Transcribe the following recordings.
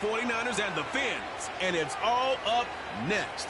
49ers and the Fins, and it's all up next.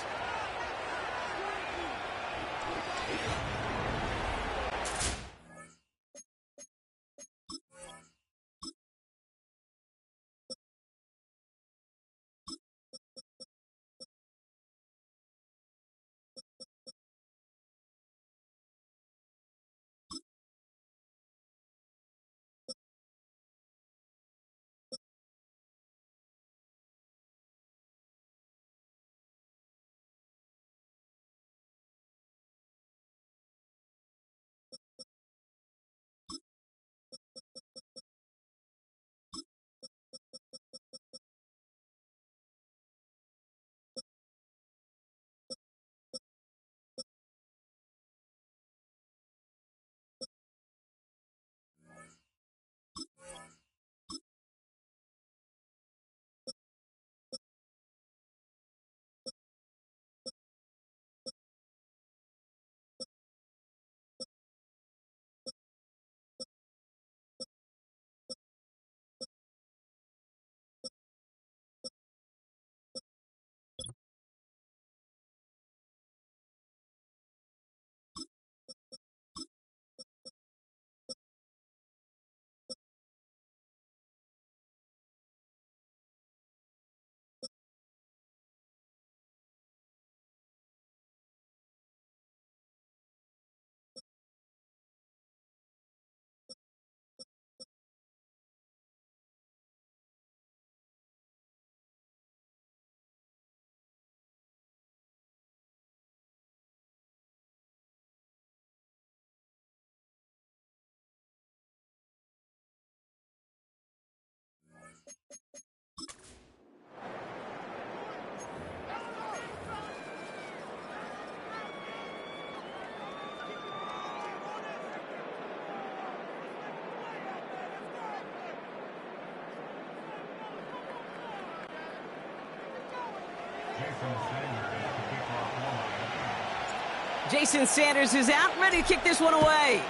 Jason Sanders is out, ready to kick this one away.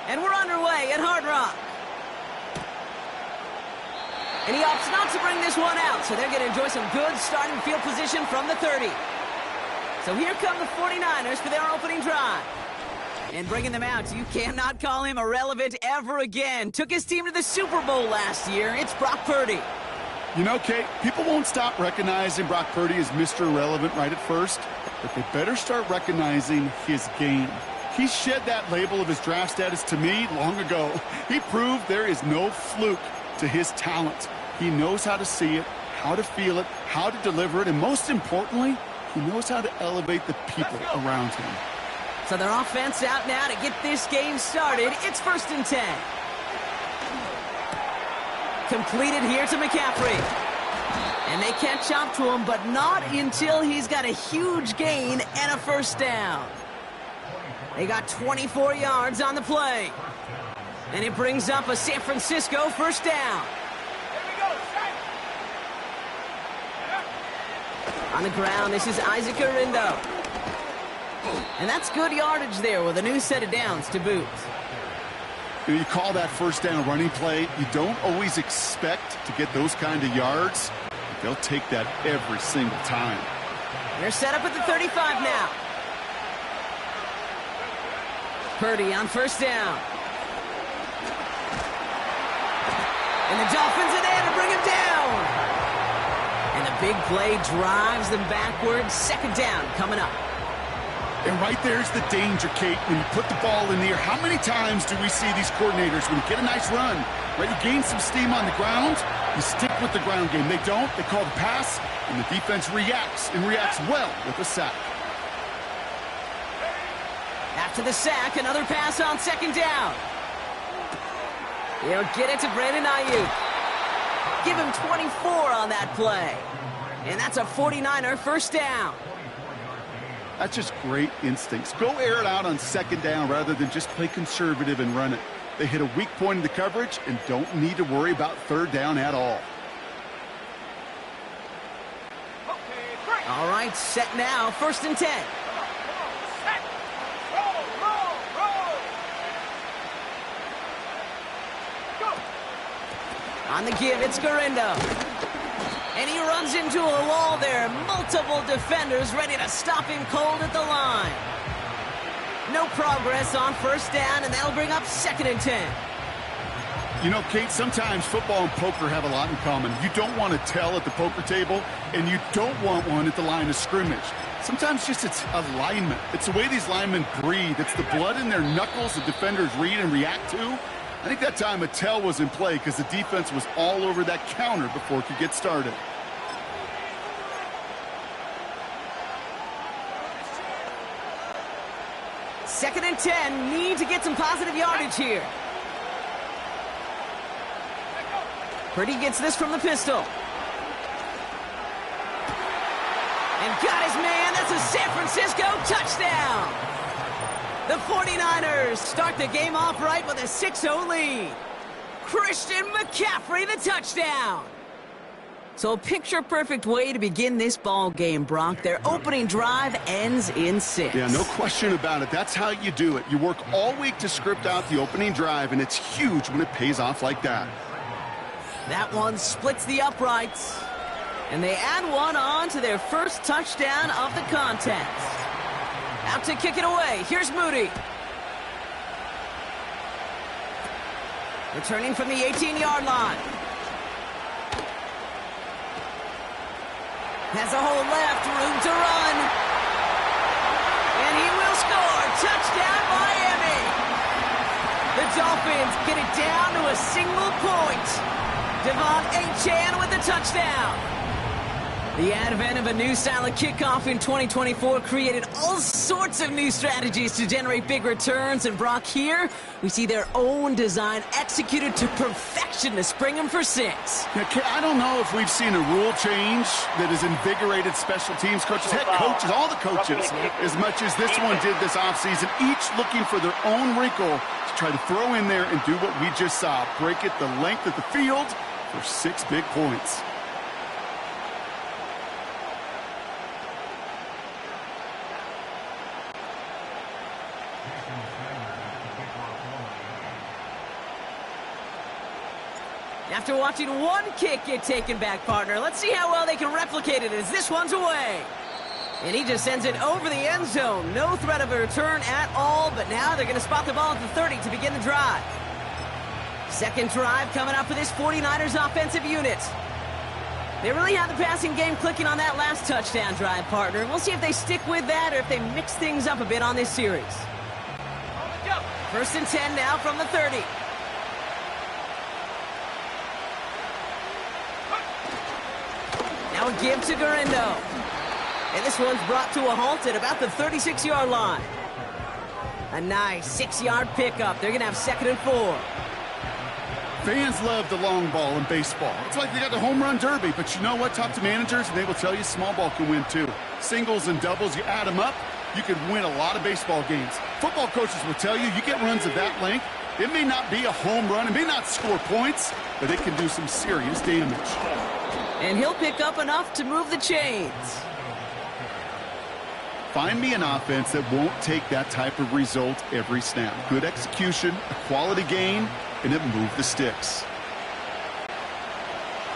And we're underway at Hard Rock. And he opts not to bring this one out, so they're going to enjoy some good starting field position from the 30. So here come the 49ers for their opening drive. And bringing them out, you cannot call him irrelevant ever again. Took his team to the Super Bowl last year. It's Brock Purdy. You know, Kate, people won't stop recognizing Brock Purdy as Mr. Irrelevant right at first, but they better start recognizing his game. He shed that label of his draft status to me long ago. He proved there is no fluke to his talent. He knows how to see it, how to feel it, how to deliver it, and most importantly, he knows how to elevate the people around him. So their offense out now to get this game started. It's 1st and 10. Completed here to McCaffrey. And they catch up to him, but not until he's got a huge gain and a first down. They got 24 yards on the play. And it brings up a San Francisco first down. On the ground, this is Isaac Arindo. And that's good yardage there with a new set of downs to boot. You call that first down running play, you don't always expect to get those kind of yards. But they'll take that every single time. They're set up at the 35 now. Purdy on first down. And the Dolphins are there to bring him down. And the big play drives them backwards. 2nd down coming up. And right there's the danger, Kate, when you put the ball in the air. How many times do we see these coordinators, when you get a nice run, right, you gain some steam on the ground, you stick with the ground game. They don't, they call the pass, and the defense reacts, and reacts well with a sack. After the sack, another pass on 2nd down. He'll get it to Brandon Ayuk. Give him 24 on that play. And that's a 49er first down. That's just great instincts. Go air it out on 2nd down rather than just play conservative and run it. They hit a weak point in the coverage and don't need to worry about 3rd down at all. All right, set now, 1st and 10. On the give, it's Garindo. And runs into a wall there. Multiple defenders ready to stop him cold at the line. No progress on first down, and that'll bring up 2nd and 10. You know, Kate, sometimes football and poker have a lot in common. You don't want to tell at the poker table, and you don't want one at the line of scrimmage. Sometimes just it's alignment. It's the way these linemen breathe. It's the blood in their knuckles the defenders read and react to. I think that time a tell was in play because the defense was all over that counter before it could get started. Second and 10, need to get some positive yardage here. Purdy gets this from the pistol. And got his man. That's a San Francisco touchdown. The 49ers start the game off right with a 6-0 lead. Christian McCaffrey, the touchdown. So a picture-perfect way to begin this ball game, Brock. Their opening drive ends in 6. Yeah, no question about it. That's how you do it. You work all week to script out the opening drive, and it's huge when it pays off like that. That one splits the uprights. And they add one on to their first touchdown of the contest. Out to kick it away. Here's Moody. Returning from the 18-yard line. Has a hole left, room to run. And he will score. Touchdown, Miami. The Dolphins get it down to a single point. Devon Achane with the touchdown. The advent of a new style of kickoff in 2024 created all sorts of new strategies to generate big returns. And Brock, here we see their own design executed to perfection to spring them for 6. Yeah, I don't know if we've seen a rule change that has invigorated special teams coaches, head coaches, all the coaches, as much as this one did this offseason, each looking for their own wrinkle to try to throw in there and do what we just saw, break it the length of the field for 6 big points. After watching one kick get taken back, partner, let's see how well they can replicate it as this one's away. And he just sends it over the end zone. No threat of a return at all, but now they're going to spot the ball at the 30 to begin the drive. Second drive coming up for this 49ers offensive unit. They really have the passing game clicking on that last touchdown drive, partner. We'll see if they stick with that or if they mix things up a bit on this series. First and 10 now from the 30. Now a give to Gurindo. And this one's brought to a halt at about the 36-yard line. A nice 6-yard pickup. They're going to have 2nd and 4. Fans love the long ball in baseball. It's like they got the home run derby, but you know what? Talk to managers, and they will tell you small ball can win too. Singles and doubles, you add them up, you could win a lot of baseball games. Football coaches will tell you get runs of that length. It may not be a home run, it may not score points, but it can do some serious damage. And he'll pick up enough to move the chains. Find me an offense that won't take that type of result every snap. Good execution, a quality game, and it moved the sticks.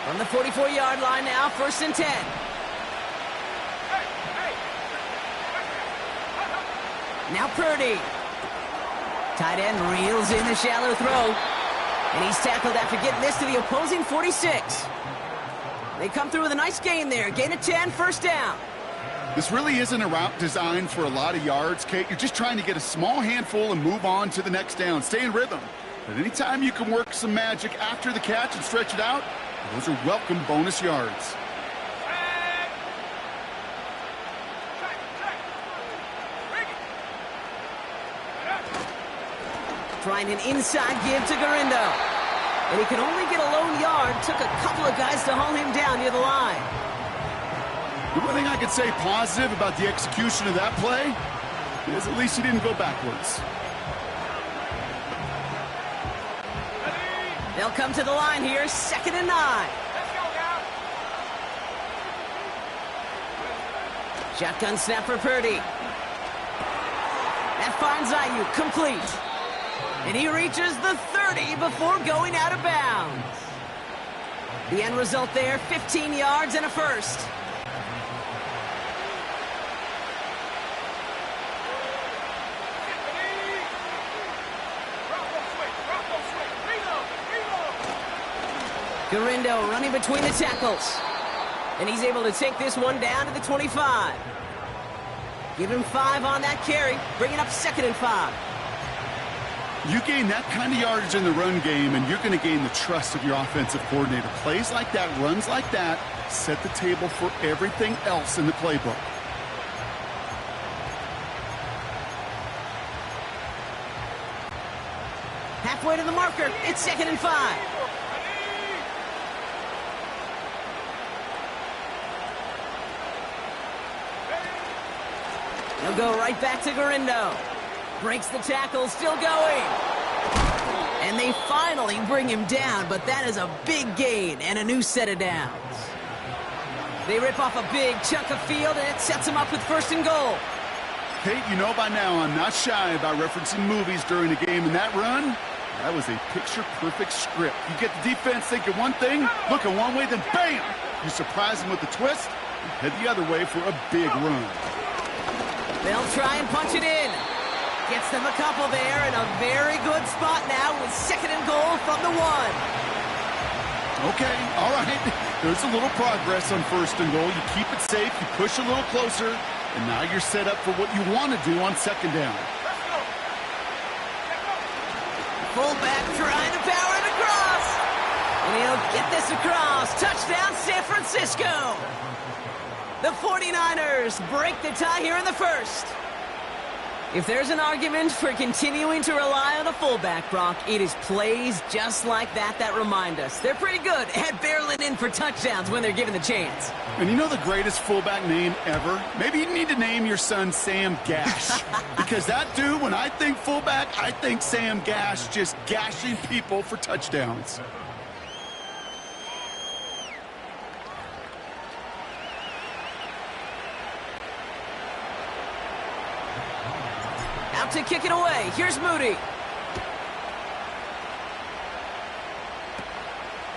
From the 44-yard line now, 1st and 10. Now Purdy. Tight end reels in the shallow throw. And he's tackled after getting this to the opposing 46. They come through with a nice gain there. Gain of 10, 1st down. This really isn't a route designed for a lot of yards, Kate. You're just trying to get a small handful and move on to the next down. Stay in rhythm. But anytime you can work some magic after the catch and stretch it out, those are welcome bonus yards. Trying an inside give to Gurindo. And he could only get a lone yard. Took a couple of guys to haul him down near the line. The one thing I could say positive about the execution of that play is at least he didn't go backwards. They'll come to the line here, 2nd and 9. Shotgun snap for Purdy. That finds Ayuk, complete. And he reaches the 30 before going out of bounds. The end result there, 15 yards and a first. Gurindo running between the tackles. And he's able to take this one down to the 25. Give him 5 on that carry, bringing up 2nd and 5. You gain that kind of yardage in the run game, and you're going to gain the trust of your offensive coordinator. Plays like that, runs like that, set the table for everything else in the playbook. Halfway to the marker, it's 2nd and 5. He'll go right back to Gurindo. Breaks the tackle, still going. And they finally bring him down, but that is a big gain and a new set of downs. They rip off a big chunk of field, and it sets them up with 1st and goal. Kate, you know by now I'm not shy about referencing movies during the game, and that run, that was a picture-perfect script. You get the defense thinking one thing, looking one way, then bam! You surprise them with a twist, and head the other way for a big run. They'll try and punch it in. Gets them a couple there in a very good spot now with 2nd and goal from the 1. Okay, all right. There's a little progress on 1st and goal. You keep it safe, you push a little closer, and now you're set up for what you want to do on 2nd down. Fullback trying to power it across. And he'll get this across. Touchdown, San Francisco. The 49ers break the tie here in the 1st. If there's an argument for continuing to rely on a fullback, Brock, it is plays just like that that remind us. They're pretty good at barreling in for touchdowns when they're given the chance. And you know the greatest fullback name ever? Maybe you need to name your son Sam Gash. Because that dude, when I think fullback, I think Sam Gash just gashing people for touchdowns. To kick it away. Here's Moody.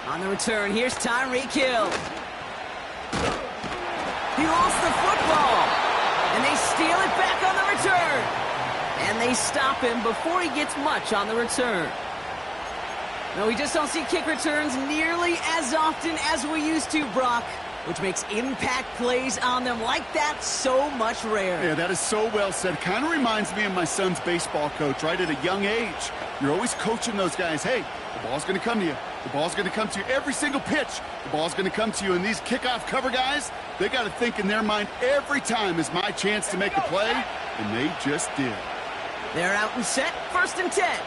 On the return, here's Tyreek Hill. He lost the football. And they steal it back on the return. And they stop him before he gets much on the return. No, we just don't see kick returns nearly as often as we used to, Brock, which makes impact plays on them like that so much rarer. Yeah, that is so well said. Kind of reminds me of my son's baseball coach, right? At a young age, you're always coaching those guys. Hey, the ball's going to come to you. The ball's going to come to you every single pitch. The ball's going to come to you. And these kickoff cover guys, they got to think in their mind every time is my chance to make a play, and they just did. They're out and set, 1st and 10.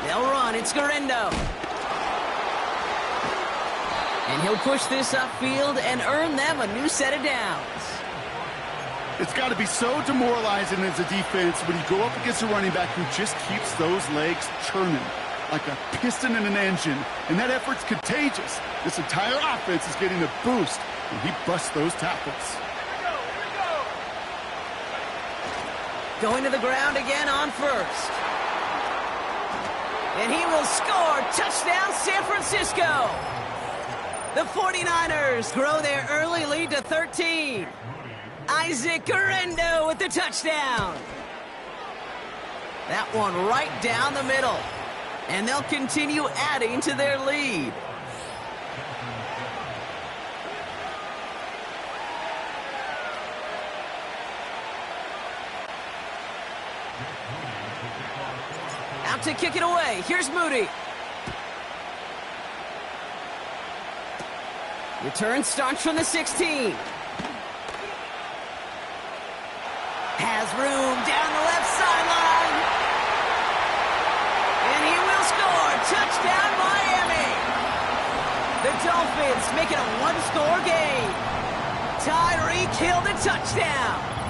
They'll run, it's Gurindo. And he'll push this upfield and earn them a new set of downs. It's got to be so demoralizing as a defense when you go up against a running back who just keeps those legs churning like a piston in an engine. And that effort's contagious. This entire offense is getting a boost when he busts those tackles. Going to the ground again on 1st. And he will score. Touchdown, San Francisco. The 49ers grow their early lead to 13. Isaac Gurindo with the touchdown. That one right down the middle. And they'll continue adding to their lead. Out to kick it away. Here's Moody. Return starts from the 16. Has room down the left sideline. And he will score. Touchdown, Miami. The Dolphins make it a one-score game. Tyreek Hill the touchdown.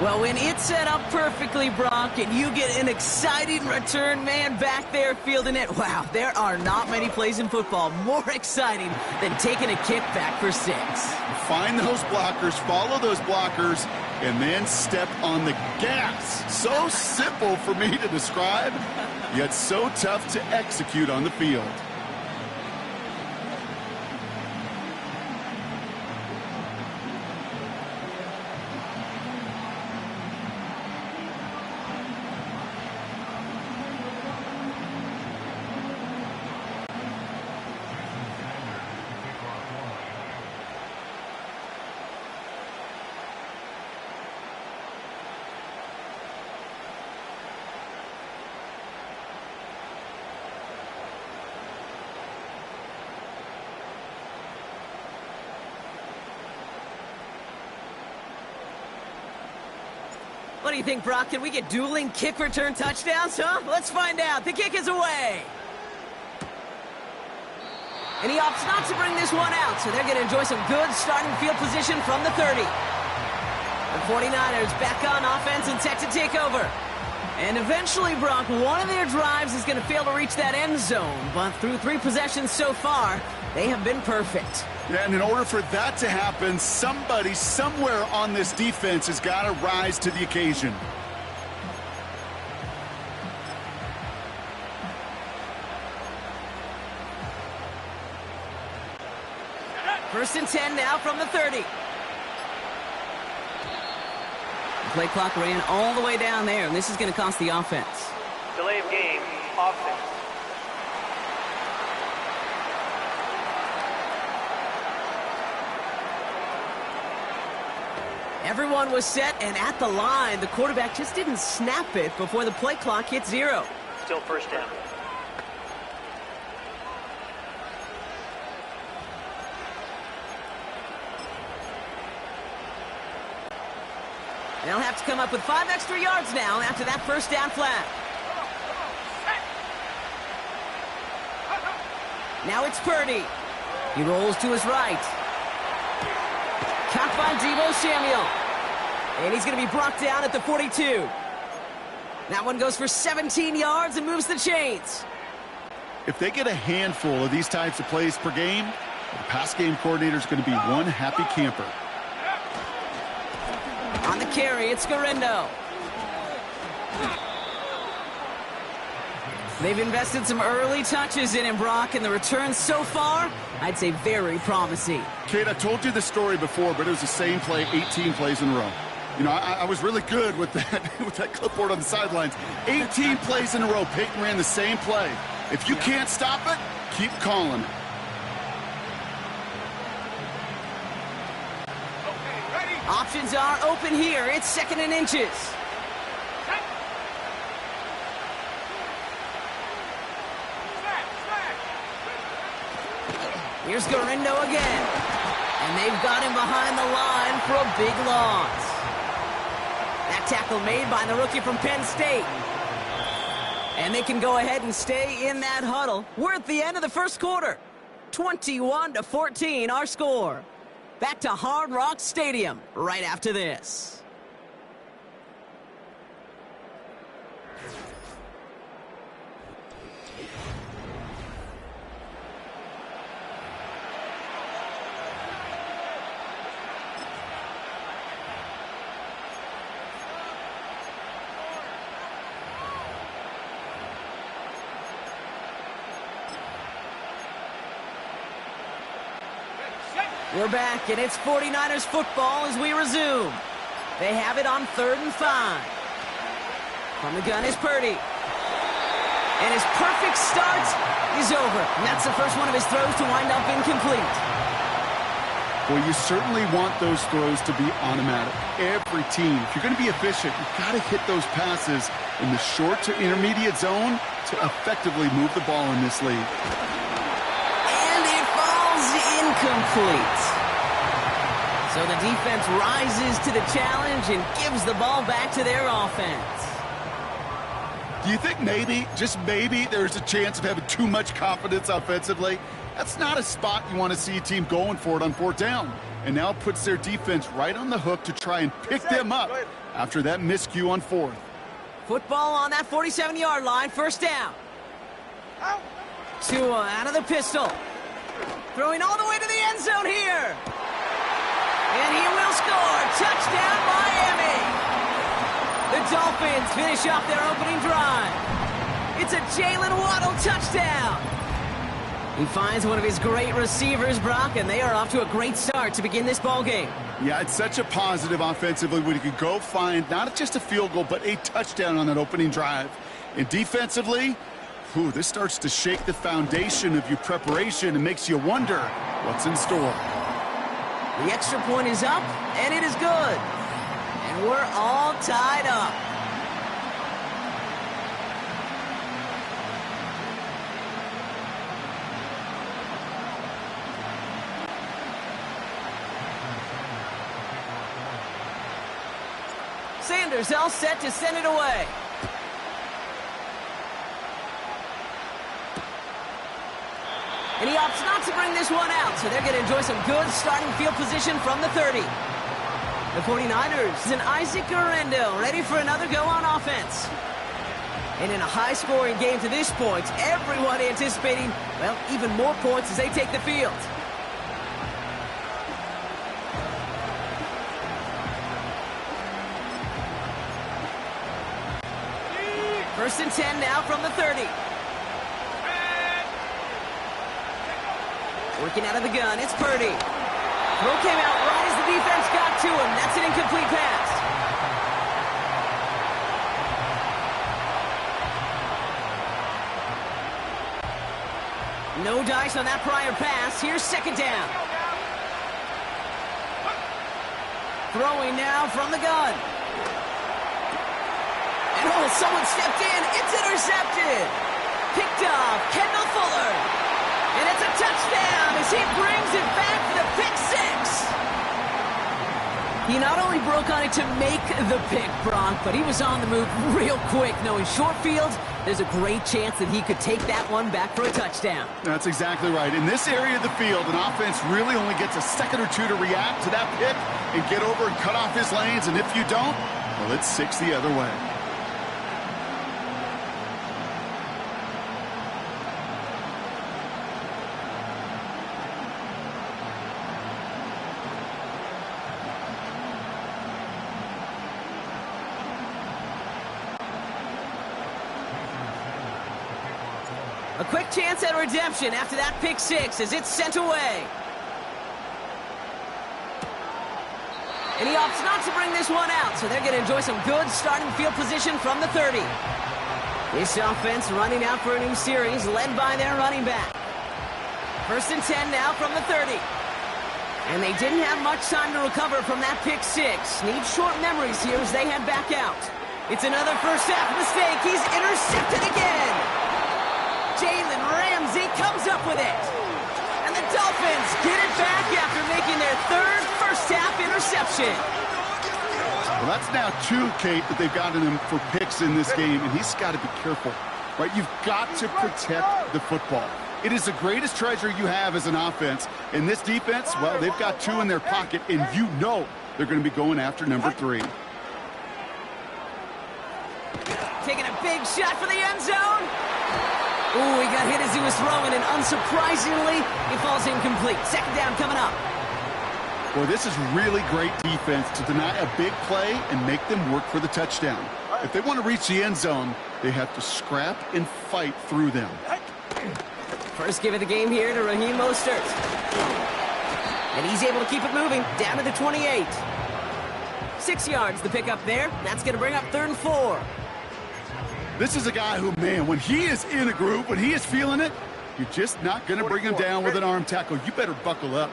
Well, when it's set up perfectly, Brock, and you get an exciting return man back there fielding it, wow, there are not many plays in football more exciting than taking a kick back for 6. Find those blockers, follow those blockers, and then step on the gas. So simple for me to describe. yet so tough to execute on the field. What do you think, Brock? Can we get dueling kick return touchdowns, huh? Let's find out. The kick is away. And he opts not to bring this one out, so they're going to enjoy some good starting field position from the 30. The 49ers back on offense and set to take over. And eventually, Brock, one of their drives is going to fail to reach that end zone. But through 3 possessions so far, they have been perfect. Yeah, and in order for that to happen, somebody somewhere on this defense has got to rise to the occasion. First and 10 now from the 30. The play clock ran all the way down there, and this is going to cost the offense. Delay of game, offense. Everyone was set and at the line. The quarterback just didn't snap it before the play clock hit 0. Still first down. They'll have to come up with 5 extra yards now after that first down flat. Now it's Purdy. He rolls to his right. Caught by Deebo Samuel. And he's going to be brought down at the 42. That one goes for 17 yards and moves the chains. If they get a handful of these types of plays per game, the pass game coordinator is going to be one happy camper. On the carry, it's Garendo. They've invested some early touches in him, Brock, and the returns so far, I'd say very promising. Kate, I told you this story before, but it was the same play 18 plays in a row. You know, I was really good with that with that clipboard on the sidelines. 18 plays in a row. Peyton ran the same play. If you can't stop it, keep calling it. Options are open here. It's 2nd and inches. Here's Garendo again. And they've got him behind the line for a big loss. That tackle made by the rookie from Penn State. And they can go ahead and stay in that huddle. We're at the end of the first quarter. 21-14, our score. Back to Hard Rock Stadium right after this. We're back, and it's 49ers football as we resume. They have it on 3rd and 5. From the gun is Purdy. And his perfect start is over. And that's the first one of his throws to wind up incomplete. Well, you certainly want those throws to be automatic. Every team, if you're going to be efficient, you've got to hit those passes in the short to intermediate zone to effectively move the ball in this league. And it falls incomplete. So the defense rises to the challenge and gives the ball back to their offense. Do you think maybe, just maybe, there's a chance of having too much confidence offensively? That's not a spot you want to see a team going for it on 4th down. And now it puts their defense right on the hook to try and pick them up after that miscue on 4th. Football on that 47-yard line, 1st down. Tua out of the pistol. Throwing all the way to the end zone here. And he will score. Touchdown, Miami. The Dolphins finish off their opening drive. It's a Jalen Waddle touchdown. He finds one of his great receivers, Brock, and they are off to a great start to begin this ball game. Yeah, it's such a positive offensively when you could go find not just a field goal, but a touchdown on that opening drive. And defensively, this starts to shake the foundation of your preparation and makes you wonder what's in store. The extra point is up, and it is good. And we're all tied up. Sanders all set to send it away. And he opts not to bring this one out, so they're going to enjoy some good starting field position from the 30. The 49ers and Isaac Guerrero ready for another go on offense. And in a high-scoring game to this point, everyone anticipating, well, even more points as they take the field. First and 10 now from the 30. Working out of the gun, it's Purdy. Throw came out right as the defense got to him. That's an incomplete pass. No dice on that prior pass. Here's second down. Throwing now from the gun. And someone stepped in. It's intercepted. Picked off Kendall Fuller. And it's a touchdown as he brings it back for the pick six. He not only broke on it to make the pick, Brock, but he was on the move real quick. Knowing short field, there's a great chance that he could take that one back for a touchdown. That's exactly right. In this area of the field, an offense really only gets a second or two to react to that pick and get over and cut off his lanes. And if you don't, well, it's 6 the other way. A quick chance at redemption after that pick six as it's sent away. And he opts not to bring this one out, so they're going to enjoy some good starting field position from the 30. This offense running out for a new series, led by their running back. First and 10 now from the 30. And they didn't have much time to recover from that pick six. Need short memories here as they head back out. It's another first half mistake. He's intercepted again. Jalen Ramsey comes up with it. And the Dolphins get it back after making their third first-half interception. Well, that's now 2, Kate, that they've gotten him for picks in this game, and he's got to be careful, right? You've got to protect the football. It is the greatest treasure you have as an offense. And this defense, well, they've got 2 in their pocket, and you know they're going to be going after number 3. Taking a big shot for the end zone. Ooh, he got hit as he was throwing, and unsurprisingly, he falls incomplete. Second down coming up. Boy, this is really great defense to deny a big play and make them work for the touchdown. If they want to reach the end zone, they have to scrap and fight through them. First give of the game here to Raheem Mostert. And he's able to keep it moving down to the 28. 6 yards the pick up there. That's going to bring up 3rd and 4. This is a guy who, man, when he is in a groove, when he is feeling it, you're just not going to bring him down with an arm tackle. You better buckle up.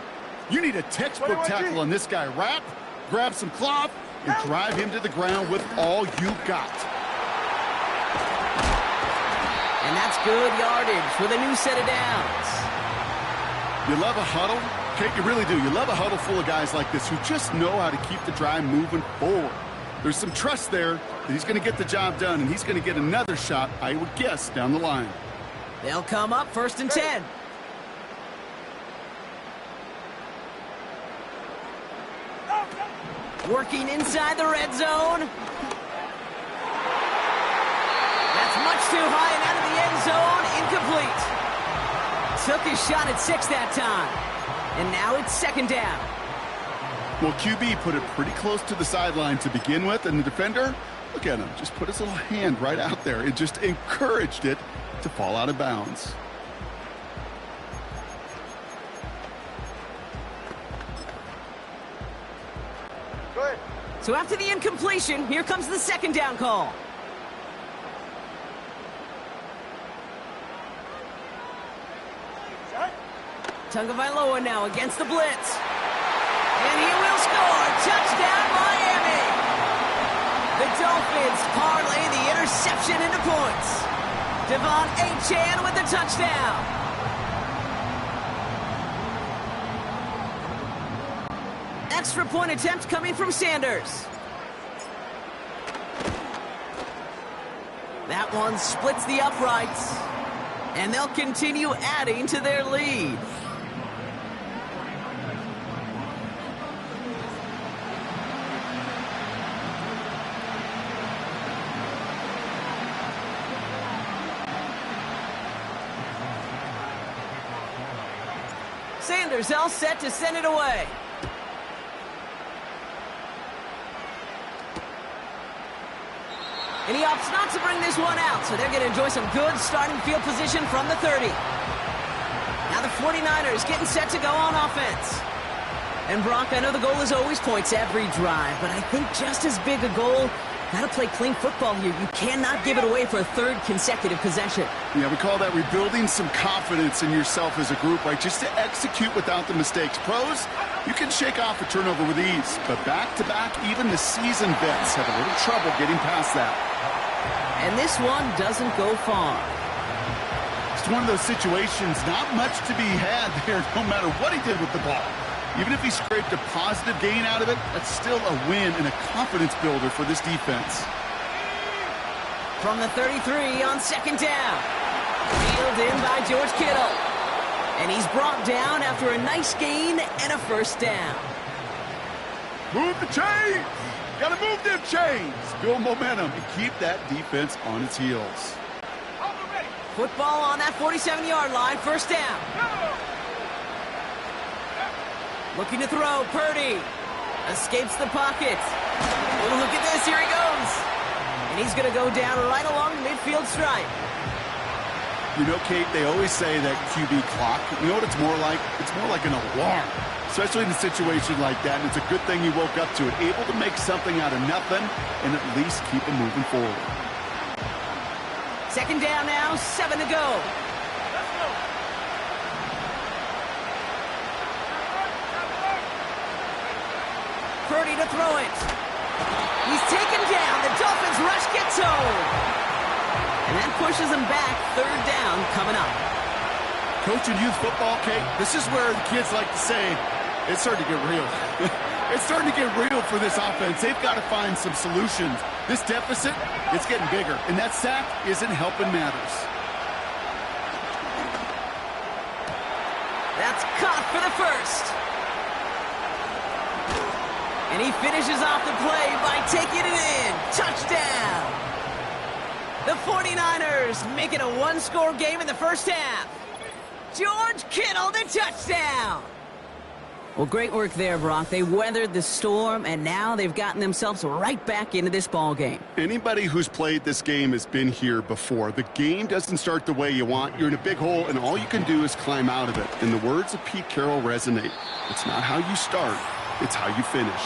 You need a textbook tackle on this guy. Wrap, grab some cloth, and drive him to the ground with all you got. And that's good yardage with a new set of downs. You love a huddle? Kate, you really do. You love a huddle full of guys like this who just know how to keep the drive moving forward. There's some trust there that he's going to get the job done, and he's going to get another shot, I would guess, down the line. They'll come up 1st and 10. Working inside the red zone. That's much too high and out of the end zone. Incomplete. Took his shot at 6 that time. And now it's 2nd down. Well, QB put it pretty close to the sideline to begin with, and the defender, Look at him. Just put his little hand right out there and just encouraged it to fall out of bounds. Good. So after the incompletion, here comes the second down call. Tagovailoa now against the blitz. And he will score. Touchdown, Miami. The Dolphins parlay the interception into points. Devon Achane with the touchdown. Extra point attempt coming from Sanders. That one splits the uprights. And they'll continue adding to their lead. Sanders all set to send it away. And he opts not to bring this one out, so they're going to enjoy some good starting field position from the 30. Now the 49ers getting set to go on offense. And Brock, I know the goal is always points every drive, but I think just as big a goal, got to play clean football here. You cannot give it away for a third consecutive possession. Yeah, we call that rebuilding some confidence in yourself as a group, right? Just to execute without the mistakes. Pros, you can shake off a turnover with ease, but back-to-back, even the seasoned vets have a little trouble getting past that. And this one doesn't go far. It's one of those situations, not much to be had there, no matter what he did with the ball. Even if he scraped a positive gain out of it, that's still a win and a confidence builder for this defense. From the 33 on second down. Reeled in by George Kittle. And he's brought down after a nice gain and a first down. Move the chains! Gotta move them chains! Build momentum and keep that defense on its heels. Football on that 47-yard line, first down. Looking to throw, Purdy. Escapes the pocket. Oh, look at this, here he goes. And he's going to go down right along the midfield stripe. You know, Kate, they always say that QB clock, you know what it's more like? It's more like an alarm, especially in a situation like that. And it's a good thing you woke up to it, able to make something out of nothing and at least keep them moving forward. Second down now, 7 to go. Purdy to throw it. He's taken down. The Dolphins rush gets home. And that pushes him back. Third down coming up. Coaching youth football, Kate, this is where the kids like to say, it's starting to get real. It's starting to get real for this offense. They've got to find some solutions. This deficit, it's getting bigger. And that sack isn't helping matters. That's caught for the first. And he finishes off the play by taking it in. Touchdown! The 49ers making a one-score game in the first half. George Kittle, the touchdown! Well, great work there, Brock. They weathered the storm, and now they've gotten themselves right back into this ball game. Anybody who's played this game has been here before. The game doesn't start the way you want. You're in a big hole, and all you can do is climb out of it. And the words of Pete Carroll resonate. It's not how you start, it's how you finish.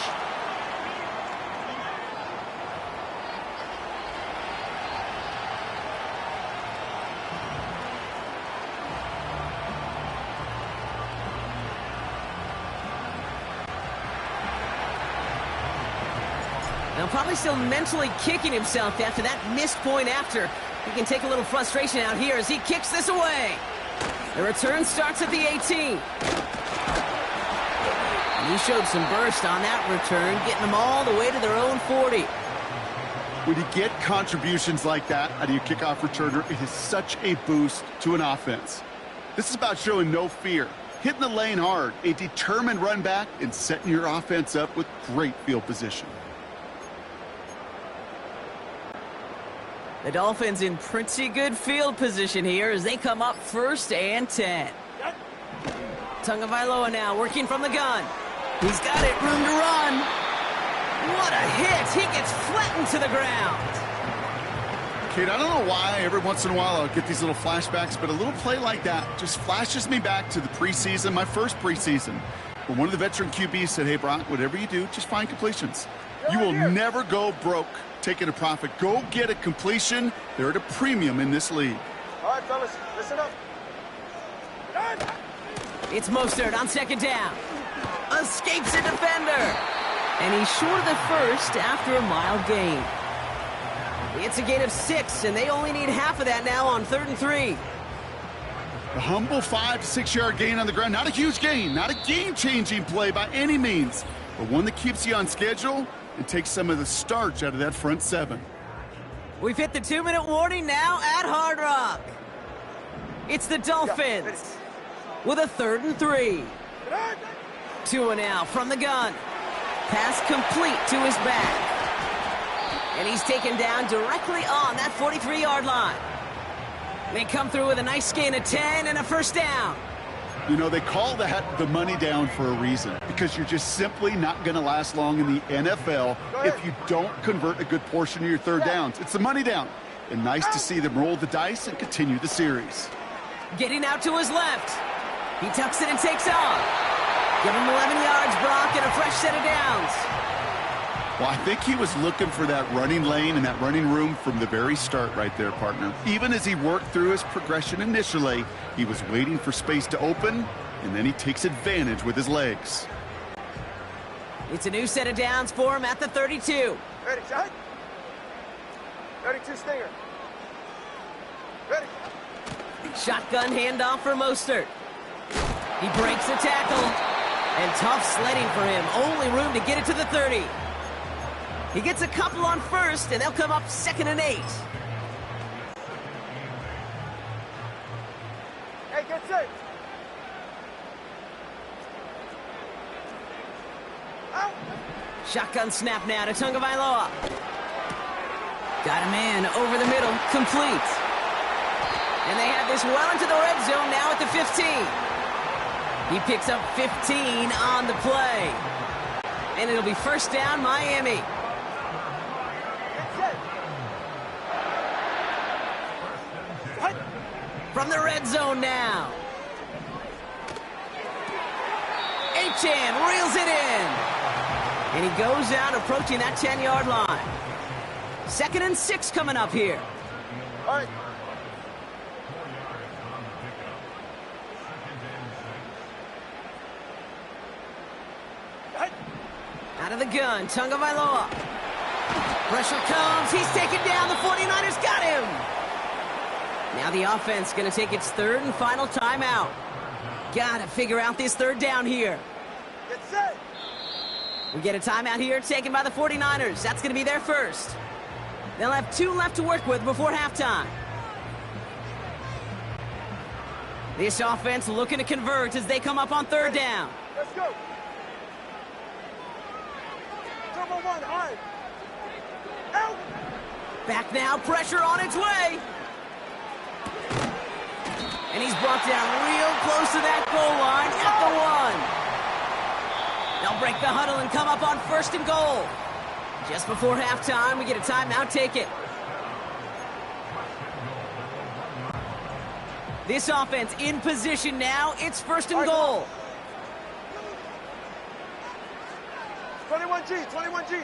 Now probably still mentally kicking himself after that missed point after. He can take a little frustration out here as he kicks this away. The return starts at the 18. And he showed some burst on that return, getting them all the way to their own 40. When you get contributions like that out of your kickoff returner, it is such a boost to an offense. This is about showing no fear, hitting the lane hard, a determined run back, and setting your offense up with great field position. The Dolphins in pretty good field position here as they come up first and 10. Tagovailoa now working from the gun. He's got it, room to run. What a hit! He gets flattened to the ground. Kate, I don't know why every once in a while I'll get these little flashbacks, but a little play like that just flashes me back to the preseason, my first preseason, when one of the veteran QBs said, hey, Brock, whatever you do, just find completions. You will never go broke taking a profit. Go get a completion. They're at a premium in this league. All right, fellas, listen up. It's Mostert on second down. Escapes a defender. And he's short of the first after a mild gain. It's a gain of 6, and they only need half of that now on 3rd and 3. A humble 5 to 6 yard gain on the ground. Not a huge gain, not a game-changing play by any means, but one that keeps you on schedule and takes some of the starch out of that front 7. We've hit the 2-minute warning now at Hard Rock. It's the Dolphins with a 3rd and 3. Tua now from the gun. Pass complete to his back. And he's taken down directly on that 43-yard line. They come through with a nice gain of 10 and a first down. You know, they call that the money down for a reason, because you're just simply not going to last long in the NFL if you don't convert a good portion of your 3rd downs. It's the money down. And nice to see them roll the dice and continue the series. Getting out to his left. He tucks it and takes off. Give him 11 yards, Brock, and a fresh set of downs. Well, I think he was looking for that running lane and that running room from the very start right there, partner. Even as he worked through his progression initially, he was waiting for space to open, and then he takes advantage with his legs. It's a new set of downs for him at the 32. Ready, shot. 32 Stinger. Ready. Shotgun handoff for Mostert. He breaks a tackle, and tough sledding for him. Only room to get it to the 30. He gets a couple on first, and they'll come up 2nd and 8. Hey, get set. Out. Shotgun snap now to Tagovailoa. Got a man over the middle, complete. And they have this well into the red zone now at the 15. He picks up 15 on the play. And it'll be first down, Miami. From the red zone now. Achan reels it in. And he goes out approaching that 10-yard line. 2nd and 6 coming up here. All right. Out of the gun, Tagovailoa. Pressure comes. He's taken down. The 49ers got him. Now the offense going to take its 3rd and final timeout. Got to figure out this 3rd down here. Get set. We get a timeout here taken by the 49ers. That's going to be their first. They'll have 2 left to work with before halftime. This offense looking to convert as they come up on 3rd down. Let's go. Turbo 1, hard. Out. Back now, pressure on its way. And he's brought down real close to that goal line at the 1. They'll break the huddle and come up on 1st and goal. Just before halftime, we get a timeout, take it. This offense in position now. It's 1st and goal. 21G, 21G.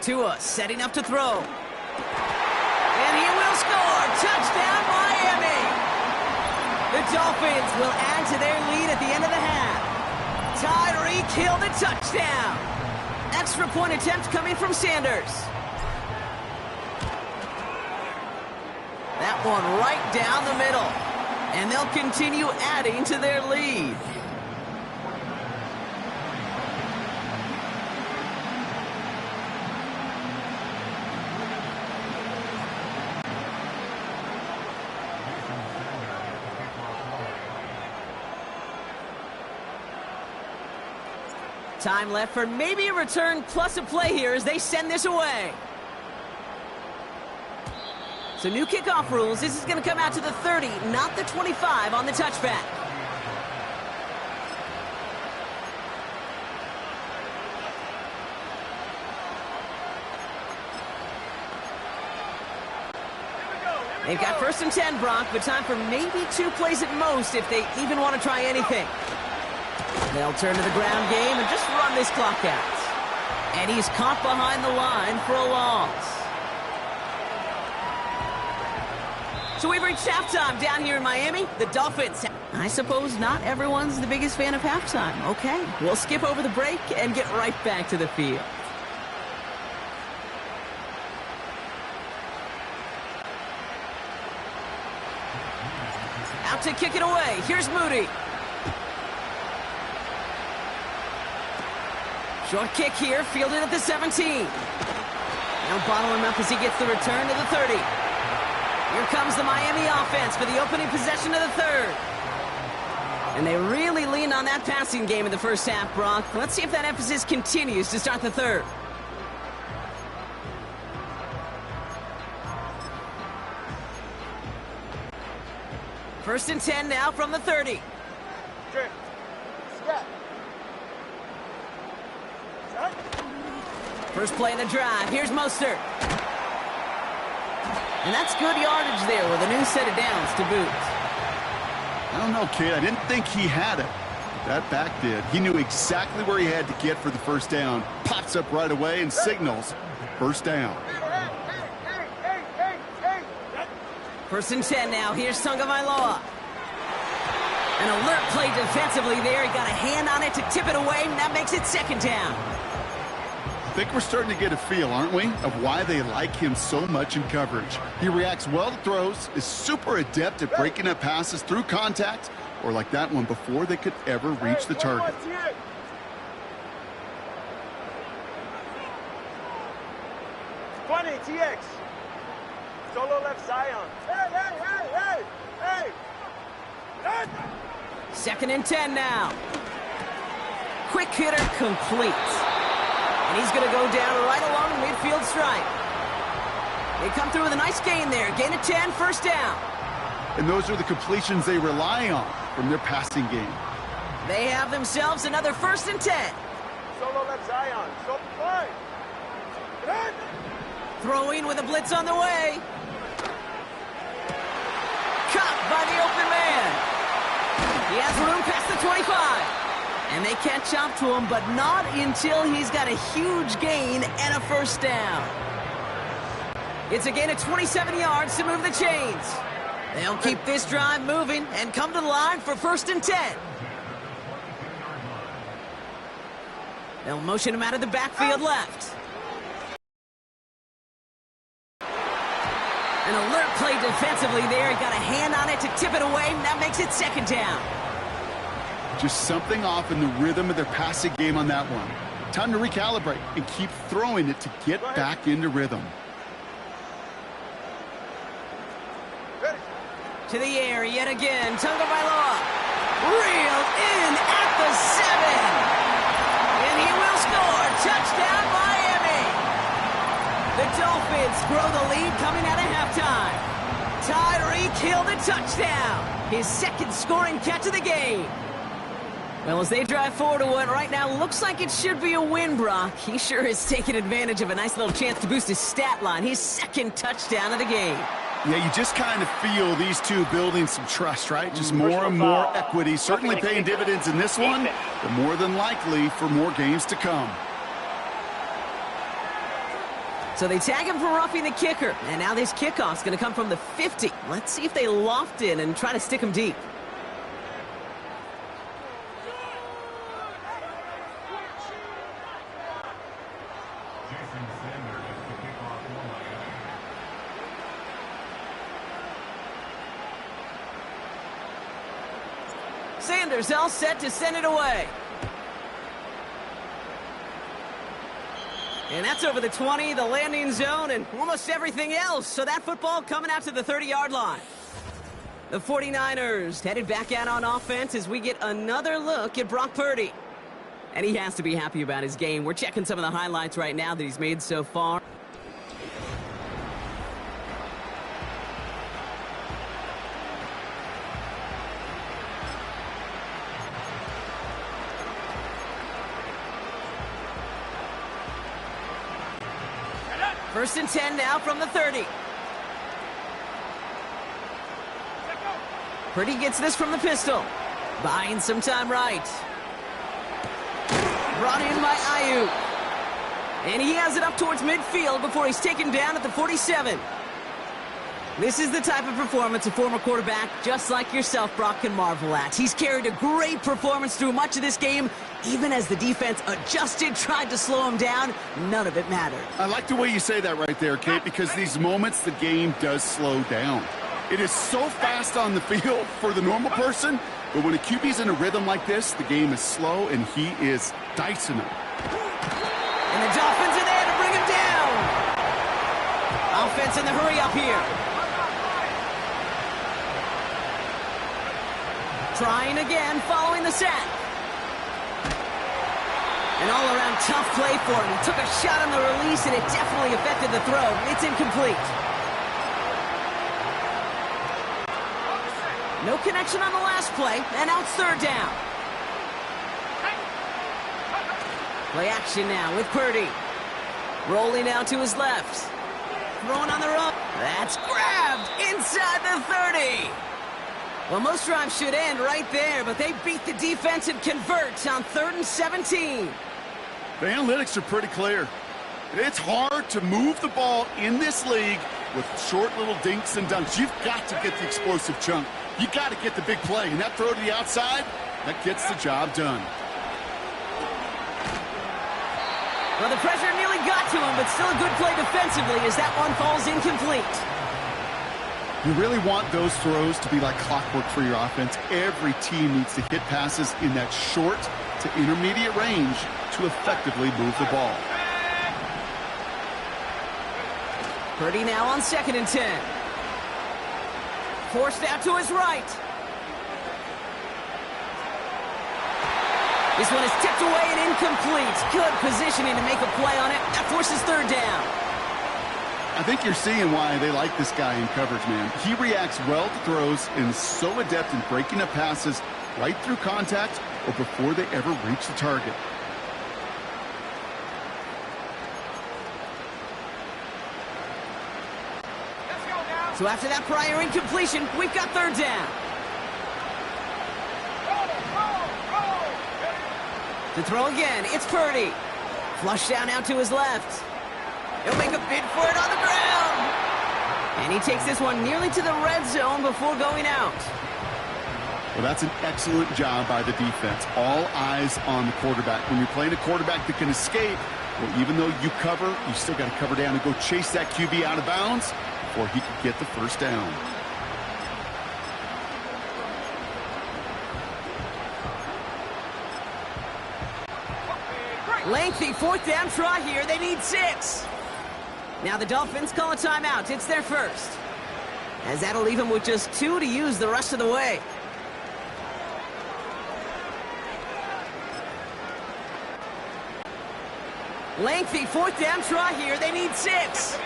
Tua setting up to throw. And he will score. Touchdown, Miami. The Dolphins will add to their lead at the end of the half. Tyreek Hill the touchdown. Extra point attempt coming from Sanders. That one right down the middle. And they'll continue adding to their lead. Time left for maybe a return plus a play here as they send this away. So new kickoff rules. This is going to come out to the 30, not the 25 on the touchback. They've got 1st and 10, Brock, but time for maybe 2 plays at most if they even want to try anything. They'll turn to the ground game and just run this clock out. And he's caught behind the line for a loss. So we've reached halftime down here in Miami. The Dolphins. I suppose not everyone's the biggest fan of halftime. Okay, we'll skip over the break and get right back to the field. Out to kick it away. Here's Moody. Short kick here, fielded at the 17. Now bottle him up as he gets the return to the 30. Here comes the Miami offense for the opening possession of the 3rd. And they really leaned on that passing game in the first half, Brock. Let's see if that emphasis continues to start the 3rd. First and 10 now from the 30. First play in the drive. Here's Mostert. And that's good yardage there with a new set of downs to boot. I don't know, kid. I didn't think he had it. That back did. He knew exactly where he had to get for the first down. Pops up right away and signals first down. First and 10 now. Here's Tagovailoa. An alert play defensively there. He got a hand on it to tip it away, and that makes it 2nd down. I think we're starting to get a feel, aren't we, of why they like him so much in coverage. He reacts well to throws, is super adept at breaking up passes through contact, or like that one before they could ever reach the target. TX. Solo left Zion. Hey! 2nd and 10 now. Quick hitter complete. And he's going to go down right along the midfield stripe. They come through with a nice gain there. Gain of 10, first down. And those are the completions they rely on from their passing game. They have themselves another 1st and 10. Solo left Zion. So fine. Throwing with a blitz on the way. Caught by the open man. He has room past the 25. And they catch up to him, but not until he's got a huge gain and a first down. It's a gain of 27 yards to move the chains. They'll keep this drive moving and come to the line for 1st and 10. They'll motion him out of the backfield left. An alert play defensively there. He got a hand on it to tip it away, and that makes it 2nd down. Just something off in the rhythm of their passing game on that one. Time to recalibrate and keep throwing it to get back into rhythm. To the air yet again. Tagovailoa reeled in at the 7. And he will score. Touchdown, Miami. The Dolphins grow the lead coming out of halftime. Tyreek Hill the touchdown. His 2nd scoring catch of the game. Well, as they drive forward to what right now looks like it should be a win, Brock, he sure has taken advantage of a nice little chance to boost his stat line. His 2nd touchdown of the game. Yeah, you just kind of feel these two building some trust, right? Just more and more equity. Certainly paying dividends in this one, but more than likely for more games to come. So they tag him for roughing the kicker, and now this kickoff's going to come from the 50. Let's see if they loft in and try to stick him deep. Sanders all set to send it away. And that's over the 20, the landing zone, and almost everything else. So that football coming out to the 30-yard line. The 49ers headed back out on offense as we get another look at Brock Purdy. And he has to be happy about his game. We're checking some of the highlights right now that he's made so far. First and 10 now from the 30. Purdy gets this from the pistol. Buying some time right. Brought in by Ayuk. And he has it up towards midfield before he's taken down at the 47. This is the type of performance a former quarterback, just like yourself, Brock, can marvel at. He's carried a great performance through much of this game. Even as the defense adjusted, tried to slow him down, none of it mattered. I like the way you say that right there, Kate, because these moments the game does slow down. It is so fast on the field for the normal person, but when a QB's in a rhythm like this, the game is slow, and he is dicing them. And the Dolphins are there to bring him down. Offense in the hurry up here. Trying again, following the sack. An all-around tough play for him. He took a shot on the release, and it definitely affected the throw. It's incomplete. No connection on the last play, and now it's third down. Play action now with Purdy. Rolling out to his left. Throwing on the run. That's grabbed inside the 30. Well, most drives should end right there, but they beat the defense and convert on 3rd and 17. The analytics are pretty clear. It's hard to move the ball in this league with short little dinks and dunks. You've got to get the explosive chunk. You got to get the big play, and that throw to the outside, that gets the job done. Well, the pressure nearly got to him, but still a good play defensively as that one falls incomplete. You really want those throws to be like clockwork for your offense. Every team needs to hit passes in that short to intermediate range to effectively move the ball. Purdy now on 2nd and 10. Forced out to his right. This one is tipped away and incomplete. Good positioning to make a play on it. That forces third down. I think you're seeing why they like this guy in coverage, man. He reacts well to throws and is so adept in breaking up passes right through contact or before they ever reach the target. So after that prior incompletion, we've got third down. To throw again, it's Purdy. Flush down out to his left. He'll make a bid for it on the ground. And he takes this one nearly to the red zone before going out. Well, that's an excellent job by the defense. All eyes on the quarterback. When you're playing a quarterback that can escape, well, even though you cover, you still got to cover down and go chase that QB out of bounds before he can get the first down. Lengthy 4th down try here. They need 6. Now the Dolphins call a timeout. It's their first. As that'll leave them with just 2 to use the rest of the way. Lengthy 4th down try here. They need 6.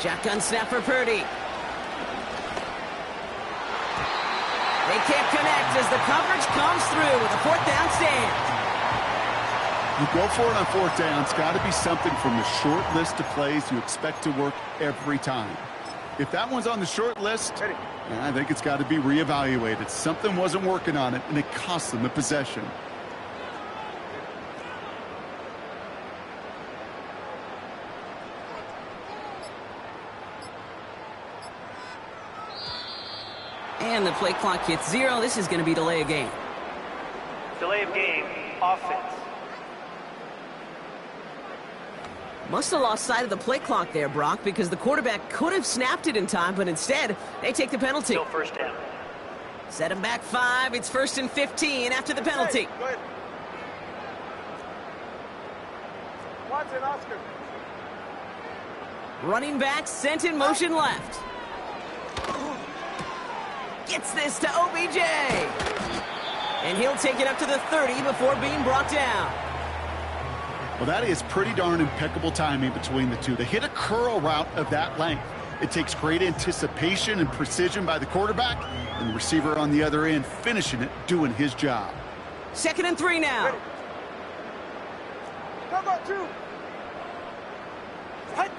Shotgun snap for Purdy. They can't connect as the coverage comes through with a 4th down stand. You go for it on 4th down. It's got to be something from the short list of plays you expect to work every time. If that one's on the short list, I think it's got to be reevaluated. Something wasn't working on it, and it cost them the possession. And the play clock hits 0. This is going to be delay of game. Delay of game, offense. Must have lost sight of the play clock there, Brock, because the quarterback could have snapped it in time, but instead, they take the penalty. Still first down. Set him back 5. It's 1st and 15 after the penalty. Go ahead. Watson, Oscar. Running back sent in motion left. Gets this to OBJ. And he'll take it up to the 30 before being brought down. Well, that is pretty darn impeccable timing between the two. They hit a curl route of that length. It takes great anticipation and precision by the quarterback, and the receiver on the other end finishing it, doing his job. 2nd and 3 now. Ready. Come on, 2. Hut.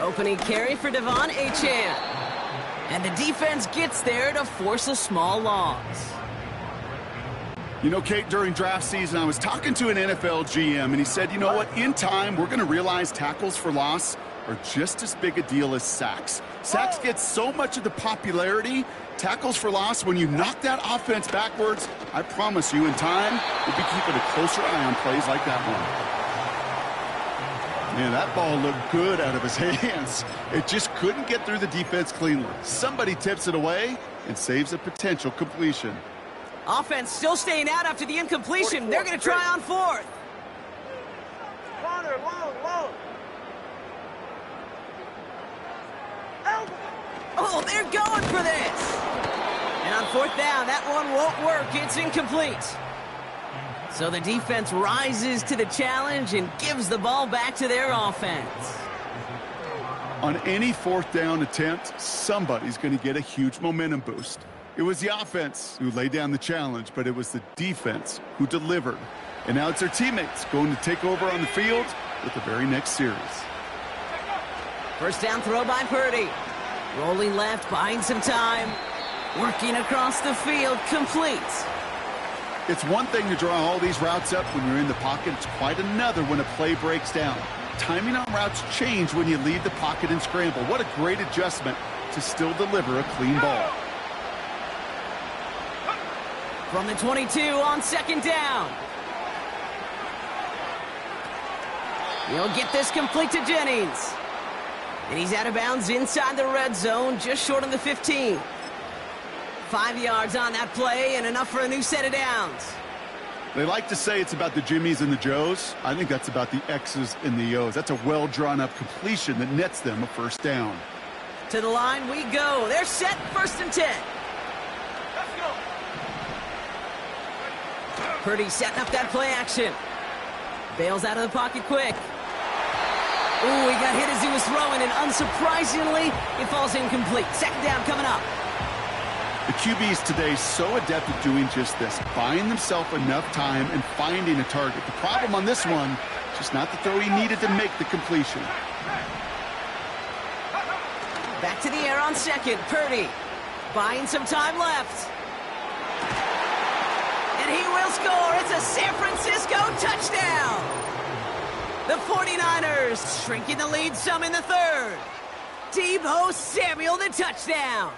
Opening carry for Devon Achane. And the defense gets there to force a small loss. You know, Kate, during draft season, I was talking to an NFL GM, and he said, you know what, in time, we're going to realize tackles for loss are just as big a deal as sacks. Sacks get so much of the popularity. Tackles for loss, when you knock that offense backwards, I promise you, in time, we'll be keeping a closer eye on plays like that one. Man, that ball looked good out of his hands. It just couldn't get through the defense cleanly. Somebody tips it away and saves a potential completion. Offense still staying out after the incompletion. They're going to try on fourth. Corner, long. Elbow. Oh, they're going for this. And on fourth down, that one won't work. It's incomplete. So the defense rises to the challenge and gives the ball back to their offense. On any fourth down attempt, somebody's going to get a huge momentum boost. It was the offense who laid down the challenge, but it was the defense who delivered. And now it's their teammates going to take over on the field with the very next series. First down throw by Purdy. Rolling left, buying some time. Working across the field, complete. It's one thing to draw all these routes up when you're in the pocket. It's quite another when a play breaks down. Timing on routes change when you leave the pocket and scramble. What a great adjustment to still deliver a clean ball. From the 22 on second down. He'll get this complete to Jennings. And he's out of bounds inside the red zone, just short of the 15. 5 yards on that play and enough for a new set of downs. They like to say it's about the Jimmies and the Joes. I think that's about the X's and the O's. That's a well-drawn-up completion that nets them a first down. To the line we go. They're set, first and 10. Let's go. Purdy setting up that play action. Bails out of the pocket quick. Ooh, he got hit as he was throwing, and unsurprisingly, it falls incomplete. Second down coming up. The QBs today so adept at doing just this, buying themselves enough time and finding a target. The problem on this one, just not the throw he needed to make the completion. Back to the air on second. Purdy buying some time left. And he will score. It's a San Francisco touchdown. The 49ers shrinking the lead some in the third. Deebo Samuel, the touchdown.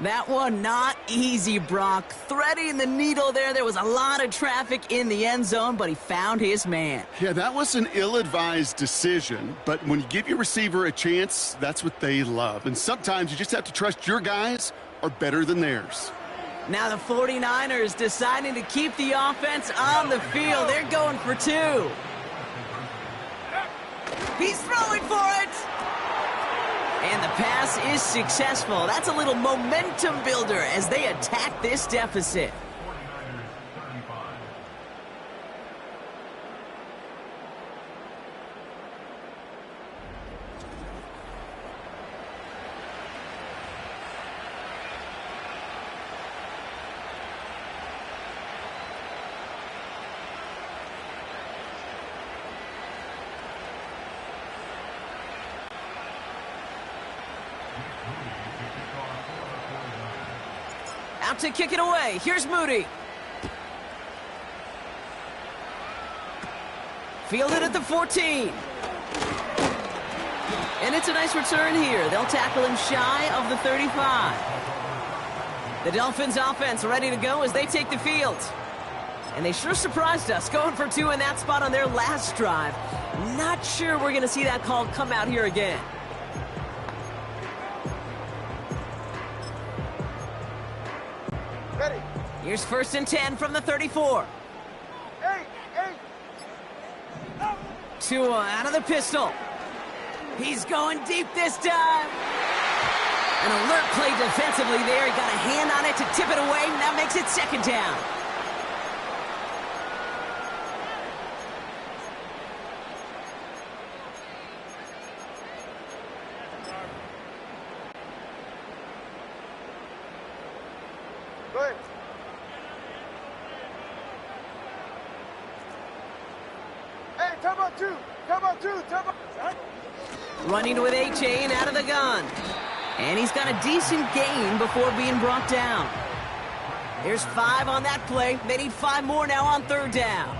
That one not easy, Brock. Threading the needle there. There was a lot of traffic in the end zone, but he found his man. Yeah, that was an ill-advised decision, but when you give your receiver a chance, that's what they love. And sometimes you just have to trust your guys are better than theirs. Now the 49ers deciding to keep the offense on the field. They're going for two. He's throwing for it. And the pass is successful. That's a little momentum builder as they attack this deficit. Out to kick it away. Here's Moody. Fielded at the 14. And it's a nice return here. They'll tackle him shy of the 35. The Dolphins offense ready to go as they take the field. And they sure surprised us, going for two in that spot on their last drive. Not sure we're going to see that call come out here again. Ready. Here's first and 10 from the 34. Eight. Tua out of the pistol. He's going deep this time. An alert play defensively there. He got a hand on it to tip it away. Now makes it second down. Go ahead. Hey, time out two. Huh? Running with A-Chain and out of the gun. And he's got a decent gain before being brought down. There's 5 on that play. They need 5 more now on 3rd down.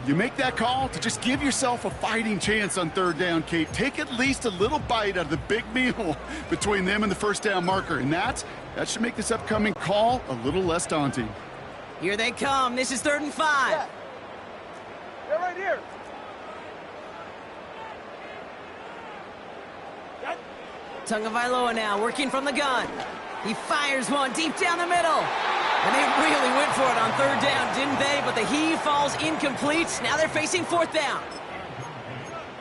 You make that call to just give yourself a fighting chance on 3rd down, Kate. Take at least a little bite out of the big meal between them and the 1st down marker. And that should make this upcoming call a little less daunting. Here they come. This is 3rd and 5. Yeah. They're right here. Tagovailoa now working from the gun. He fires one deep down the middle. And they really went for it on 3rd down, didn't they? But the heave falls incomplete. Now they're facing 4th down.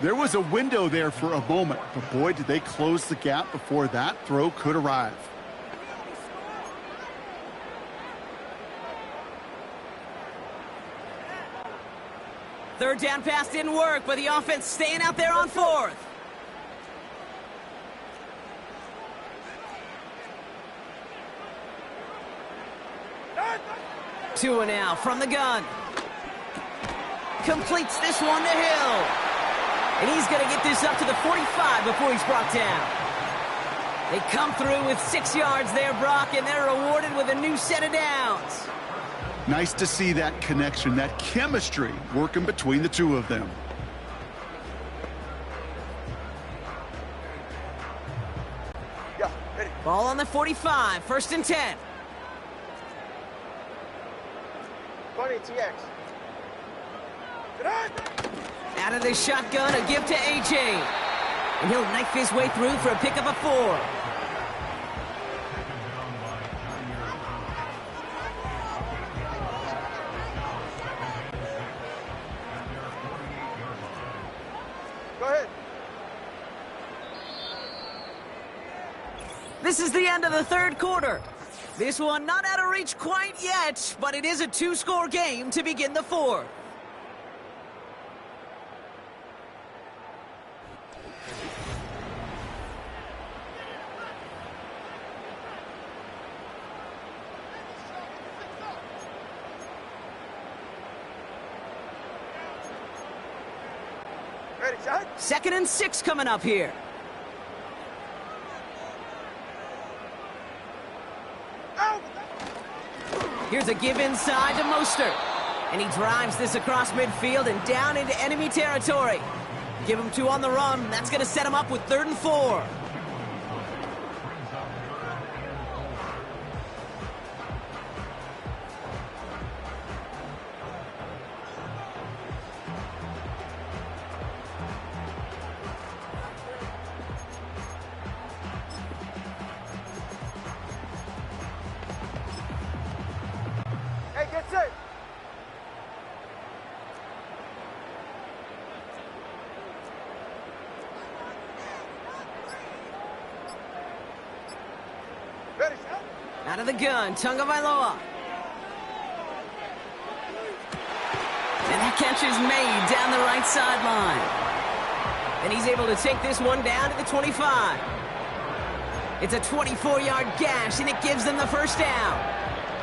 There was a window there for a moment, but boy, did they close the gap before that throw could arrive. Third down pass didn't work, but the offense staying out there on 4th. Tua now from the gun. Completes this one to Hill. And he's going to get this up to the 45 before he's brought down. They come through with 6 yards there, Brock, and they're rewarded with a new set of downs. Nice to see that connection, that chemistry working between the two of them. Yeah, ready. Ball on the 45, 1st and 10. 20 TX. Out of the shotgun, a give to AJ. And he'll knife his way through for a pickup of 4. Go ahead. This is the end of the 3rd quarter. This one not out of reach quite yet, but it is a 2-score game to begin the 4th. Ready, shot. 2nd and 6 coming up here. Out. Here's a give inside to Mostert. And he drives this across midfield and down into enemy territory. Give him 2 on the run. That's going to set him up with 3rd and 4. Hey, get set. Ready, shot. Out of the gun, Tagovailoa. And that catch is made down the right sideline. And he's able to take this one down to the 25. It's a 24-yard gash, and it gives them the 1st down.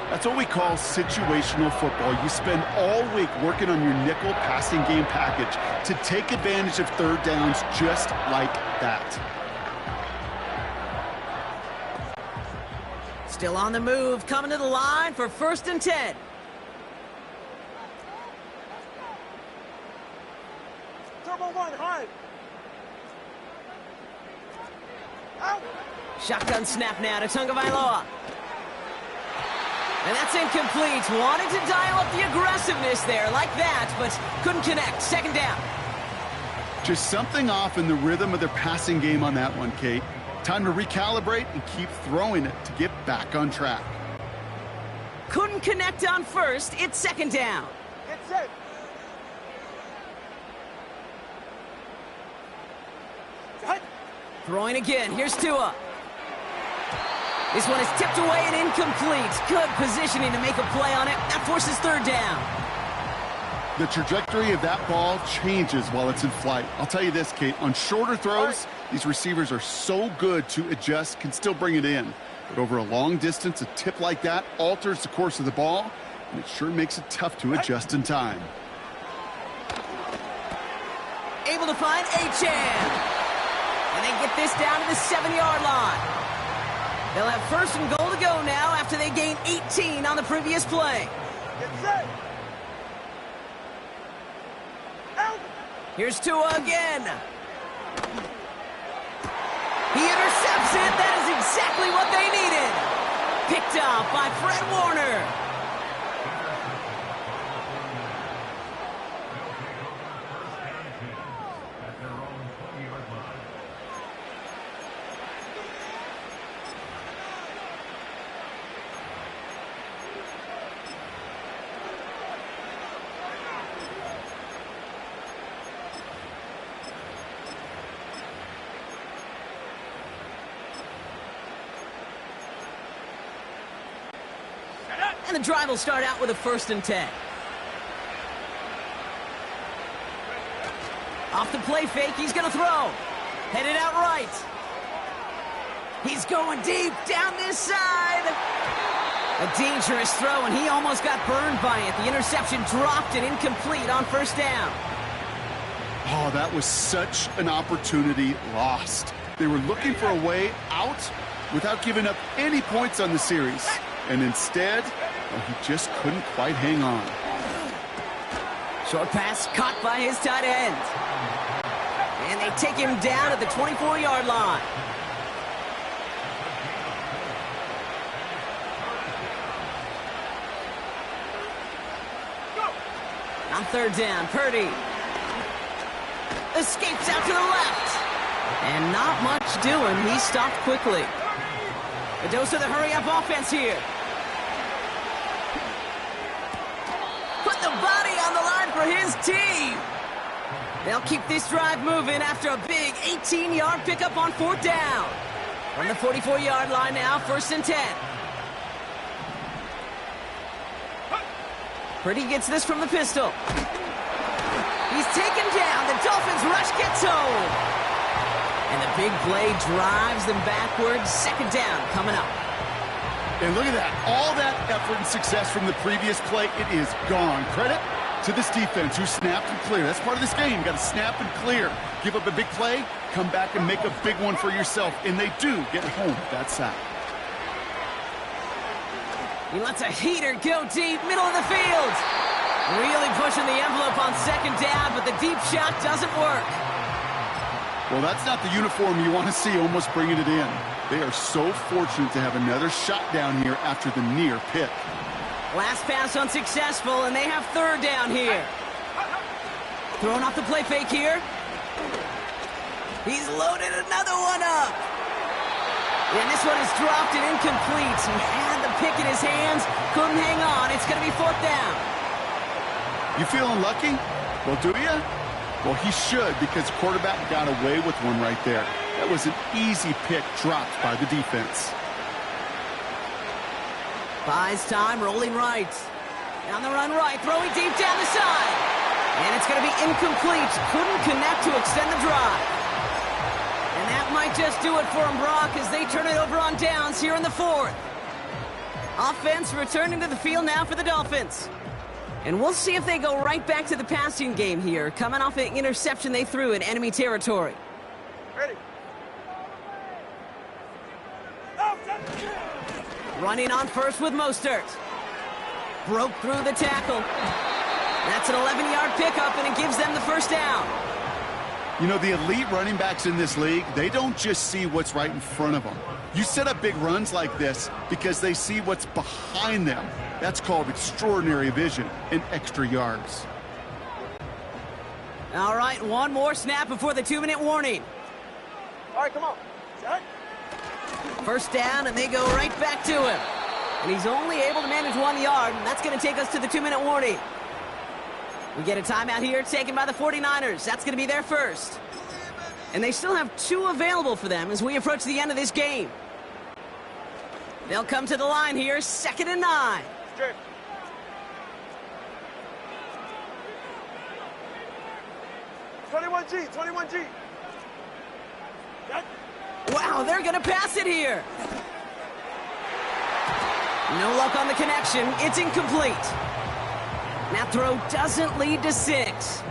That's what we call situational football. You spend all week working on your nickel passing game package to take advantage of 3rd downs just like that. Still on the move, coming to the line for 1st and 10. Turbo 1, high. Out. Shotgun snap now to Tagovailoa. And that's incomplete. Wanted to dial up the aggressiveness there like that, but couldn't connect. 2nd down. Just something off in the rhythm of their passing game on that one, Kate. Time to recalibrate and keep throwing it to get back on track. Couldn't connect on 1st. It's 2nd down. Get set. Shot. Throwing again. Here's Tua. This one is tipped away and incomplete. Good positioning to make a play on it. That forces 3rd down. The trajectory of that ball changes while it's in flight. I'll tell you this, Kate, on shorter throws, these receivers are so good to adjust, can still bring it in. But over a long distance, a tip like that alters the course of the ball, and it sure makes it tough to adjust in time. Able to find Achane. And they get this down to the 7-yard line. They'll have first and goal to go now after they gain 18 on the previous play. Get set. Out. Here's Tua again. He intercepts it. That is exactly what they needed. Picked up by Fred Warner. And the drive will start out with a 1st and 10. Off the play fake, he's going to throw. Headed out right. He's going deep down this side. A dangerous throw, and he almost got burned by it. The interception dropped and incomplete on 1st down. Oh, that was such an opportunity lost. They were looking for a way out without giving up any points on the series. And instead, he just couldn't quite hang on. Short pass caught by his tight end. And they take him down at the 24-yard line. On 3rd down, Purdy escapes out to the left. And not much doing. He stopped quickly. A dose of the hurry-up offense here. Put the body on the line for his team. They'll keep this drive moving after a big 18-yard pickup on 4th down. From the 44-yard line now, 1st and 10. Purdy gets this from the pistol. He's taken down. The Dolphins rush gets home. And the big play drives them backwards. 2nd down coming up. And look at that. All that effort and success from the previous play, it is gone. Credit to this defense who snapped and cleared. That's part of this game. You got to snap and clear. Give up a big play, come back and make a big one for yourself. And they do get home that sack. He lets a heater go deep, middle of the field. Really pushing the envelope on 2nd down, but the deep shot doesn't work. Well, that's not the uniform you want to see almost bringing it in. They are so fortunate to have another shot down here after the near pick. Last pass unsuccessful, and they have 3rd down here. Throwing off the play fake here. He's loaded another one up. And this one is dropped and incomplete. He had the pick in his hands, couldn't hang on. It's going to be 4th down. You feeling lucky? Well, do you? Well, he should, because the quarterback got away with one right there. That was an easy pick dropped by the defense. Buys time, rolling right. On the run right, throwing deep down the side. And it's going to be incomplete. Couldn't connect to extend the drive. And that might just do it for him, Brock, as they turn it over on downs here in the 4th. Offense returning to the field now for the Dolphins. And we'll see if they go right back to the passing game here, coming off an interception they threw in enemy territory. Ready. Running on first with Mostert. Broke through the tackle. That's an 11-yard pickup, and it gives them the 1st down. You know, the elite running backs in this league, they don't just see what's right in front of them. You set up big runs like this because they see what's behind them. That's called extraordinary vision and extra yards. All right, one more snap before the 2-minute warning. All right, come on. Set. 1st down, and they go right back to him. And he's only able to manage 1 yard, and that's going to take us to the 2-minute warning. We get a timeout here taken by the 49ers. That's going to be their first. And they still have 2 available for them as we approach the end of this game. They'll come to the line here, 2nd and 9. Straight. G, 21G. That. Wow, they're going to pass it here. No luck on the connection. It's incomplete. That throw doesn't lead to 6.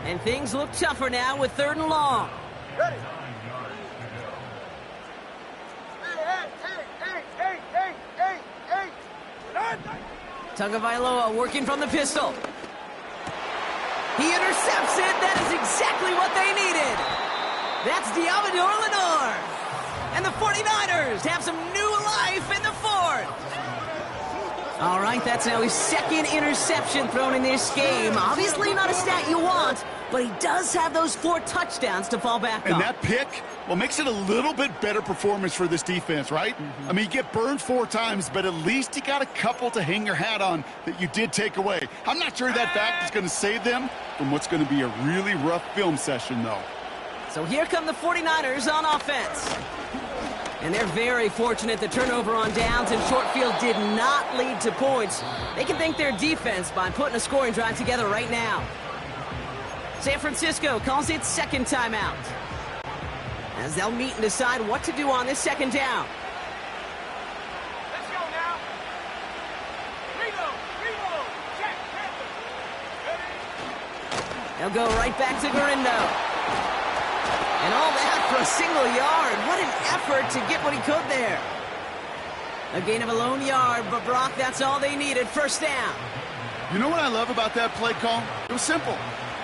And things look tougher now with 3rd and long. Ready. Tagovailoa working from the pistol. He intercepts it. That is exactly what they needed. That's Diamador Lenore. And the 49ers have some new life in the fourth. All right, that's now his second interception thrown in this game. Obviously not a stat you want, but he does have those 4 touchdowns to fall back on. And that pick, well, makes it a little bit better performance for this defense, right? I mean, you get burned 4 times, but at least you got a couple to hang your hat on that you did take away. I'm not sure that fact is going to save them from what's going to be a really rough film session, though. So here come the 49ers on offense. And they're very fortunate the turnover on downs and short field did not lead to points. They can thank their defense by putting a scoring drive together right now. San Francisco calls it second timeout, as they'll meet and decide what to do on this second down. Let's go now. Reload. Check. They'll go right back to Garindo. And all that for a single yard. What an effort to get what he could there. A gain of a lone yard, but Brock, that's all they needed. First down. You know what I love about that play call? It was simple.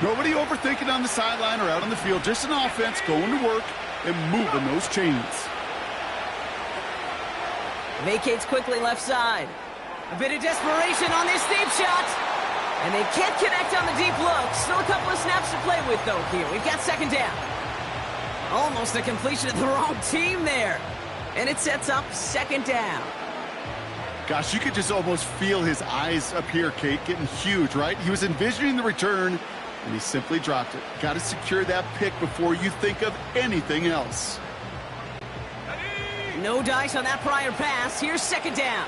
Nobody overthinking on the sideline or out on the field. Just an offense going to work and moving those chains. Vacates quickly left side. A bit of desperation on this deep shot. And they can't connect on the deep look. Still a couple of snaps to play with, though, here. We've got second down. Almost a completion of the wrong team there. And it sets up second down. Gosh, you could just almost feel his eyes up here, Kate, getting huge, right? He was envisioning the return, and he simply dropped it. Got to secure that pick before you think of anything else. No dice on that prior pass. Here's second down.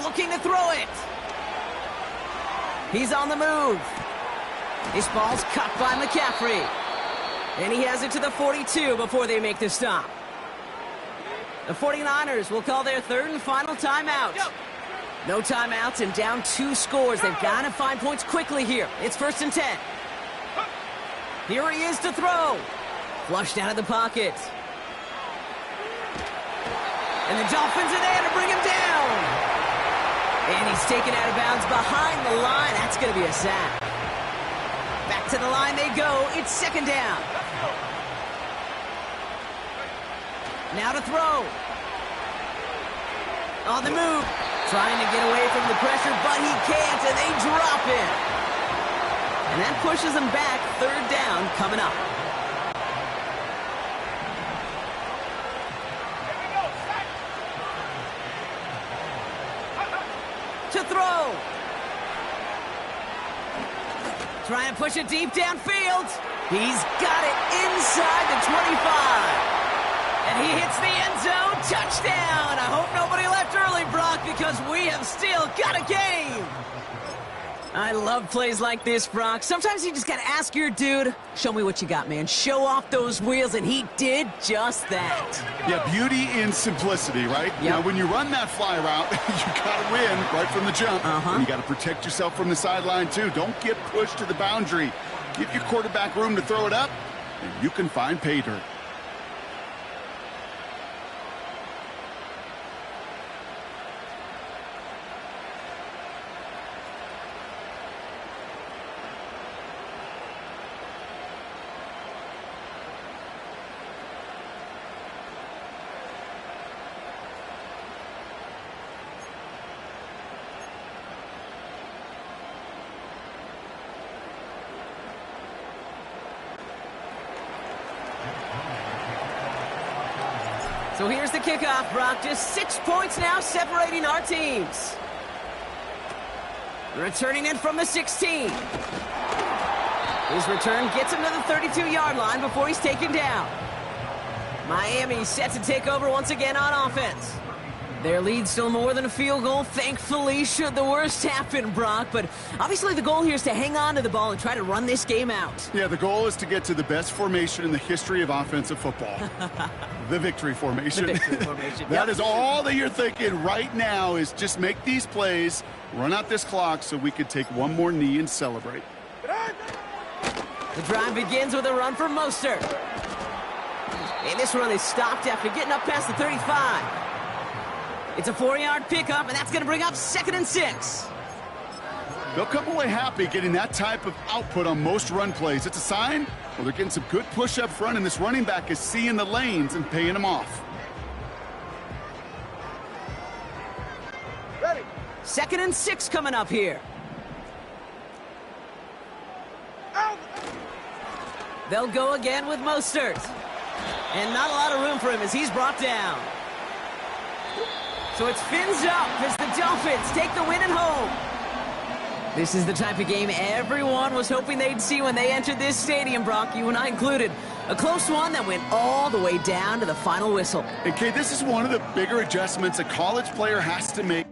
Looking to throw it. He's on the move. This ball's cut by McCaffrey. And he has it to the 42 before they make the stop. The 49ers will call their third and final timeout. No timeouts and down 2 scores. They've got to find points quickly here. It's 1st and 10. Here he is to throw. Flushed out of the pocket. And the Dolphins are there to bring him down. And he's taken out of bounds behind the line. That's going to be a sack. Back to the line they go. It's second down. Now to throw. On the move. Trying to get away from the pressure, but he can't, and they drop him. And that pushes them back. Third down coming up. To throw. Trying to push it deep downfield. He's got it inside the 25. And he hits the end zone. Touchdown. I hope nobody left early, Brock, because we have still got a game. I love plays like this, Brock. Sometimes you just got to ask your dude, show me what you got, man. Show off those wheels, and he did just that. Yeah, beauty in simplicity, right? Yep. Now, when you run that fly route, you got to win right from the jump. And you got to protect yourself from the sideline, too. Don't get pushed to the boundary. Give your quarterback room to throw it up, and you can find pay dirt. So here's the kickoff, Brock. Just 6 points now separating our teams. Returning in from the 16. His return gets him to the 32-yard line before he's taken down. Miami set to take over once again on offense. Their lead still more than a field goal, thankfully, should the worst happen, Brock. But obviously the goal here is to hang on to the ball and try to run this game out. Yeah, the goal is to get to the best formation in the history of offensive football. The victory formation. The victory formation. That is all that you're thinking right now is just make these plays, run out this clock so we could take one more knee and celebrate. The drive begins with a run for Mostert. And this run is stopped after getting up past the 35. It's a 4-yard pickup, and that's going to bring up 2nd and 6. They'll come away happy getting that type of output on most run plays. It's a sign, well, they're getting some good push up front, and this running back is seeing the lanes and paying them off. Ready. 2nd and 6 coming up here. Out. They'll go again with Mostert. And not a lot of room for him as he's brought down. So it's fins up as the Dolphins take the win at home. This is the type of game everyone was hoping they'd see when they entered this stadium, Brock, you and I included. A close one that went all the way down to the final whistle. And, Kate, this is one of the bigger adjustments a college player has to make.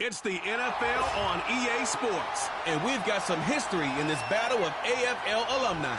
It's the NFL on EA Sports, and we've got some history in this battle of AFL alumni.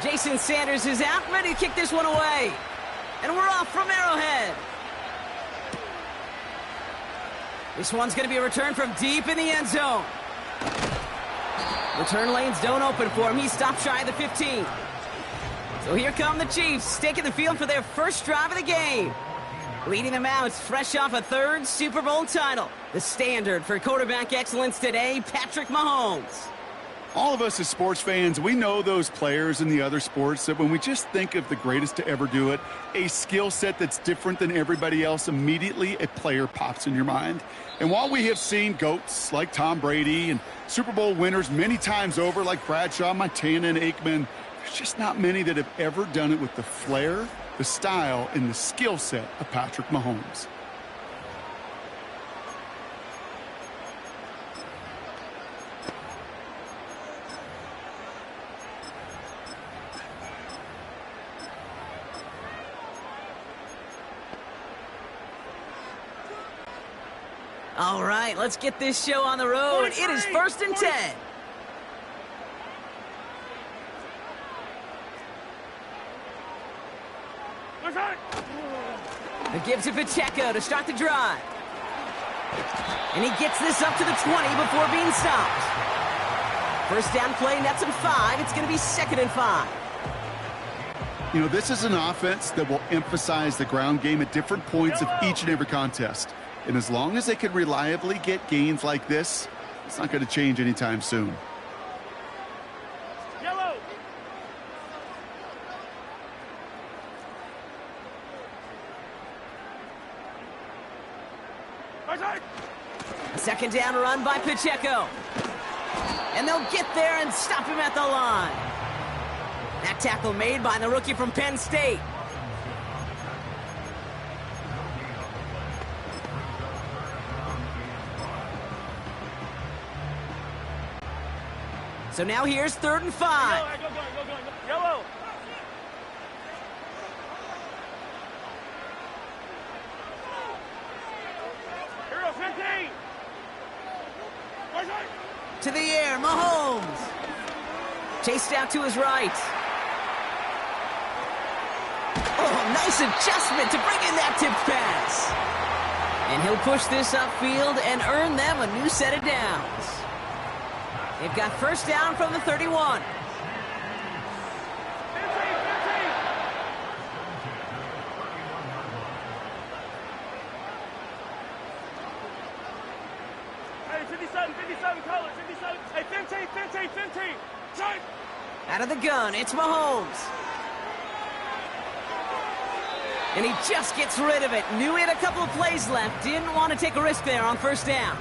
Jason Sanders is out, ready to kick this one away. And we're off from Arrowhead. This one's going to be a return from deep in the end zone. Return lanes don't open for him. He stopped shy of the 15. So here come the Chiefs, taking the field for their first drive of the game. Leading them out, fresh off a third Super Bowl title. The standard for quarterback excellence today, Patrick Mahomes. All of us as sports fans, we know those players in the other sports that when we just think of the greatest to ever do it, a skill set that's different than everybody else, immediately a player pops in your mind. And while we have seen GOATs like Tom Brady and Super Bowl winners many times over like Bradshaw, Montana, and Aikman, there's just not many that have ever done it with the flair, the style, and the skill set of Patrick Mahomes. All right, let's get this show on the road. It is 1st and 10. It gives it Pacheco to start the drive. And he gets this up to the 20 before being stopped. First down play, nets him 5. It's going to be 2nd and 5. You know, this is an offense that will emphasize the ground game at different points of each and every contest. And as long as they can reliably get gains like this, it's not going to change anytime soon. Yellow. A 2nd down run by Pacheco. And they'll get there and stop him at the line. That tackle made by the rookie from Penn State. So now here's 3rd and 5. Yellow. Here goes 15. To the air, Mahomes. Chased out to his right. Oh, nice adjustment to bring in that tip pass. And he'll push this upfield and earn them a new set of downs. They've got first down from the 31. Hey, 57 colors, 57. Hey, 15. Shot. Out of the gun, it's Mahomes. And he just gets rid of it. Knew he had a couple of plays left. Didn't want to take a risk there on first down.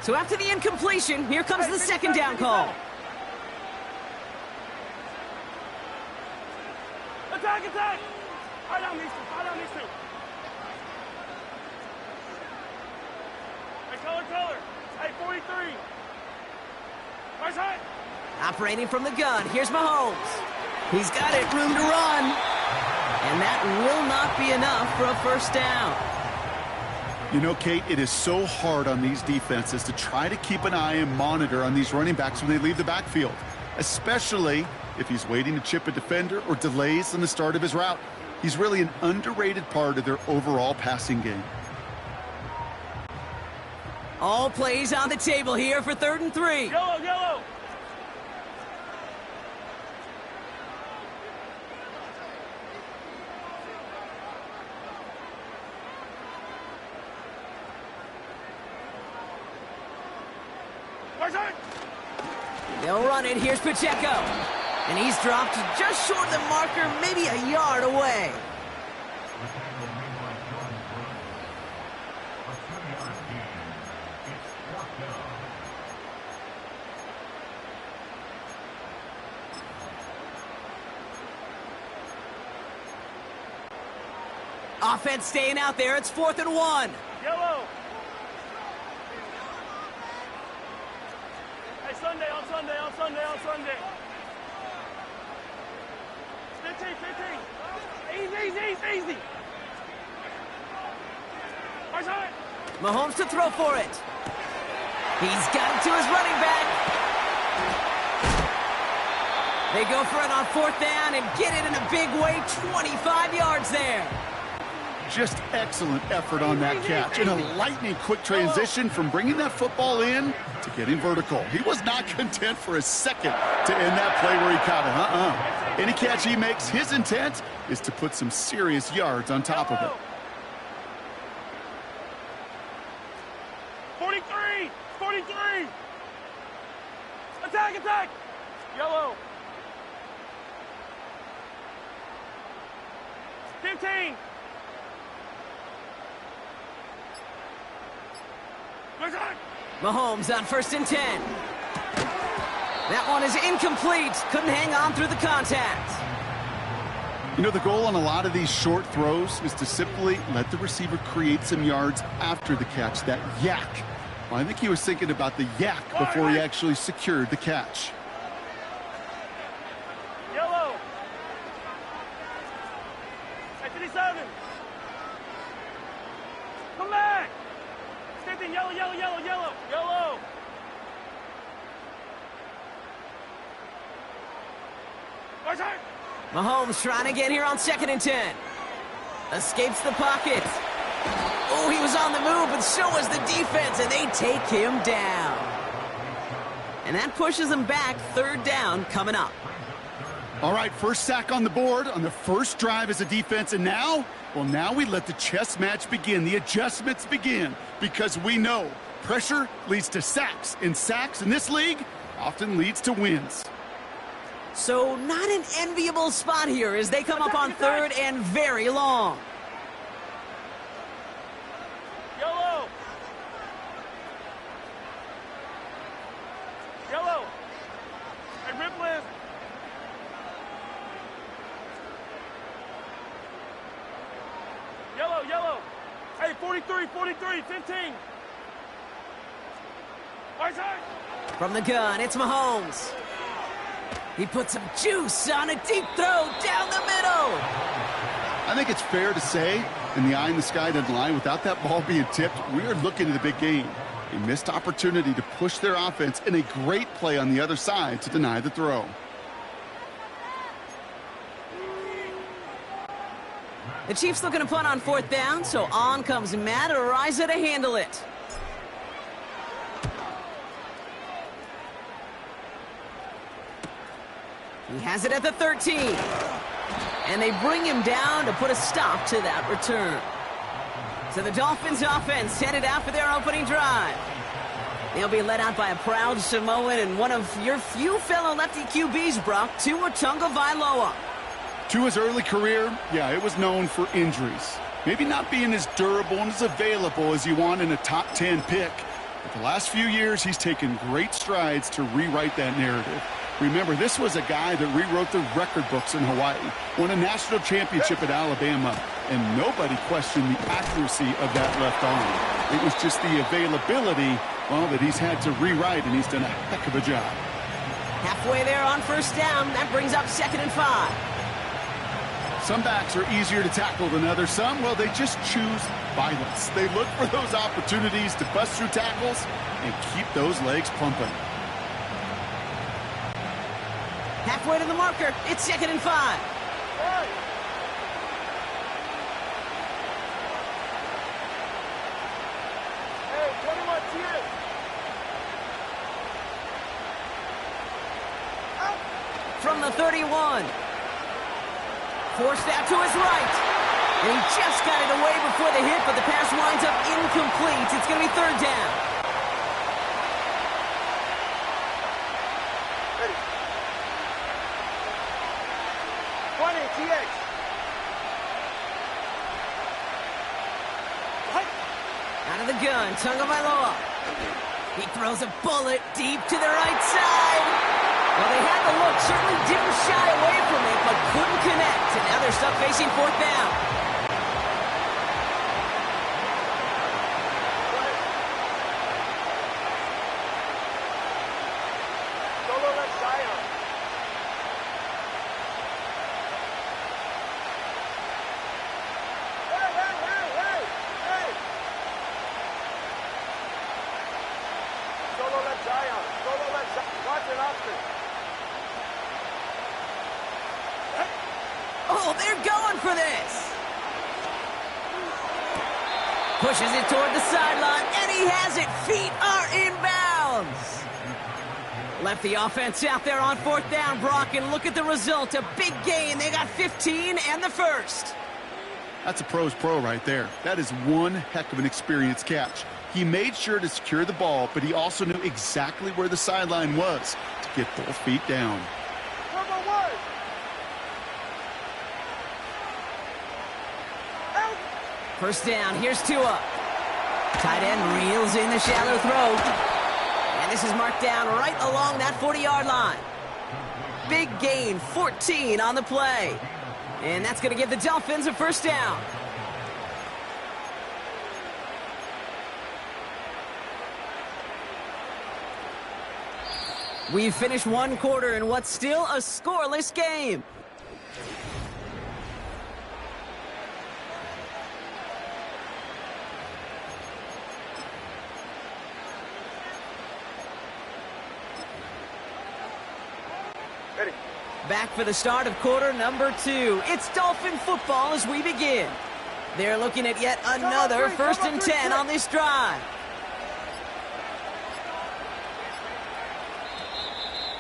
So after the incompletion, here comes the 2nd down call. Attack! Right on these two. Hey, color. Hey, 43. Right side. Operating from the gun, here's Mahomes. He's got it, room to run. And that will not be enough for a first down. You know, Kate, it is so hard on these defenses to try to keep an eye and monitor on these running backs when they leave the backfield, especially if he's waiting to chip a defender or delays in the start of his route. He's really an underrated part of their overall passing game. All plays on the table here for 3rd and 3. Yellow. They'll run it. Here's Pacheco. And he's dropped just short of the marker, maybe a yard away. Offense staying out there. It's 4th and 1. Yellow. Hey, Sunday. 15. Easy. Mahomes to throw for it. He's got it to his running back. They go for it on 4th down and get it in a big way, 25 yards there. Just excellent effort on that catch, and a lightning-quick transition from bringing that football in to getting vertical. He was not content for a second to end that play where he caught it. Any catch he makes, his intent is to put some serious yards on top of it. 43! 43! Attack, attack! Yellow. 15! Mahomes on 1st and 10. That one is incomplete. Couldn't hang on through the contact. You know, the goal on a lot of these short throws is to simply let the receiver create some yards after the catch, that yak. Well, I think he was thinking about the yak before he actually secured the catch. Yellow. 57. Come back. Same thing, yellow, yellow, yellow, yellow, yellow. Right side. Mahomes trying to get here on 2nd and 10. Escapes the pocket. Oh, he was on the move, but so was the defense, and they take him down. And that pushes him back. 3rd down coming up. All right, first sack on the board on the first drive as a defense, and now, well, now we let the chess match begin, the adjustments begin, because we know pressure leads to sacks, and sacks in this league often leads to wins. So not an enviable spot here as they come up on 3rd and very long. Yellow. Yellow. Hey, rip list. Yellow, yellow. Hey, 43, 43, 15. Right side. From the gun, it's Mahomes. He puts some juice on a deep throw down the middle. I think it's fair to say, and the eye in the sky doesn't lie, without that ball being tipped, we are looking at the big game. A missed opportunity to push their offense and a great play on the other side to deny the throw. The Chiefs looking to punt on 4th down, so on comes Matt Araiza to handle it. He has it at the 13. And they bring him down to put a stop to that return. So the Dolphins offense headed out for their opening drive. They'll be led out by a proud Samoan and one of your few fellow lefty QBs, Brock, Tua Tagovailoa. Tua's early career, yeah, it was known for injuries. Maybe not being as durable and as available as you want in a top 10 pick. But the last few years, he's taken great strides to rewrite that narrative. Remember, this was a guy that rewrote the record books in Hawaii, won a national championship at Alabama, and nobody questioned the accuracy of that left arm. It was just the availability, well, that he's had to rewrite, and he's done a heck of a job. Halfway there on 1st down, that brings up 2nd and 5. Some backs are easier to tackle than others. Some, well, they just choose violence. They look for those opportunities to bust through tackles and keep those legs pumping. Halfway to the marker, it's 2nd and 5. Right. Hey, 21 TX. From the 31. Forced out to his right. And he just got it away before the hit, but the pass winds up incomplete. It's going to be 3rd down. Ready. 20 TX. Out of the gun, Tagovailoa. He throws a bullet deep to the right side. Well, they had the look, certainly didn't shy away from it, but couldn't connect. And now they're stuck facing 4th down. Solo left side. Hey! they're going for this. Pushes it toward the sideline, and he has it. Feet are inbounds. Left the offense out there on 4th down, Brock, and look at the result. A big gain. They got 15 and the first. That's a pro's pro right there. That is one heck of an experienced catch. He made sure to secure the ball, but he also knew exactly where the sideline was to get both feet down. First down, here's Tua. Tight end reels in the shallow throw. And this is marked down right along that 40-yard line. Big gain, 14 on the play. And that's going to give the Dolphins a first down. We've finished one quarter in what's still a scoreless game. Ready. Back for the start of quarter number 2. It's Dolphin football as we begin. They're looking at yet another first and 10 on this drive.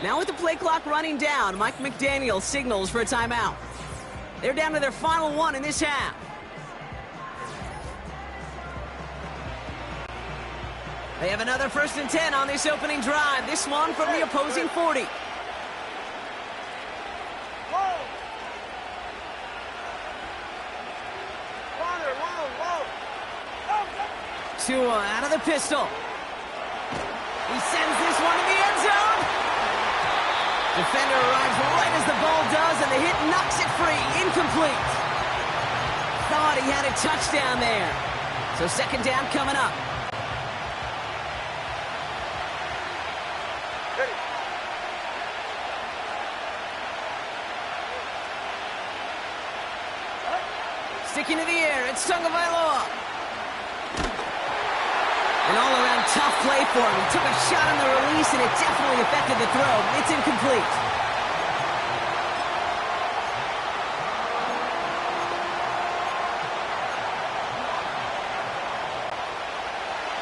Now with the play clock running down, Mike McDaniel signals for a timeout. They're down to their final one in this half. They have another first and 10 on this opening drive. This one from the opposing 40. Tua out of the pistol. He sends this one to the end zone. Defender arrives right as the ball does, and the hit knocks it free. Incomplete. Thought he had a touchdown there. So second down coming up. Ready. Sticking to the air, it's Tagovailoa. An all-around tough play for him. He took a shot on the release, and it definitely affected the throw. It's incomplete.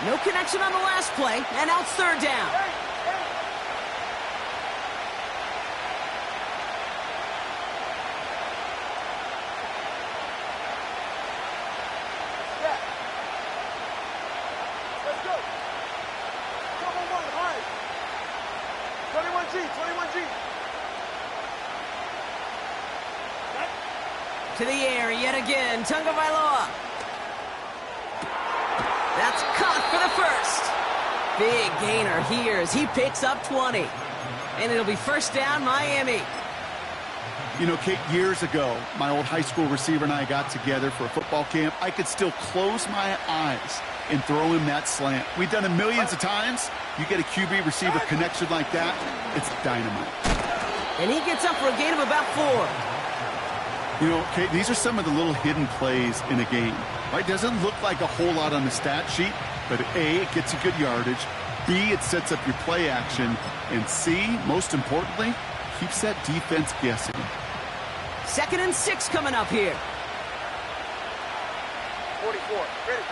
No connection on the last play, and now it's third down. Let's go. Come on, one, high. 21G. To the air yet again, Tagovailoa. That's caught for the first. Big gainer here as he picks up 20. And it'll be first down, Miami. You know, Kate, years ago, my old high school receiver and I got together for a football camp. I could still close my eyes and throw him that slant. We've done it millions of times. You get a QB receiver connection like that, it's dynamite. And he gets up for a gain of about 4. You know, Kate, these are some of the little hidden plays in a game. Right? Doesn't look like a whole lot on the stat sheet, but A, it gets you good yardage. B, it sets up your play action. And C, most importantly, keeps that defense guessing. 2nd and 6 coming up here. 44. Ready.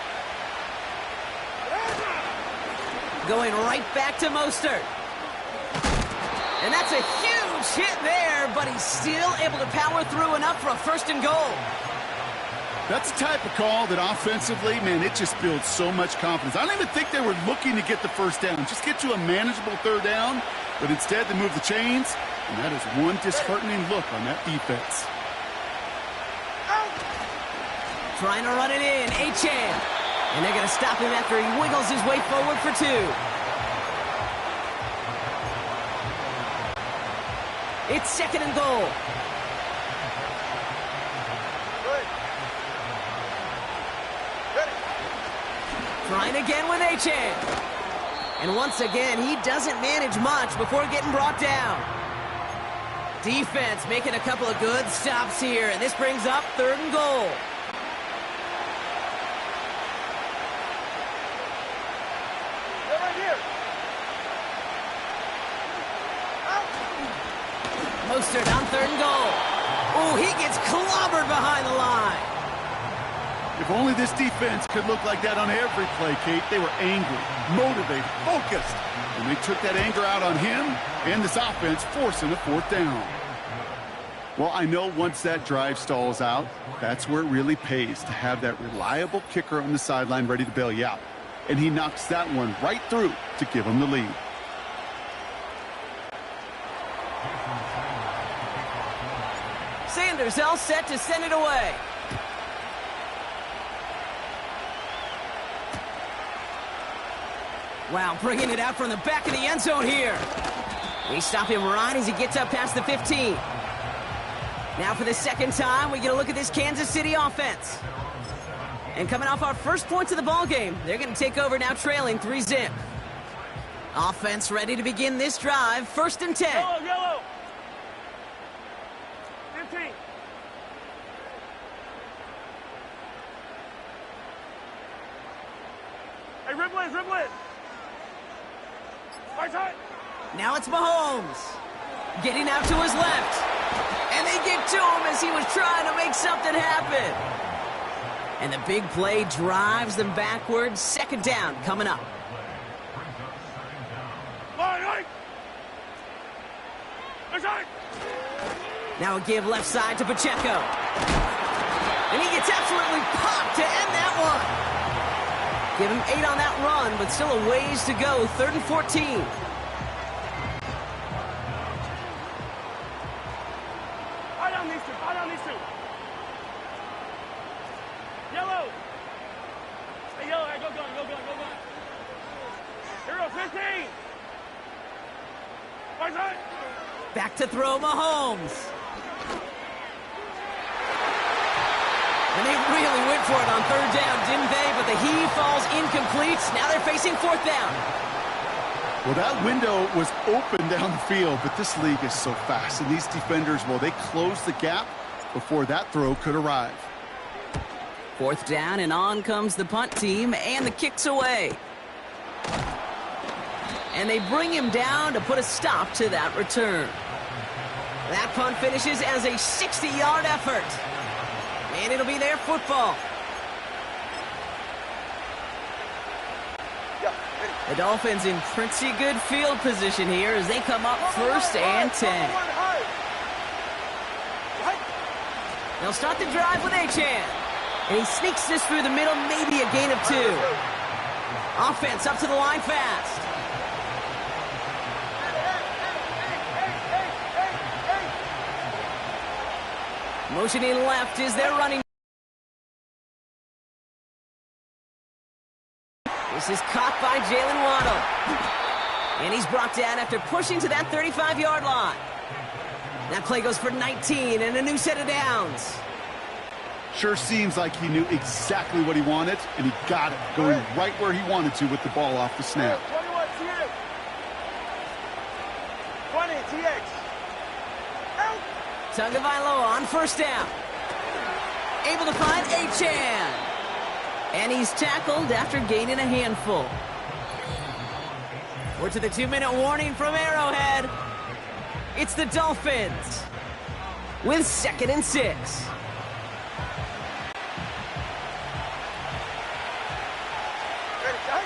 Going right back to Mostert. And that's a huge hit there, but he's still able to power through enough for a first and goal. That's the type of call that offensively, man, it just builds so much confidence. I don't even think they were looking to get the first down. Just get to a manageable third down, but instead they move the chains, and that is one disheartening look on that defense. Trying to run it in, Achane. And they're going to stop him after he wiggles his way forward for 2. It's 2nd and goal. Trying again with Achane. And once again, he doesn't manage much before getting brought down. Defense making a couple of good stops here, and this brings up 3rd and goal. Mostert on 3rd and goal. Oh, he gets clobbered behind the line. If only this defense could look like that on every play, Kate. They were angry, motivated, focused. And they took that anger out on him and this offense, forcing a fourth down. Well, I know once that drive stalls out, that's where it really pays to have that reliable kicker on the sideline ready to bail you out. And he knocks that one right through to give him the lead. Sanders all set to send it away. Wow, bringing it out from the back of the end zone here. We stop him right as he gets up past the 15. Now for the second time, we get a look at this Kansas City offense. And coming off our first points of the ball game, they're going to take over now trailing 3-zip. Offense ready to begin this drive, 1st and 10. Yellow, yellow. 15. Hey, Riblet. Right side. Now it's Mahomes. Getting out to his left. And they get to him as he was trying to make something happen. And the big play drives them backwards. 2nd down coming up. Right. Right side. Now a give left side to Pacheco. And he gets absolutely popped to end that one. Give him 8 on that run, but still a ways to go. 3rd and 14. Eye down these two. Yellow. Hey, yellow. Hey, go gun. Here we go, 15. Right side. Back to throw Mahomes. And they really went for it on 3rd down, didn't they? But the heave falls incomplete. Now they're facing 4th down. Well, that window was open down the field, but this league is so fast. And these defenders, well, they closed the gap before that throw could arrive. 4th down, and on comes the punt team, and the kick's away. And they bring him down to put a stop to that return. That punt finishes as a 60-yard effort. And it'll be their football. The Dolphins in pretty good field position here as they come up 1st and 10. They'll start the drive with Achane. And he sneaks this through the middle, maybe a gain of 2. Offense up to the line fast. Motioning left is their running. This is caught by Jalen Waddle. And he's brought down after pushing to that 35-yard line. That play goes for 19 and a new set of downs. Sure seems like he knew exactly what he wanted, and he got it, going right where he wanted to with the ball off the snap. 21, TX. 20, TX. Out. Tagovailoa on 1st down. Able to find Achane. And he's tackled after gaining a handful. We're to the 2-minute warning from Arrowhead. It's the Dolphins with 2nd and 6. Ready, guys?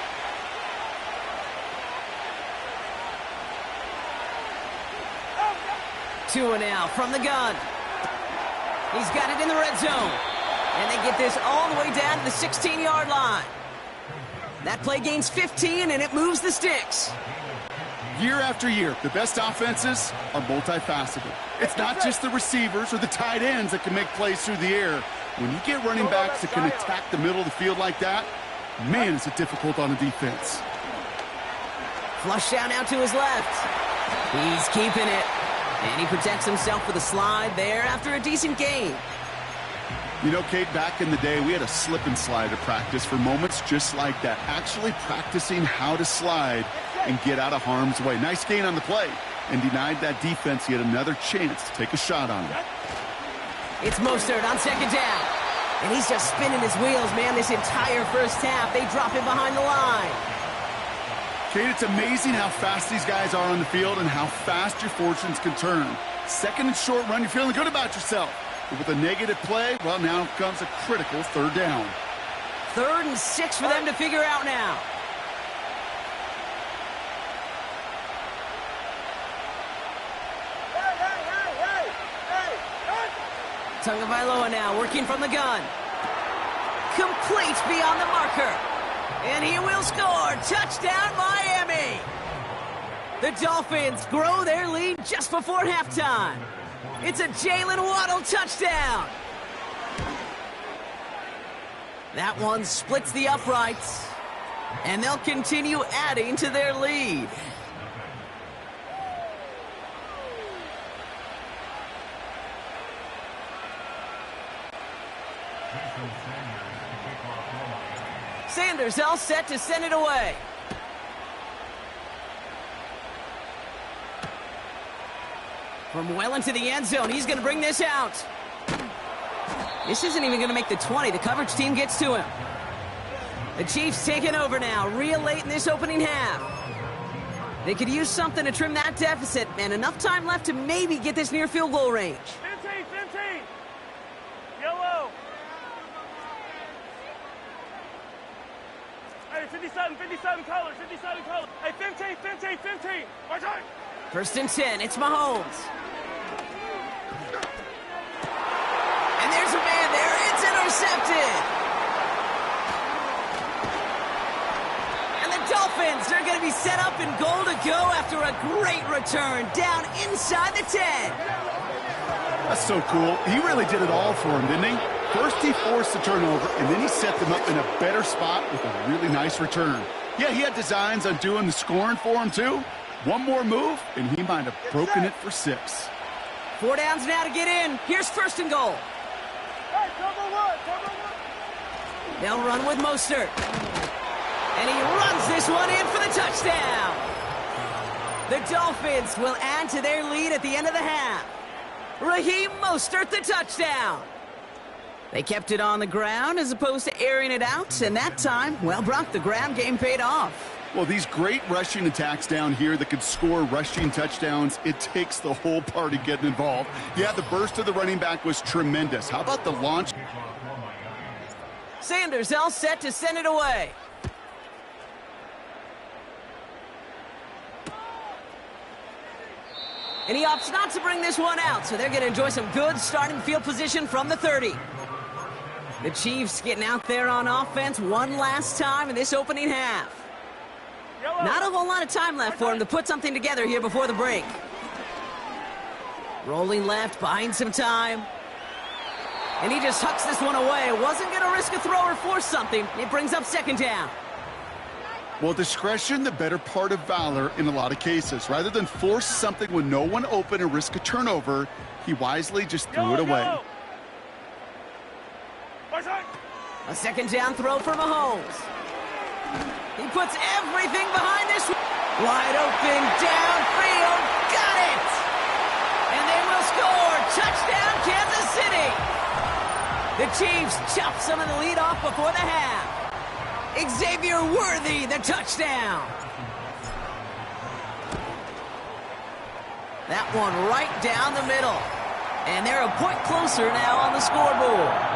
Tua now from the gun. He's got it in the red zone. And they get this all the way down to the 16-yard line. That play gains 15, and it moves the sticks. Year after year, the best offenses are multifaceted. It's not just the receivers or the tight ends that can make plays through the air. When you get running backs that can attack the middle of the field like that, man, is it difficult on a defense. Flush down out to his left. He's keeping it. And he protects himself with a slide there after a decent gain. You know, Kate, back in the day, we had a slip and slide to practice for moments just like that. Actually practicing how to slide and get out of harm's way. Nice gain on the play, and denied that defense yet another chance to take a shot on him. It's Mostert on 2nd down. And he's just spinning his wheels, man, this entire first half. They drop him behind the line. Kate, it's amazing how fast these guys are on the field and how fast your fortunes can turn. Second and short run, you're feeling good about yourself. But with a negative play, well, now comes a critical third down. 3rd and 6 for them to figure out now. Tagovailoa now working from the gun. Complete beyond the marker. And he will score. Touchdown, Miami. The Dolphins grow their lead just before halftime. It's a Jalen Waddle touchdown. That one splits the uprights. And they'll continue adding to their lead. Sanders all set to send it away. From well into the end zone, he's going to bring this out. This isn't even going to make the 20. The coverage team gets to him. The Chiefs taking over now, real late in this opening half. They could use something to trim that deficit, and enough time left to maybe get this near field goal range. 15, 15. Yellow. Hey, 57 colors, 57 colors. Hey, 15. Watch out. 1st and 10, it's Mahomes. And there's a man there, it's intercepted. And the Dolphins are going to be set up in goal to go after a great return down inside the 10. That's so cool. He really did it all for him, didn't he? First he forced the turnover, and then he set them up in a better spot with a really nice return. Yeah, he had designs on doing the scoring for him, too. One more move, and he might have broken it for 6. 4 downs now to get in. Here's 1st and goal. Hey, cover one. They'll run with Mostert. And he runs this one in for the touchdown. The Dolphins will add to their lead at the end of the half. Raheem Mostert, the touchdown. They kept it on the ground as opposed to airing it out, and that time, well, Brock, the ground game paid off. Well, these great rushing attacks down here that could score rushing touchdowns, it takes the whole party getting involved. Yeah, the burst of the running back was tremendous. How about the launch? Sanders all set to send it away. And he opts not to bring this one out, so they're going to enjoy some good starting field position from the 30. The Chiefs getting out there on offense one last time in this opening half. Not a whole lot of time left for him to put something together here before the break. Rolling left, buying some time. And he just hucks this one away. Wasn't going to risk a throw or force something. It brings up 2nd down. Well, discretion, the better part of valor in a lot of cases. Rather than force something with no one open and risk a turnover, he wisely just threw it away. A 2nd down throw for Mahomes. He puts everything behind this. Wide open, downfield, got it! And they will score. Touchdown, Kansas City! The Chiefs chop some of the lead off before the half. Xavier Worthy, the touchdown. That one right down the middle. And they're a point closer now on the scoreboard.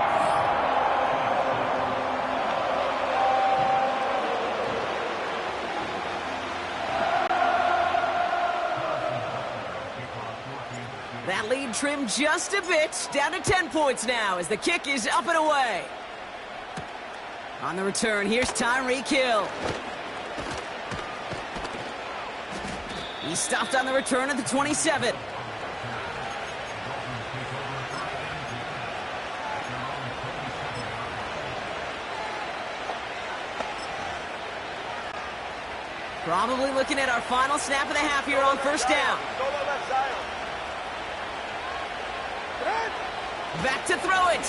That lead trimmed just a bit, down to 10 points now as the kick is up and away. On the return, here's Tyreek Hill. He stopped on the return at the 27. Probably looking at our final snap of the half here on 1st down. Back to throw it.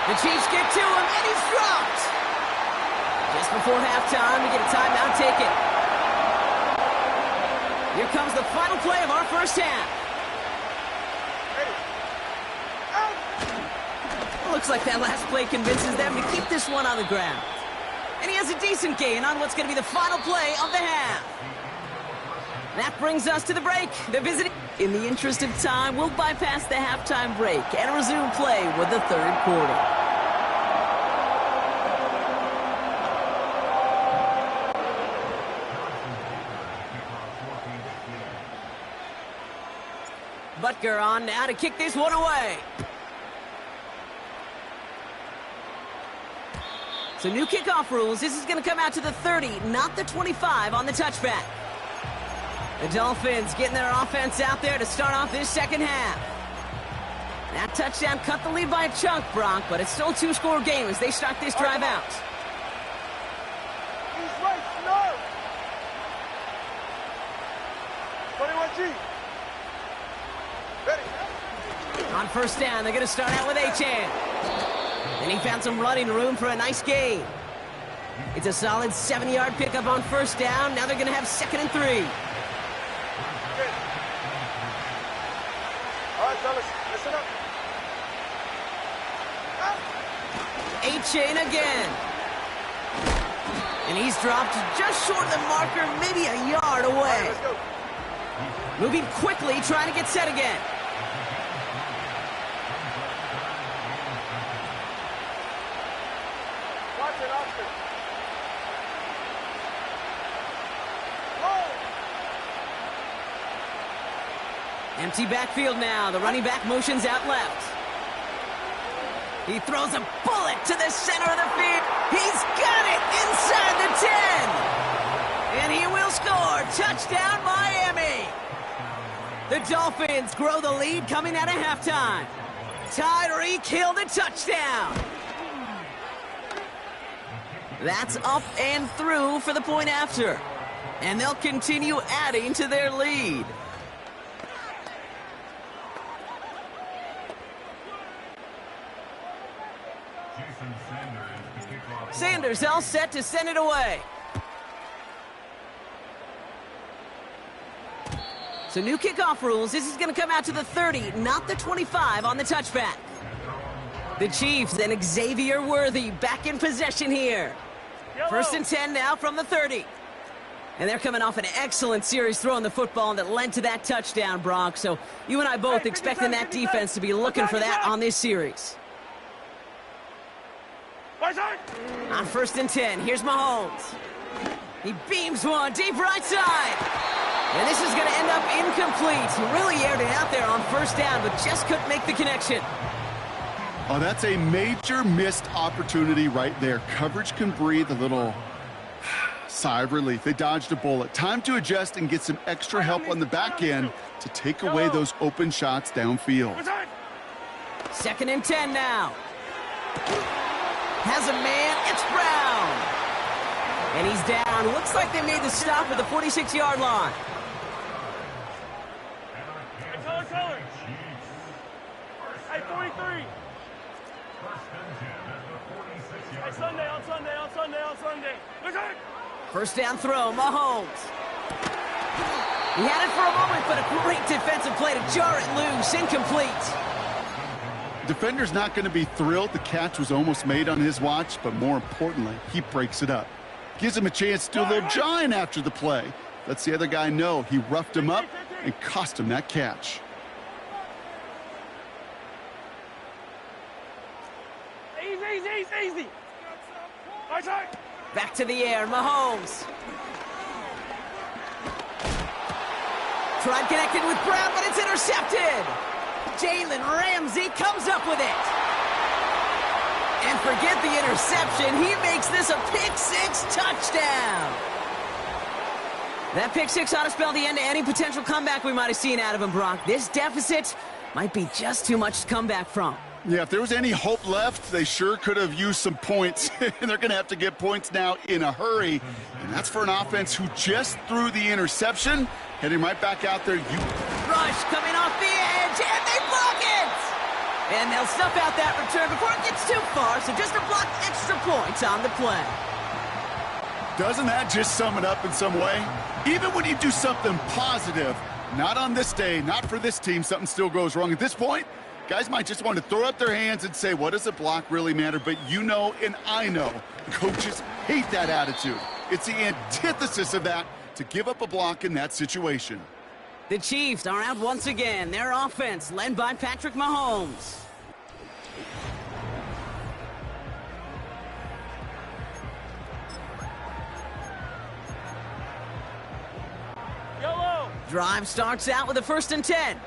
The Chiefs get to him, and he's dropped. Just before halftime, we get a timeout taken. Here comes the final play of our 1st half. Looks like that last play convinces them to keep this one on the ground. And he has a decent gain on what's going to be the final play of the half. That brings us to the break. The visiting. In the interest of time, we'll bypass the halftime break and resume play with the third quarter. Butker on now to kick this one away. So new kickoff rules. This is going to come out to the 30, not the 25 on the touchback. The Dolphins getting their offense out there to start off this second half. That touchdown cut the lead by a chunk, Brock, but it's still a two-score game as they start this drive out. He's right, no! 21G. Ready. On first down, they're going to start out with Achane. And he found some running room for a nice gain. It's a solid 7-yard pickup on first down. Now they're going to have 2nd and 3. All right, fellas, listen up. Achane again. And he's dropped just short of the marker, maybe a yard away. All right, let's go. Moving quickly, trying to get set again. Watch it, Oscar. Whoa! Empty backfield now. The running back motions out left. He throws a bullet to the center of the field. He's got it inside the 10. And he will score. Touchdown, Miami. The Dolphins grow the lead coming out of halftime. Tyreek Hill the touchdown. That's up and through for the point after. And they'll continue adding to their lead. Sanders all set to send it away. So new kickoff rules. This is going to come out to the 30, not the 25 on the touchback. The Chiefs and Xavier Worthy back in possession here. First and 10 now from the 30. And they're coming off an excellent series throwing the football that led to that touchdown, Brock. So you and I both expecting that defense to be looking for that on this series. On first and 10, here's Mahomes. He beams one deep right side. And this is going to end up incomplete. He really aired it out there on first down, but just couldn't make the connection. Oh, that's a major missed opportunity right there. Coverage can breathe a little sigh of relief. They dodged a bullet. Time to adjust and get some extra help on the back end to take away those open shots downfield. 2nd and 10 now. Has a man, it's Brown. And he's down. Looks like they made the stop at the 46-yard line. Hey, 43. Hey, Sunday. Listen. First down throw, Mahomes. He had it for a moment, but a great defensive play to jar it loose. Incomplete. Defender's not going to be thrilled the catch was almost made on his watch, but more importantly, he breaks it up. Gives him a chance to do a little jawing after the play. Lets the other guy know he roughed him up and cost him that catch. Easy. Back to the air, Mahomes. Tried connecting with Brown, but it's intercepted. Jalen Ramsey comes up with it. And forget the interception. He makes this a pick-6 touchdown. That pick-6 ought to spell the end to any potential comeback we might have seen out of him, Brock. This deficit might be just too much to come back from. Yeah, if there was any hope left, they sure could have used some points. And they're going to have to get points now in a hurry. And that's for an offense who just threw the interception. Heading right back out there. Rush coming off the edge, and they block it! And they'll snuff out that return before it gets too far, so just a block extra points on the play. Doesn't that just sum it up in some way? Even when you do something positive, not on this day, not for this team, something still goes wrong. At this point, guys might just want to throw up their hands and say, what does a block really matter? But you know and I know, coaches hate that attitude. It's the antithesis of that to give up a block in that situation. The Chiefs are out once again. Their offense led by Patrick Mahomes. Yellow. Drive starts out with a 1st and 10.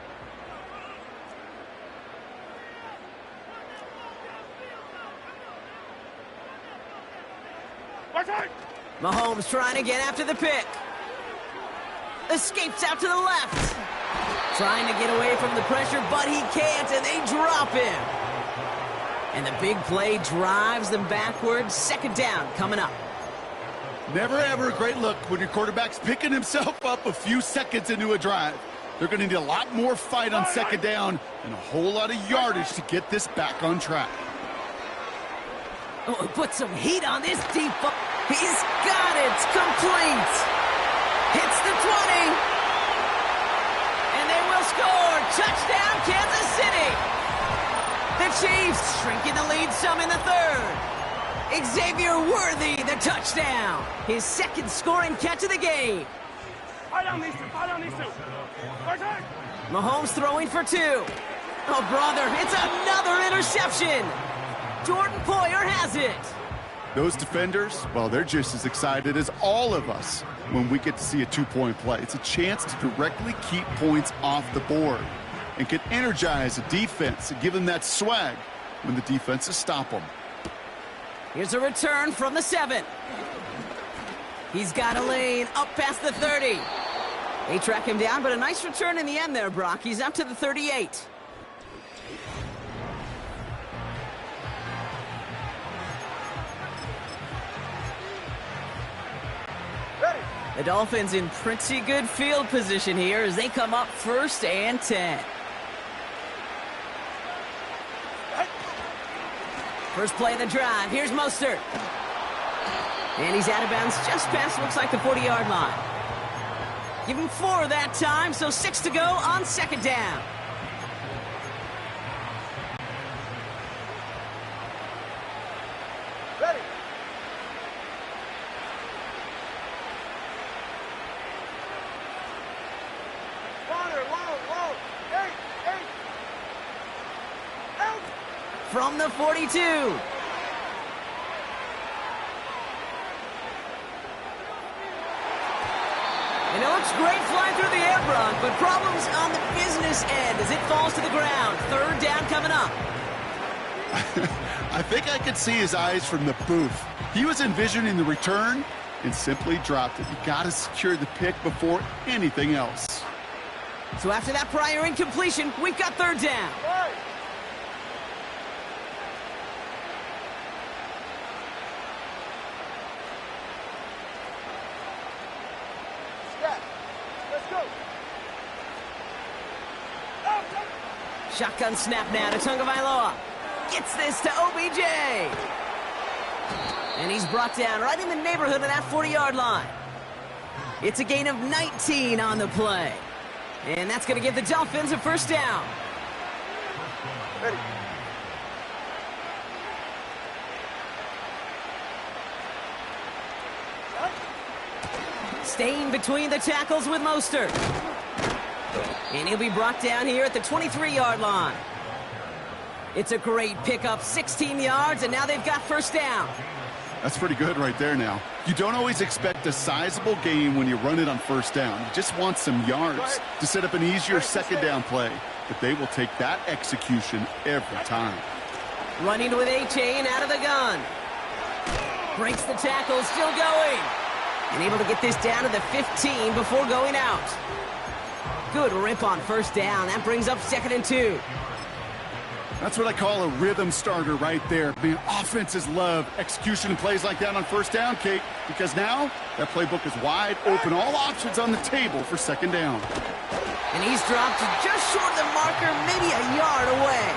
Right side. Mahomes trying to get after the pick. Escapes out to the left. Trying to get away from the pressure, but he can't, and they drop him. And the big play drives them backwards. 2nd down coming up. Never ever a great look when your quarterback's picking himself up a few seconds into a drive. They're going to need a lot more fight on 2nd down and a whole lot of yardage to get this back on track. Oh, put some heat on this deep ball. He's got it. It's complete. Hits the 20. And they will score. Touchdown, Kansas City. The Chiefs shrinking the lead some in the 3rd. Xavier Worthy, the touchdown. His 2nd scoring catch of the game. Fight on these two. Fight on these two. Right side. Mahomes throwing for 2. Oh, brother, it's another interception. Jordan Poyer has it. Those defenders, well, they're just as excited as all of us when we get to see a 2-point play. It's a chance to directly keep points off the board and can energize a defense and give them that swag when the defenses stop them. Here's a return from the 7. He's got a lane up past the 30. They track him down, but a nice return in the end there, Brock. He's up to the 38. The Dolphins in pretty good field position here as they come up 1st and 10. First play of the drive. Here's Mostert. And he's out of bounds just past, looks like, the 40-yard line. Give him 4 that time, so 6 to go on 2nd down. Ready. Low. 8. Out. From the 42. And it looks great flying through the air, Brock, but problems on the business end as it falls to the ground. 3rd down coming up. I think I could see his eyes from the booth. He was envisioning the return and simply dropped it. You got to secure the pick before anything else. So after that prior incompletion, we've got 3rd down. Right. Snap. Let's go. Shotgun snap now to Tagovailoa. Gets this to OBJ. And he's brought down right in the neighborhood of that 40-yard line. It's a gain of 19 on the play. And that's going to give the Dolphins a 1st down. Ready. Staying between the tackles with Mostert. And he'll be brought down here at the 23-yard line. It's a great pickup, 16 yards, and now they've got 1st down. That's pretty good right there now. You don't always expect a sizable gain when you run it on 1st down. You just want some yards to set up an easier 2nd down play. But they will take that execution every time. Running with A-Chain out of the gun. Breaks the tackle, still going. And able to get this down to the 15 before going out. Good rip on 1st down. That brings up 2nd and 2. That's what I call a rhythm starter right there. Man, offenses love execution and plays like that on 1st down, Kate, because now that playbook is wide open. All options on the table for 2nd down. And he's dropped just short of the marker, maybe a yard away.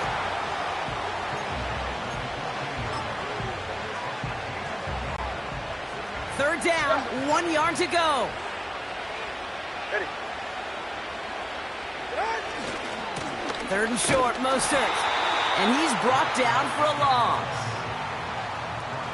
Third down, 1 yard to go. Ready. 3rd and short, Mostert. And he's brought down for a loss.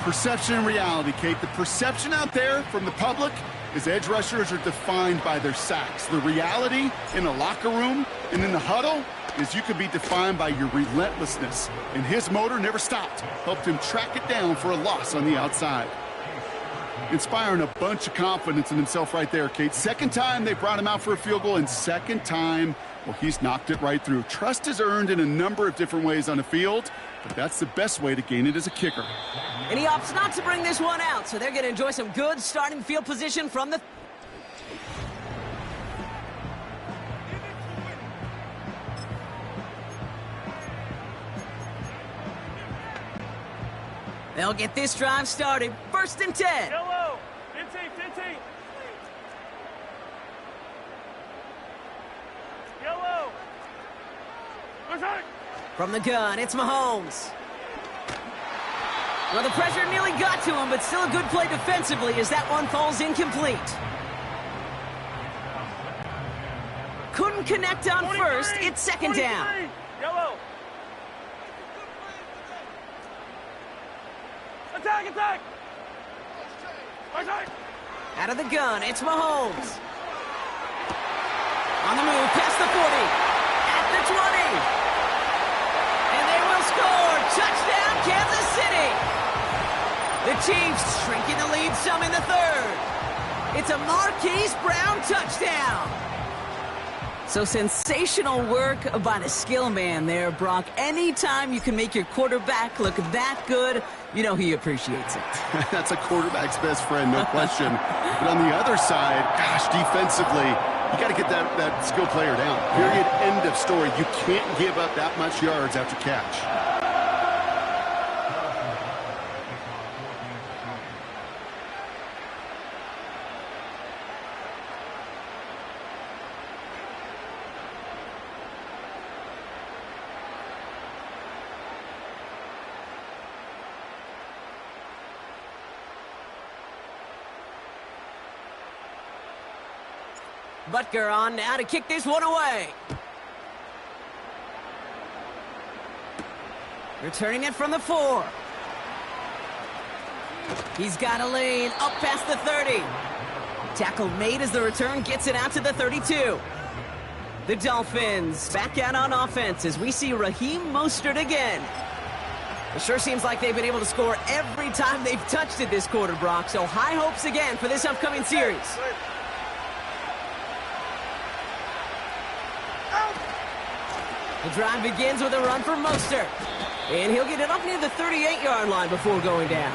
Perception and reality, Kate. The perception out there from the public is edge rushers are defined by their sacks. The reality in a locker room and in the huddle is you can be defined by your relentlessness. And his motor never stopped. Helped him track it down for a loss on the outside. Inspiring a bunch of confidence in himself right there, Kate. Second time they brought him out for a field goal, and second time, well, he's knocked it right through. Trust is earned in a number of different ways on the field, but that's the best way to gain it as a kicker. And he opts not to bring this one out, so they're going to enjoy some good starting field position from the... They'll get this drive started. 1st and 10. Yellow. 15. Yellow. From the gun, it's Mahomes. Well, the pressure nearly got to him, but still a good play defensively as that one falls incomplete. Couldn't connect on 23, first. It's 2nd down. Yellow. Attack! Out of the gun, it's Mahomes. On the move, past the 40. At the 20. And they will score. Touchdown, Kansas City. The Chiefs shrinking the lead some in the 3rd. It's a Marquise Brown touchdown. So sensational work by the skill man there, Brock. Anytime you can make your quarterback look that good, you know he appreciates it. That's a quarterback's best friend, no question. But on the other side, gosh, defensively, you got to get that skill player down. Period, end of story. You can't give up that much yards after catch. Butker on now to kick this one away. Returning it from the 4. He's got a lane up past the 30. Tackle made as the return gets it out to the 32. The Dolphins back out on offense as we see Raheem Mostert again. It sure seems like they've been able to score every time they've touched it this quarter, Brock. So high hopes again for this upcoming series. The drive begins with a run for Mostert. And he'll get it up near the 38-yard line before going down.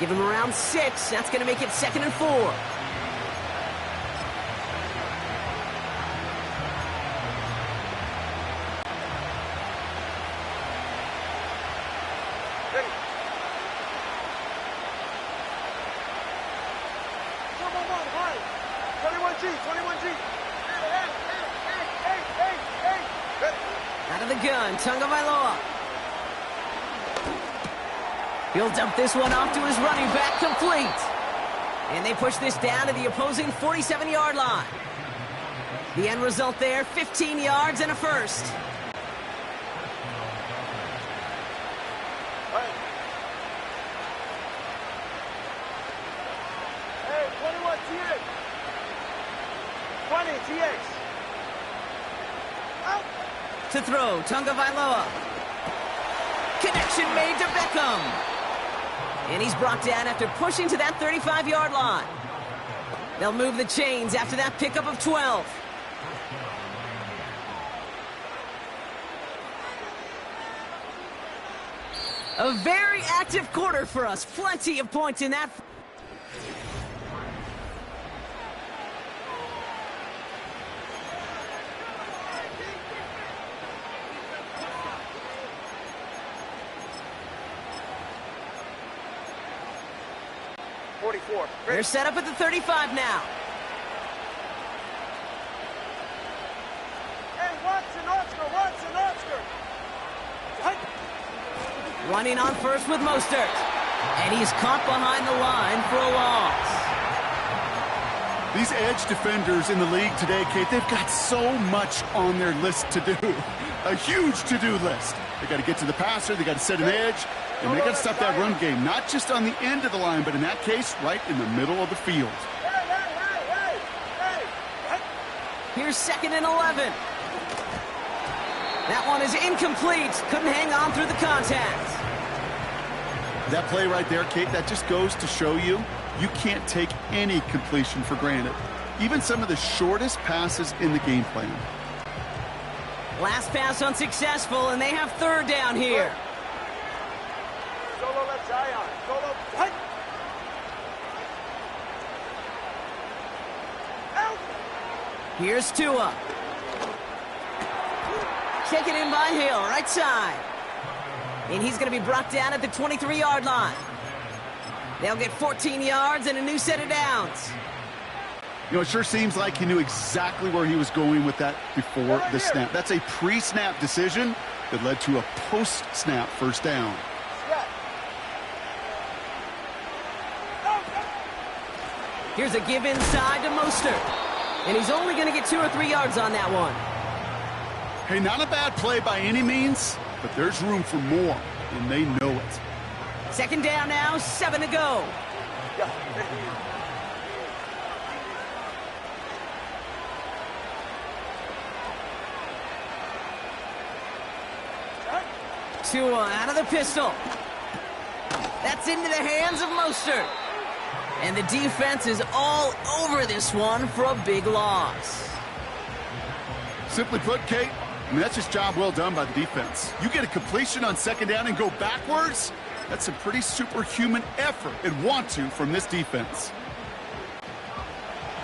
Give him around 6. That's going to make it 2nd and 4. Ready. 21G. Out of the gun, Tagovailoa. He'll dump this one off to his running back, complete. And they push this down to the opposing 47-yard line. The end result there, 15 yards and a first. Hey, 21 TX. 20 TX. Out. To throw, Tagovailoa. Connection made to Beckham. And he's brought down after pushing to that 35-yard line. They'll move the chains after that pickup of 12. A very active quarter for us. Plenty of points in that. 44. They're set up at the 35 now. Hey, Watson, Oscar. Running on first with Mostert. And he's caught behind the line for a loss. These edge defenders in the league today, Kate, they've got so much on their list to do. A huge to-do list. They got to get to the passer, they got to set an edge, and they got to stop that run game, not just on the end of the line, but in that case, right in the middle of the field. Here's 2nd and 11. That one is incomplete. Couldn't hang on through the contact. That play right there, Kate, that just goes to show you can't take any completion for granted. Even some of the shortest passes in the game plan. Last pass unsuccessful, and they have 3rd down here. Solo left Zion. Solo. What? Out. Here's Tua. Taken in by Hill, right side. And he's going to be brought down at the 23-yard line. They'll get 14 yards and a new set of downs. You know, it sure seems like he knew exactly where he was going with that before the snap. That's a pre-snap decision that led to a post-snap first down. Here's a give inside to Mostert. And he's only going to get 2 or 3 yards on that one. Hey, not a bad play by any means, but there's room for more, and they know it. 2nd down now, 7 to go. Tua out of the pistol. That's into the hands of Mostert. And the defense is all over this one for a big loss. Simply put, Kate, I mean, that's just job well done by the defense. You get a completion on 2nd down and go backwards, that's a pretty superhuman effort and want to from this defense.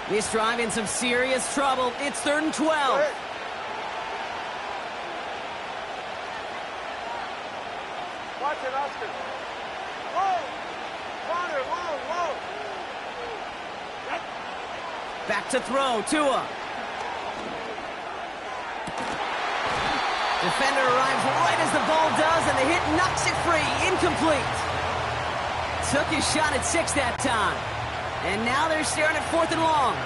This drive in some serious trouble. It's 3rd and 12. Watch it, Oscar. Whoa! Connor, whoa! Back to throw, Tua. Defender arrives right as the ball does, and the hit knocks it free. Incomplete. Took his shot at 6 that time. And now they're staring at 4th and long.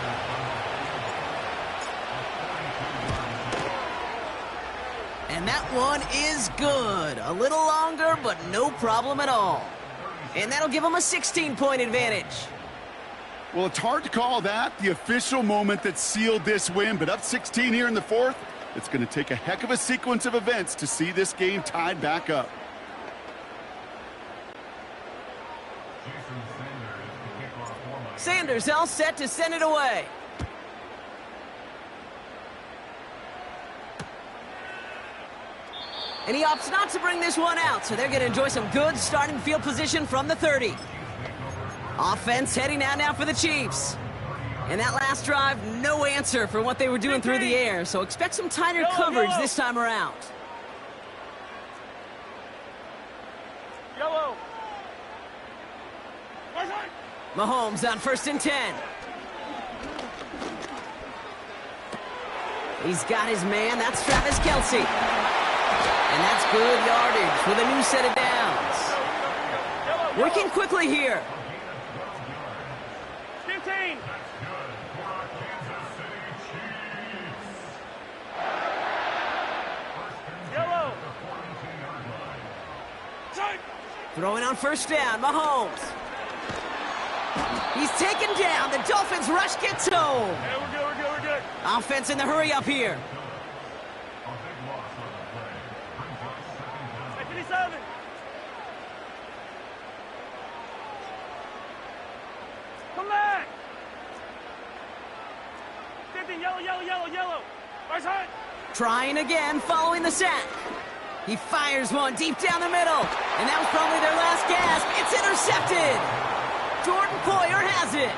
And that one is good. A little longer, but no problem at all. And that'll give them a 16-point advantage. Well, it's hard to call that the official moment that sealed this win, but up 16 here in the 4th, it's going to take a heck of a sequence of events to see this game tied back up. Sanders all set to send it away. And he opts not to bring this one out, so they're going to enjoy some good starting field position from the 30. Offense heading out now for the Chiefs. And that last drive, no answer for what they were doing through the air, so expect some tighter coverage this time around. Yellow. Mahomes on 1st and 10. He's got his man. That's Travis Kelce. And that's good yardage with a new set of downs. Working quickly here. 15. Yellow. Throwing on 1st down, Mahomes. He's taken down. The Dolphins rush gets home. Yeah, we're good. Offense in the hurry up here. 57. Come back. 50, yellow. Right side. Trying again, following the sack. He fires one deep down the middle. And that was probably their last gasp. It's intercepted. Jordan Poyer has it.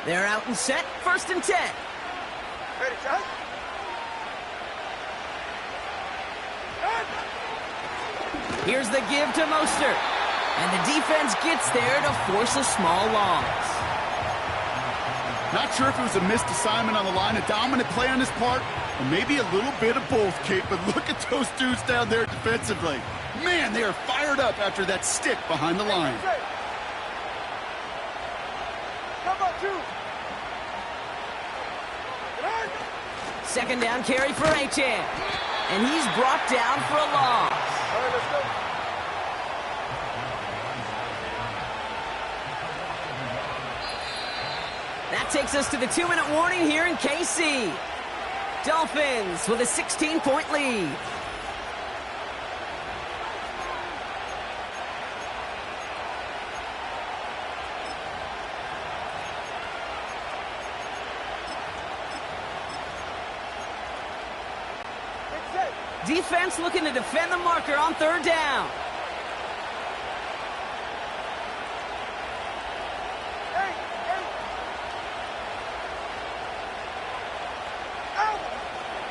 They're out and set. 1st and 10. Ready, shot. Here's the give to Mostert. And the defense gets there to force a small loss. Not sure if it was a missed assignment on the line, a dominant play on his part, or maybe a little bit of both, Kate, but look at those dudes down there defensively. Man, they are fired up after that stick behind the line. Come on, two. Second down carry for Achan. And he's brought down for a loss. All right, let's go. That takes us to the 2-minute warning here in KC. Dolphins with a 16-point lead. Defense looking to defend the marker on third down.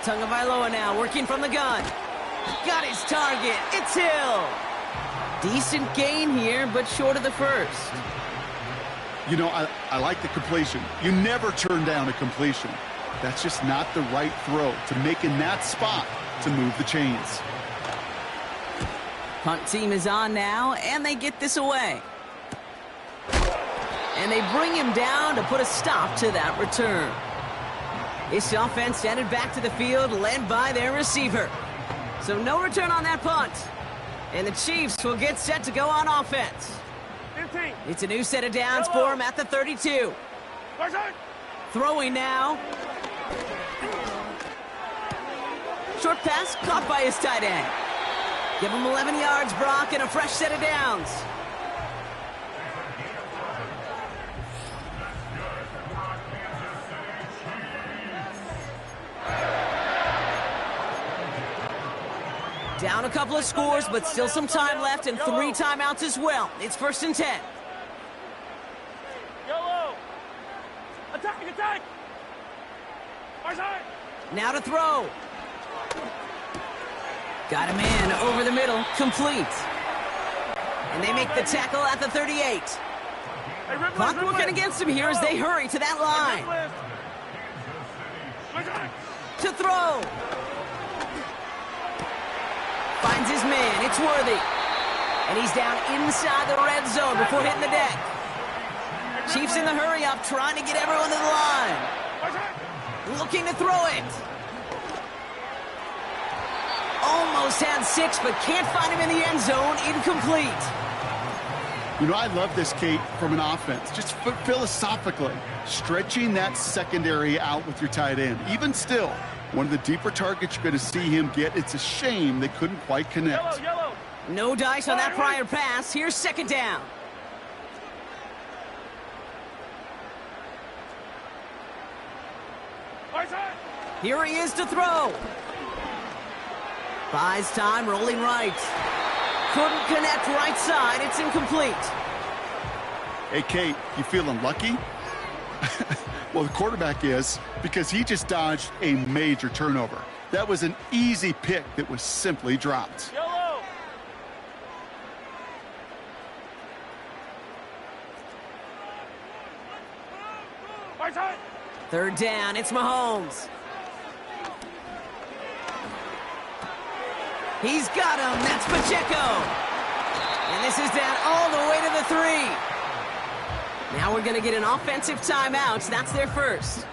Tagovailoa now working from the gun. Got his target. It's Hill. Decent gain here, but short of the first. You know, I like the completion. You never turn down a completion. That's just not the right throw to make in that spot to move the chains. Punt team is on now, and they get this away. And they bring him down to put a stop to that return. This offense headed back to the field, led by their receiver. So no return on that punt. And the Chiefs will get set to go on offense. 15. It's a new set of downs for him at the 32. Throwing now. Short pass caught by his tight end. Give him 11 yards, Brock, and a fresh set of downs. Down a couple of scores, but still some time left and 3 timeouts as well. It's 1st and 10. Yellow. Attack, attack. Now to throw. Got him in over the middle, complete. And they make the tackle at the 38. Clock working against him here as they hurry to that line. To throw. Finds his man, it's Worthy. And he's down inside the red zone before hitting the deck. Chiefs in the hurry up, trying to get everyone to the line. Looking to throw it. Almost had 6, but can't find him in the end zone. Incomplete. You know, I love this, Kate, from an offense. Just philosophically, stretching that secondary out with your tight end. Even still, one of the deeper targets you're going to see him get. It's a shame they couldn't quite connect. Yellow. No dice on that prior pass. Here's 2nd down. Here he is to throw. Buys time, rolling right. Couldn't connect right side. It's incomplete. Hey, Kate, you feeling lucky? Well, the quarterback is, because he just dodged a major turnover. That was an easy pick that was simply dropped. Yellow. Third down, it's Mahomes. He's got him. That's Pacheco. And this is down all the way to the 3. Now we're going to get an offensive timeout. That's their first.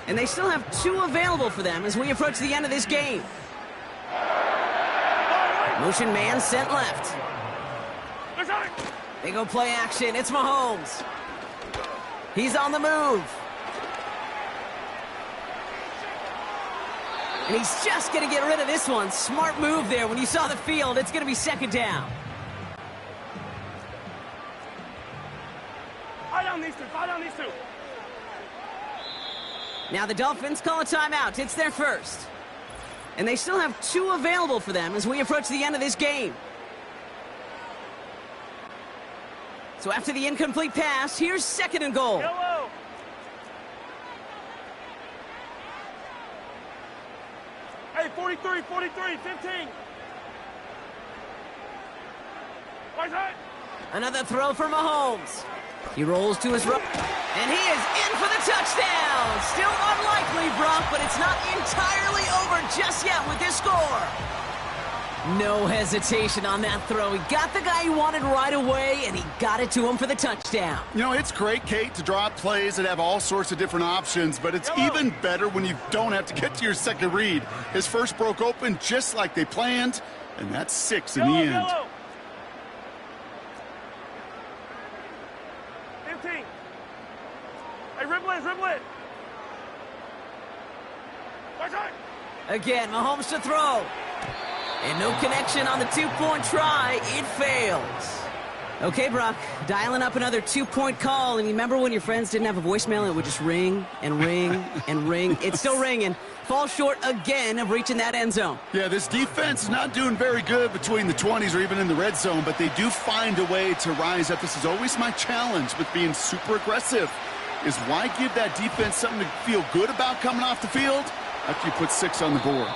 And they still have 2 available for them as we approach the end of this game. Motion man sent left. They go play action. It's Mahomes. He's on the move. And he's just going to get rid of this one. Smart move there. When you saw the field, it's going to be 2nd down. Fire down these two. Now the Dolphins call a timeout. It's their first. And they still have 2 available for them as we approach the end of this game. So after the incomplete pass, here's 2nd and goal. Yellow. Hey, 43, 15. Another throw for Mahomes. He rolls to his right, and he is in for the touchdown. Still unlikely, Brock, but it's not entirely over just yet with this score. No hesitation on that throw. He got the guy he wanted right away, and he got it to him for the touchdown. You know, it's great, Kate, to draw up plays that have all sorts of different options, but it's even better when you don't have to get to your second read. His first broke open just like they planned, and that's 6 in the end. Yellow. 15. Hey, dribble it, dribble it. My time. Again, Mahomes to throw. And no connection on the two-point try. It fails. Okay, Brock, dialing up another two-point call. And you remember when your friends didn't have a voicemail? It would just ring and ring and ring. It's still ringing. Falls short again of reaching that end zone. Yeah, this defense is not doing very good between the 20s or even in the red zone, but they do find a way to rise up. This is always my challenge with being super aggressive, is why give that defense something to feel good about coming off the field after you put 6 on the board?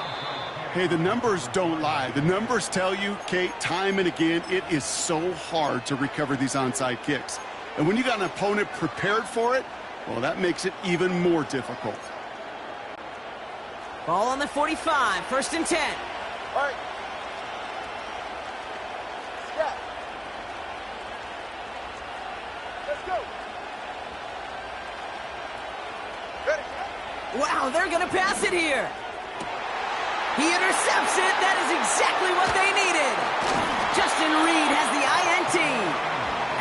Hey, the numbers don't lie. The numbers tell you, Kate, time and again, it is so hard to recover these onside kicks. And when you got an opponent prepared for it, well, that makes it even more difficult. Ball on the 45, 1st and 10. All right. Step. Let's go. Ready. Wow, they're going to pass it here. He intercepts it. That is exactly what they needed. Justin Reed has the INT.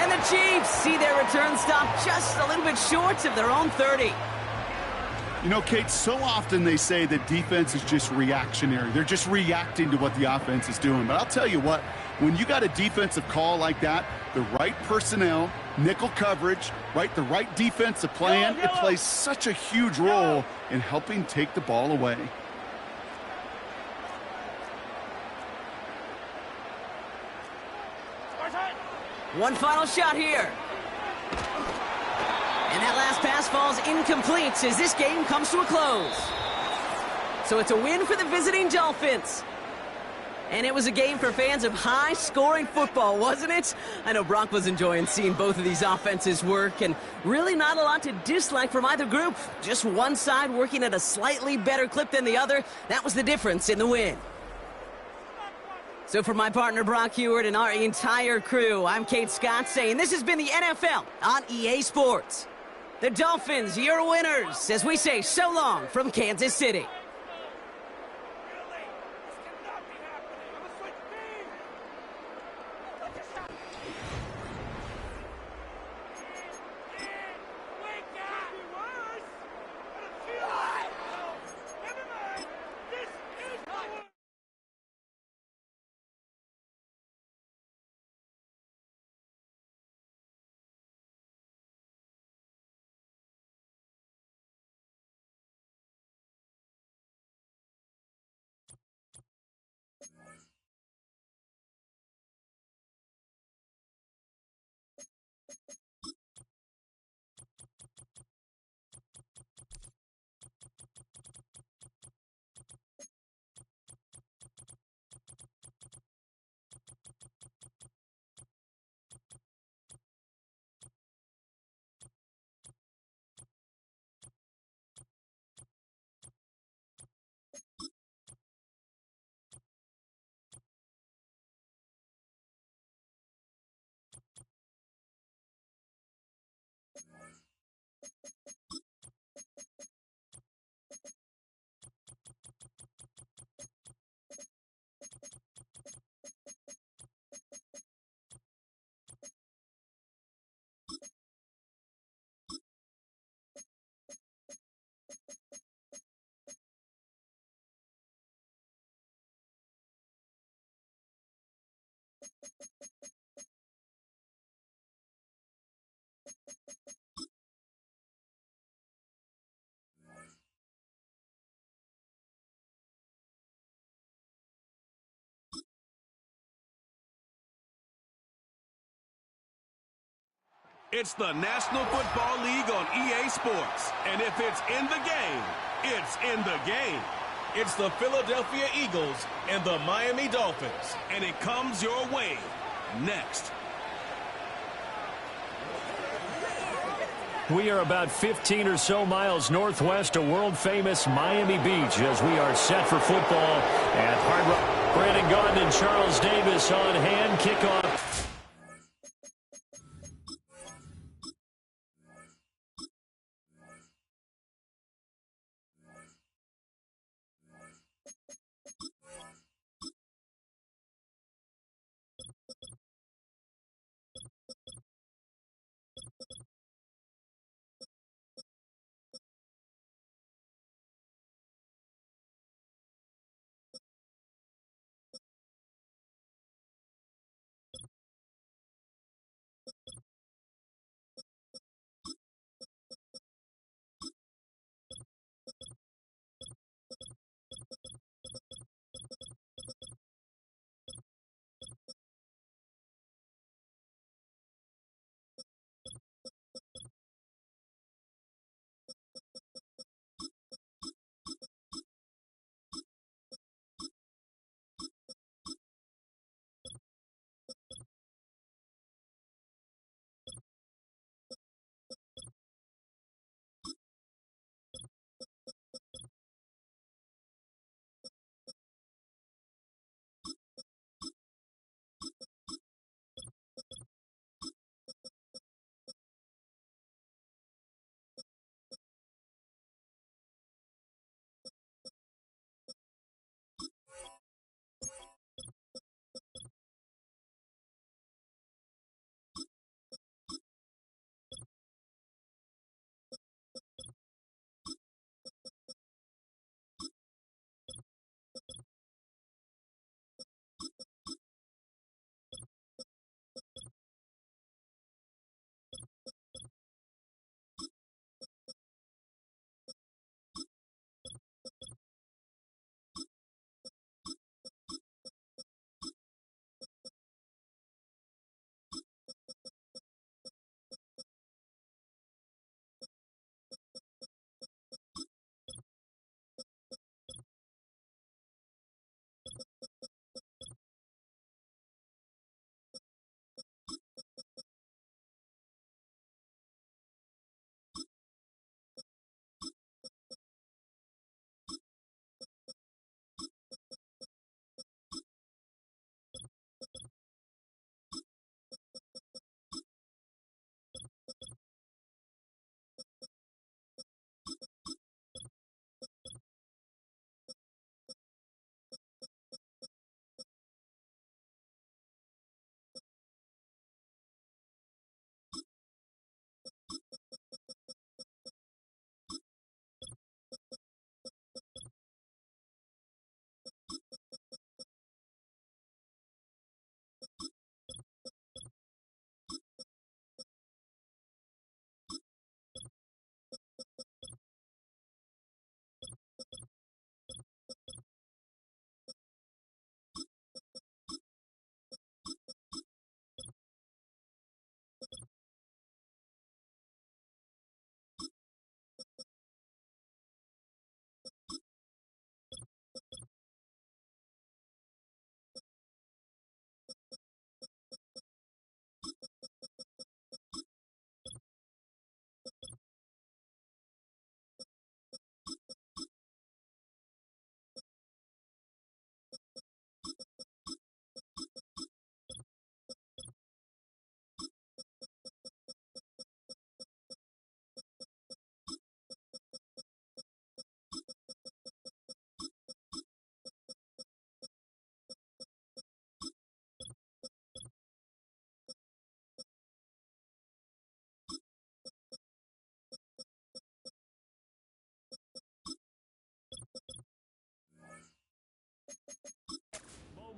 And the Chiefs see their return stop just a little bit short of their own 30. You know, Kate, so often they say that defense is just reactionary. They're just reacting to what the offense is doing. But I'll tell you what, when you got a defensive call like that, the right personnel, nickel coverage, the right defensive plan, it plays such a huge role in helping take the ball away. One final shot here. And that last pass falls incomplete as this game comes to a close. So it's a win for the visiting Dolphins. And it was a game for fans of high-scoring football, wasn't it? I know Brock was enjoying seeing both of these offenses work, and really not a lot to dislike from either group. Just one side working at a slightly better clip than the other. That was the difference in the win. So for my partner Brock Heward and our entire crew, I'm Kate Scott saying this has been the NFL on EA Sports. The Dolphins, your winners, as we say so long from Kansas City. It's the National Football League on EA Sports. And if it's in the game, it's in the game. It's the Philadelphia Eagles and the Miami Dolphins. And it comes your way next. We are about 15 or so miles northwest of world-famous Miami Beach as we are set for football at Hard Rock. Brandon Gaudin and Charles Davis on hand. Kickoff.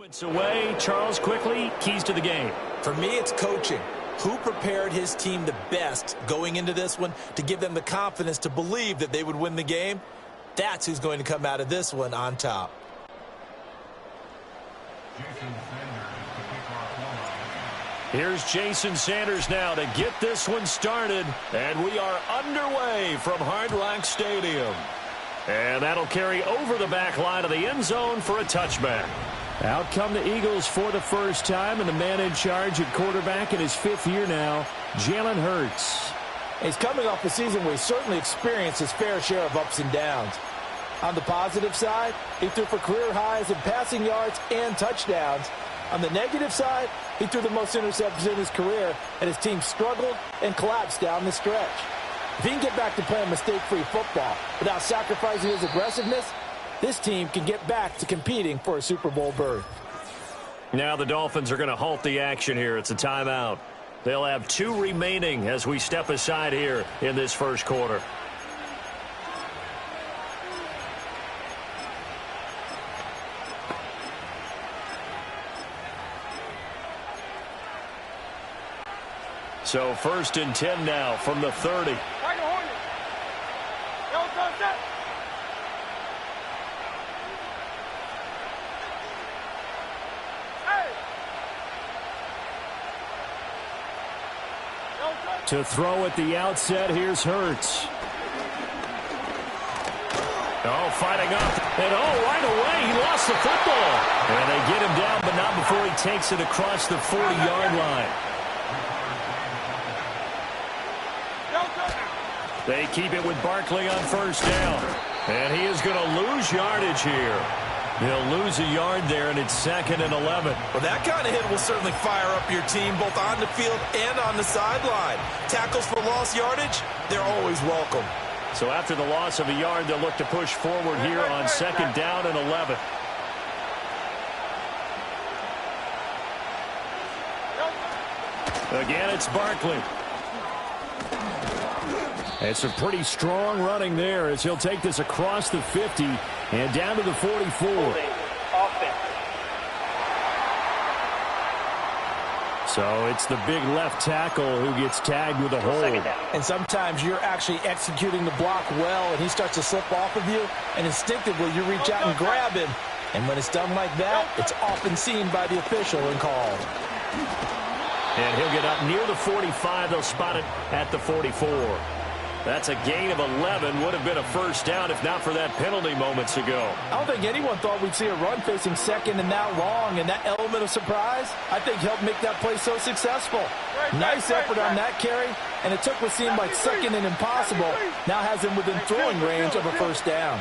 Moments away. Charles, quickly, keys to the game. For me, it's coaching. Who prepared his team the best going into this one to give them the confidence to believe that they would win the game? That's who's going to come out of this one on top. Here's Jason Sanders now to get this one started. And we are underway from Hard Rock Stadium. And that'll carry over the back line of the end zone for a touchback. Out come the Eagles for the first time, and the man in charge at quarterback in his 5th year now, Jalen Hurts. He's coming off a season where he certainly experienced his fair share of ups and downs. On the positive side, he threw for career highs in passing yards and touchdowns. On the negative side, he threw the most interceptions in his career, and his team struggled and collapsed down the stretch. If he can get back to playing mistake-free football without sacrificing his aggressiveness, this team can get back to competing for a Super Bowl berth. Now the Dolphins are going to halt the action here. It's a timeout. They'll have 2 remaining as we step aside here in this first quarter. So 1st and 10 now from the 30. To throw at the outset, here's Hurts. Oh, fighting up. And right away, he lost the football. And they get him down, but not before he takes it across the 40-yard line. They keep it with Barkley on 1st down. And he is going to lose yardage here. He'll lose a yard there, and it's 2nd and 11. Well, that kind of hit will certainly fire up your team, both on the field and on the sideline. Tackles for lost yardage, they're always welcome. So after the loss of a yard, they'll look to push forward here on 2nd down and 11. Again, it's Barkley. It's a pretty strong running there as he'll take this across the 50 and down to the 44. So it's the big left tackle who gets tagged with a hold. And sometimes you're actually executing the block well, and he starts to slip off of you, and instinctively you reach out and grab him. And when it's done like that, it's often seen by the official and called. And he'll get up near the 45. They'll spot it at the 44. That's a gain of 11. Would have been a 1st down if not for that penalty moments ago. I don't think anyone thought we'd see a run facing 2nd and that long, and that element of surprise, I think, helped make that play so successful. Nice effort on that carry, and it took what seemed like 2nd and impossible. Now has him within throwing range of a 1st down.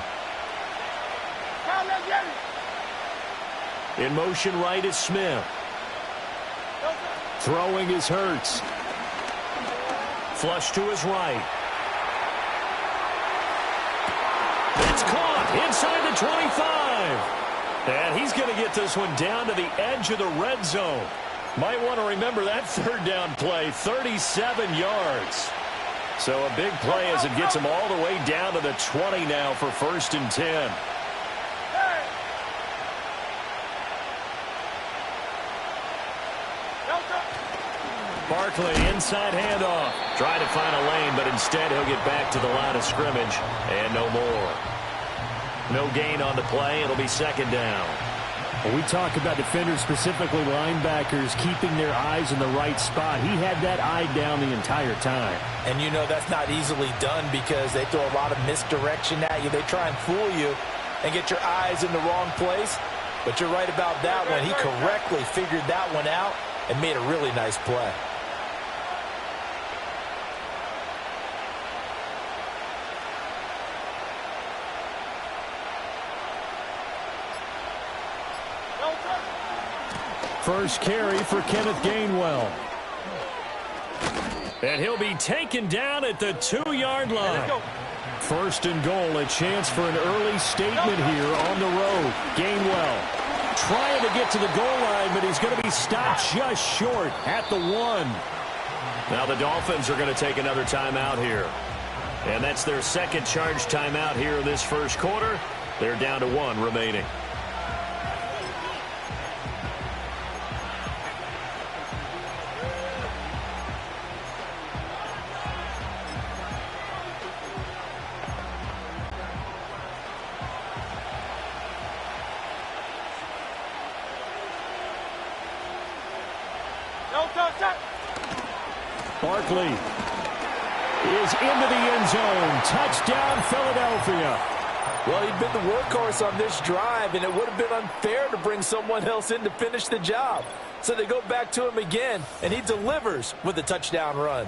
In motion right is Smith. Throwing is Hurts. Flush to his right. It's caught inside the 25. And he's going to get this one down to the edge of the red zone. Might want to remember that 3rd down play, 37 yards. So a big play as it gets him all the way down to the 20 now for 1st and 10. Barkley, inside handoff. Trying to find a lane, but instead he'll get back to the line of scrimmage. And no more. No gain on the play. It'll be 2nd down. When we talk about defenders, specifically linebackers, keeping their eyes in the right spot, he had that eye down the entire time. And you know that's not easily done because they throw a lot of misdirection at you. They try and fool you and get your eyes in the wrong place. But you're right about that one. He correctly figured that one out and made a really nice play. First carry for Kenneth Gainwell. And he'll be taken down at the 2-yard line. 1st and goal, a chance for an early statement here on the road. Gainwell trying to get to the goal line, but he's going to be stopped just short at the 1. Now the Dolphins are going to take another timeout here. And that's their 2nd charge timeout here in this first quarter. They're down to 1 remaining. Barkley is into the end zone. Touchdown, Philadelphia. Well, he'd been the workhorse on this drive, and it would have been unfair to bring someone else in to finish the job. So they go back to him again, and he delivers with a touchdown run.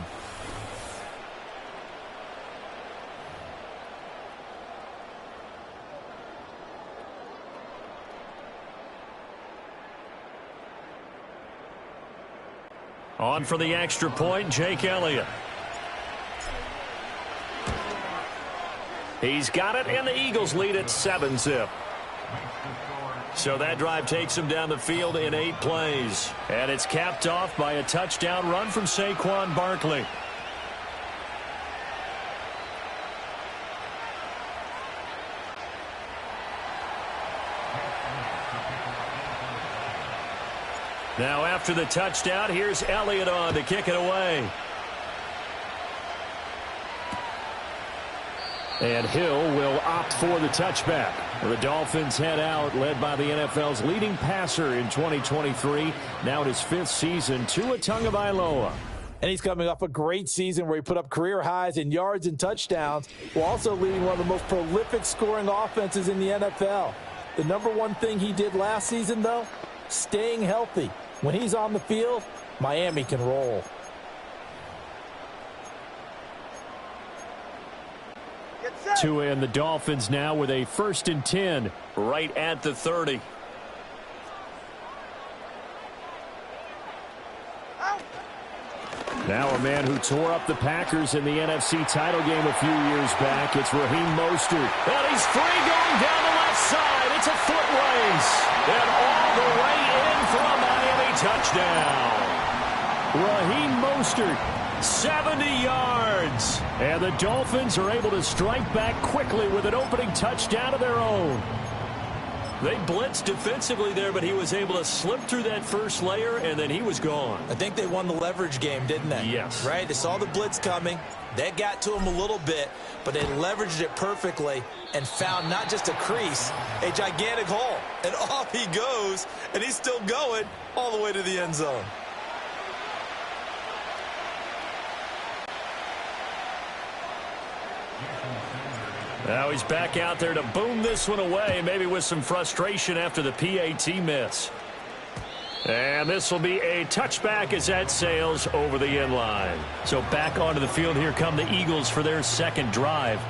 On for the extra point, Jake Elliott. He's got it, and the Eagles lead at 7-zip. So that drive takes him down the field in 8 plays. And it's capped off by a touchdown run from Saquon Barkley. Now after the touchdown, here's Elliott on to kick it away. And Hill will opt for the touchback. The Dolphins head out, led by the NFL's leading passer in 2023. Now in his 5th season, Tua Tagovailoa. And he's coming off a great season where he put up career highs in yards and touchdowns, while also leading one of the most prolific scoring offenses in the NFL. The number one thing he did last season, though, staying healthy. When he's on the field, Miami can roll. Tua and the Dolphins now with a 1st and 10 right at the 30. Now a man who tore up the Packers in the NFC title game a few years back. It's Raheem Mostert. And he's free going down the left side. It's a foot race. And all the way in for a Miami touchdown. Raheem Mostert, 70 yards. And the Dolphins are able to strike back quickly with an opening touchdown of their own. They blitzed defensively there, but he was able to slip through that first layer, and then he was gone. I think they won the leverage game, didn't they? Yes. Right? They saw the blitz coming. That got to him a little bit, but they leveraged it perfectly and found not just a crease, a gigantic hole. And off he goes, and he's still going all the way to the end zone. Now he's back out there to boom this one away, maybe with some frustration after the PAT miss. And this will be a touchback as that sails over the end line. So back onto the field, here come the Eagles for their 2nd drive.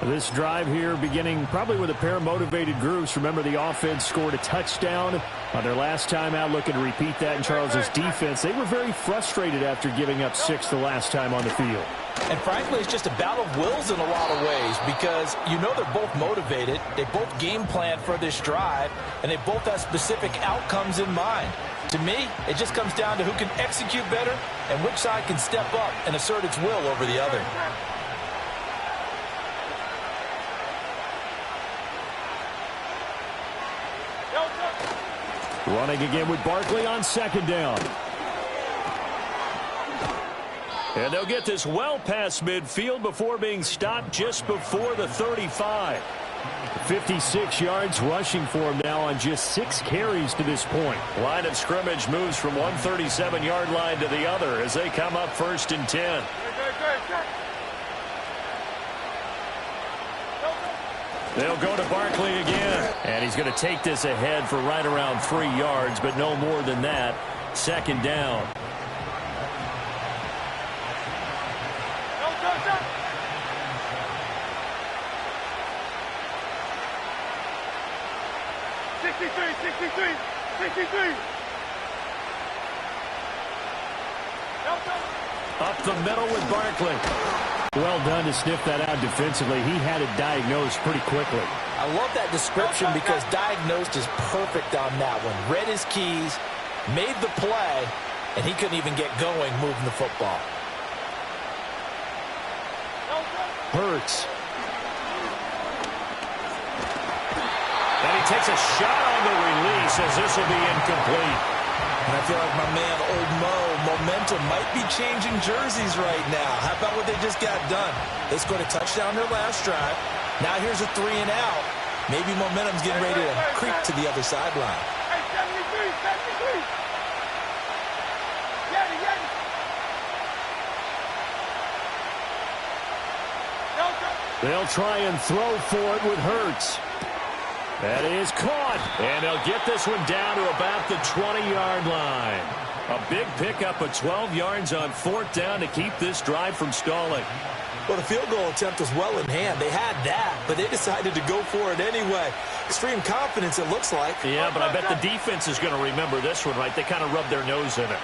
This drive here beginning probably with a pair of motivated groups. Remember, the offense scored a touchdown on their last time out. Looking to repeat that in Charles's defense. They were very frustrated after giving up 6 the last time on the field. And frankly, it's just a battle of wills in a lot of ways because you know they're both motivated. They both game plan for this drive, and they both have specific outcomes in mind. To me, it just comes down to who can execute better and which side can step up and assert its will over the other. Running again with Barkley on 2nd down. And they'll get this well past midfield before being stopped just before the 35. 56 yards rushing for him now on just 6 carries to this point. Line of scrimmage moves from one 37-yard line to the other as they come up 1st and 10. They'll go to Barkley again. And he's going to take this ahead for right around 3 yards, but no more than that. 2nd down. Up the middle with Barkley. Well done to sniff that out defensively. He had it diagnosed pretty quickly. I love that description because diagnosed is perfect on that one. Read his keys, made the play, and he couldn't even get going moving the football. Hurts. And he takes a shot on the release as this will be incomplete. And I feel like my man, Old Mo, momentum might be changing jerseys right now. How about what they just got done? They scored a touchdown their last drive. Now here's a 3 and out. Maybe momentum's getting ready to creep to the other sideline. Hey, 73. They'll try and throw for it with Hurts. That is caught. And they'll get this one down to about the 20-yard line. A big pickup of 12 yards on 4th down to keep this drive from stalling. Well, the field goal attempt was well in hand. They had that, but they decided to go for it anyway. Extreme confidence, it looks like. Yeah, but I bet the defense is going to remember this one, right? They kind of rubbed their nose in it.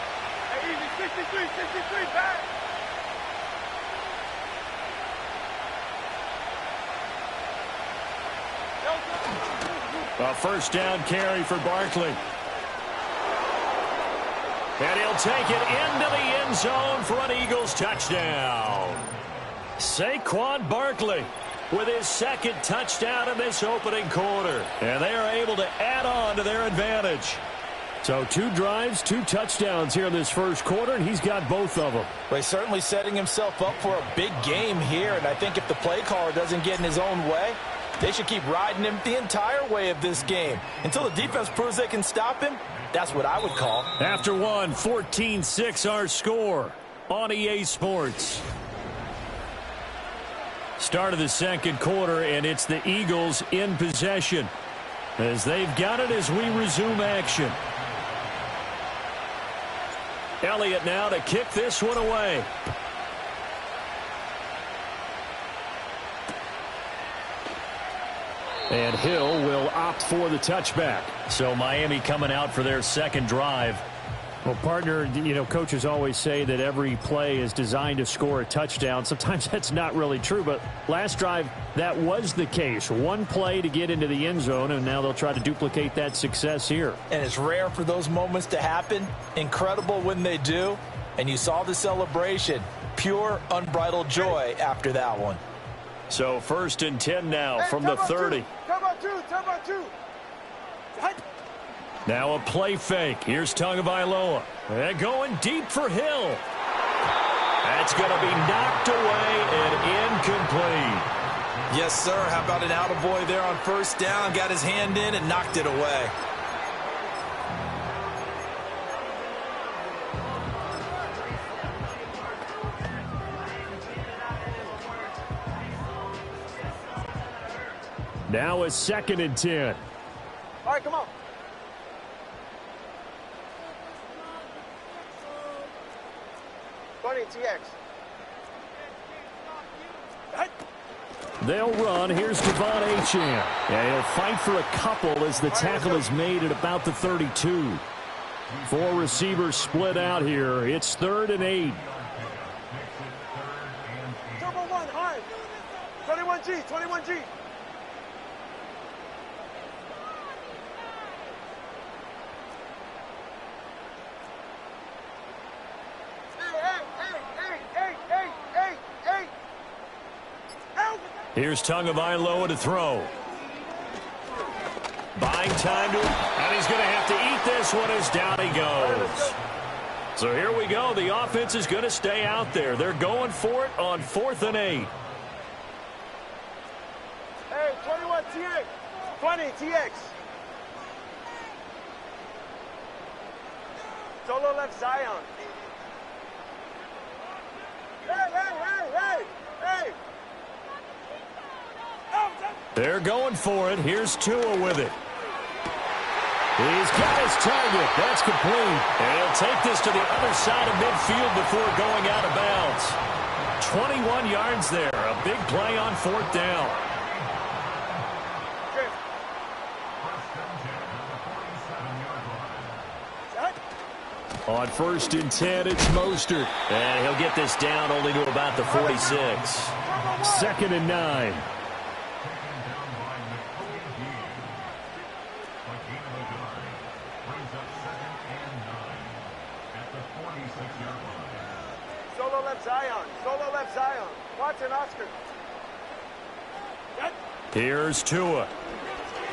Hey, easy, 60. 63, back. A first down carry for Barkley. And he'll take it into the end zone for an Eagles touchdown. Saquon Barkley with his second touchdown in this opening quarter. And they are able to add on to their advantage. So 2 drives, 2 touchdowns here in this first quarter, and he's got both of them. Well, he's certainly setting himself up for a big game here, and I think if the play caller doesn't get in his own way, they should keep riding him the entire way of this game. Until the defense proves they can stop him, that's what I would call. After one, 14-6 our score on EA Sports. Start of the second quarter, and it's the Eagles in possession as they've got it as we resume action. Elliott now to kick this one away. And Hill will opt for the touchback. So Miami coming out for their second drive. Well, partner, you know, coaches always say that every play is designed to score a touchdown. Sometimes that's not really true, but last drive, that was the case. One play to get into the end zone, and now they'll try to duplicate that success here. And it's rare for those moments to happen. Incredible when they do. And you saw the celebration. Pure, unbridled joy after that one. So 1st and 10 now from the 30. Come on, two. Now a play fake. Here's Tagovailoa. And going deep for Hill. That's going to be knocked away and incomplete. Yes, sir. How about an attaboy there on first down? Got his hand in and knocked it away. Now a 2nd and 10. All right, come on. TX. They'll run. Here's Devon Achane. And he'll fight for a couple as the tackle is made at about the 32. 4 receivers split out here. It's 3rd and 8. Turbo 1, hard. 21G. Here's Tagovailoa to throw. Buying time to, and he's going to have to eat this one as down he goes. So here we go. The offense is going to stay out there. They're going for it on 4th and 8. Hey, 21 TX. 20 TX. Solo left Zion. Hey. They're going for it. Here's Tua with it. He's got his target. That's complete. And he'll take this to the other side of midfield before going out of bounds. 21 yards there. A big play on 4th down. On 1st and 10, it's Mostert. And he'll get this down only to about the 46. 2nd and 9. Solo left Zion. Watson, Oscar. Here's Tua.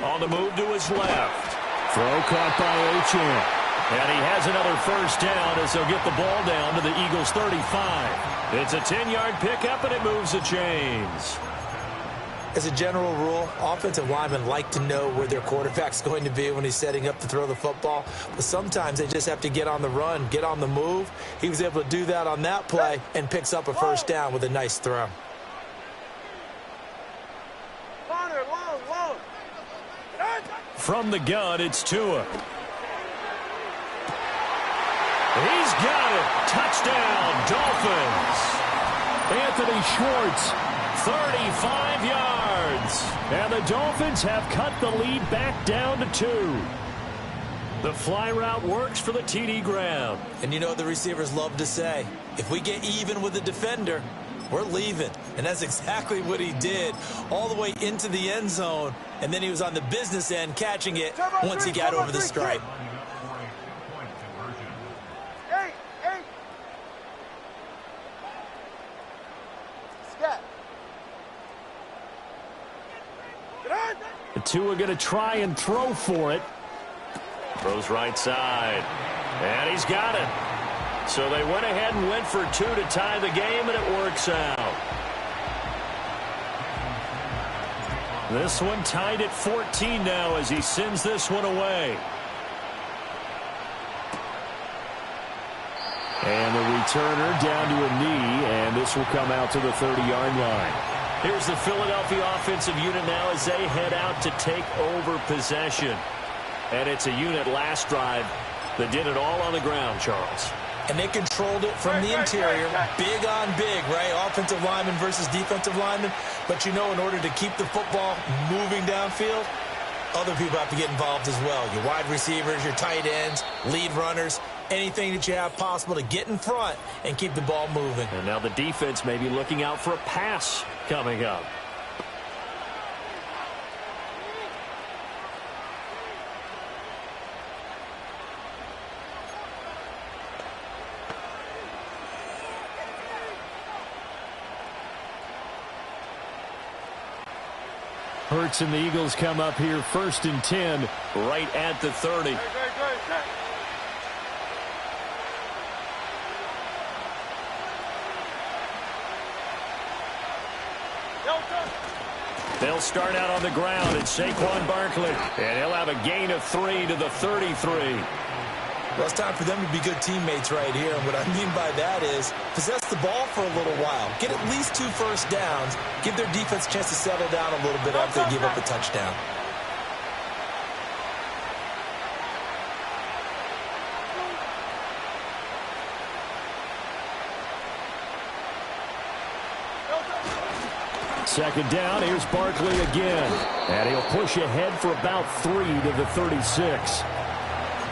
On the move to his left. Throw caught by Achane. And he has another first down as he'll get the ball down to the Eagles' 35. It's a 10-yard pickup, and it moves the chains. As a general rule, offensive linemen like to know where their quarterback's going to be when he's setting up to throw the football. But sometimes they just have to get on the run, get on the move. He was able to do that on that play and picks up a first down with a nice throw. Long. From the gun, it's Tua. He's got it. Touchdown, Dolphins. Anthony Schwartz. 35 yards. And the Dolphins have cut the lead back down to 2. The fly route works for the TD ground. And you know what the receivers love to say? If we get even with the defender, we're leaving. And that's exactly what he did, all the way into the end zone. And then he was on the business end catching it once he got over the stripe. The two are going to try and throw for it. Throws right side. And he's got it. So they went ahead and went for two to tie the game, and it works out. This one tied at 14 now as he sends this one away. And the returner down to a knee, and this will come out to the 30-yard line. Here's the Philadelphia offensive unit now as they head out to take over possession. And it's a unit last drive that did it all on the ground, Charles. And they controlled it from the interior, big on big, right? Offensive lineman versus defensive lineman. But you know, in order to keep the football moving downfield, other people have to get involved as well. Your wide receivers, your tight ends, lead runners, anything that you have possible to get in front and keep the ball moving. And now the defense may be looking out for a pass coming up. Hurts and the Eagles come up here 1st and 10 right at the 30. They'll start out on the ground. It's Saquon Barkley. And he'll have a gain of 3 to the 33. Well, it's time for them to be good teammates right here. And what I mean by that is possess the ball for a little while. Get at least 2 first downs. Give their defense a chance to settle down a little bit after they give up a touchdown. Second down, here's Barkley again. And he'll push ahead for about 3 to the 36.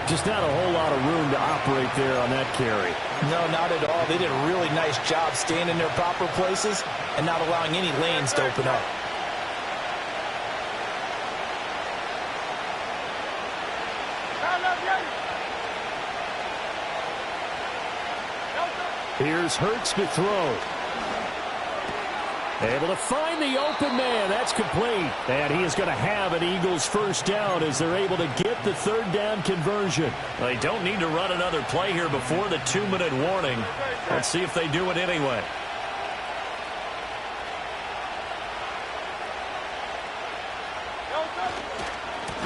Just not a whole lot of room to operate there on that carry. No, not at all. They did a really nice job staying in their proper places and not allowing any lanes to open up. Here's Hurts to throw. Able to find the open man. That's complete. And he is going to have an Eagles first down as they're able to get the 3rd down conversion. They don't need to run another play here before the 2-minute warning. Let's see if they do it anyway.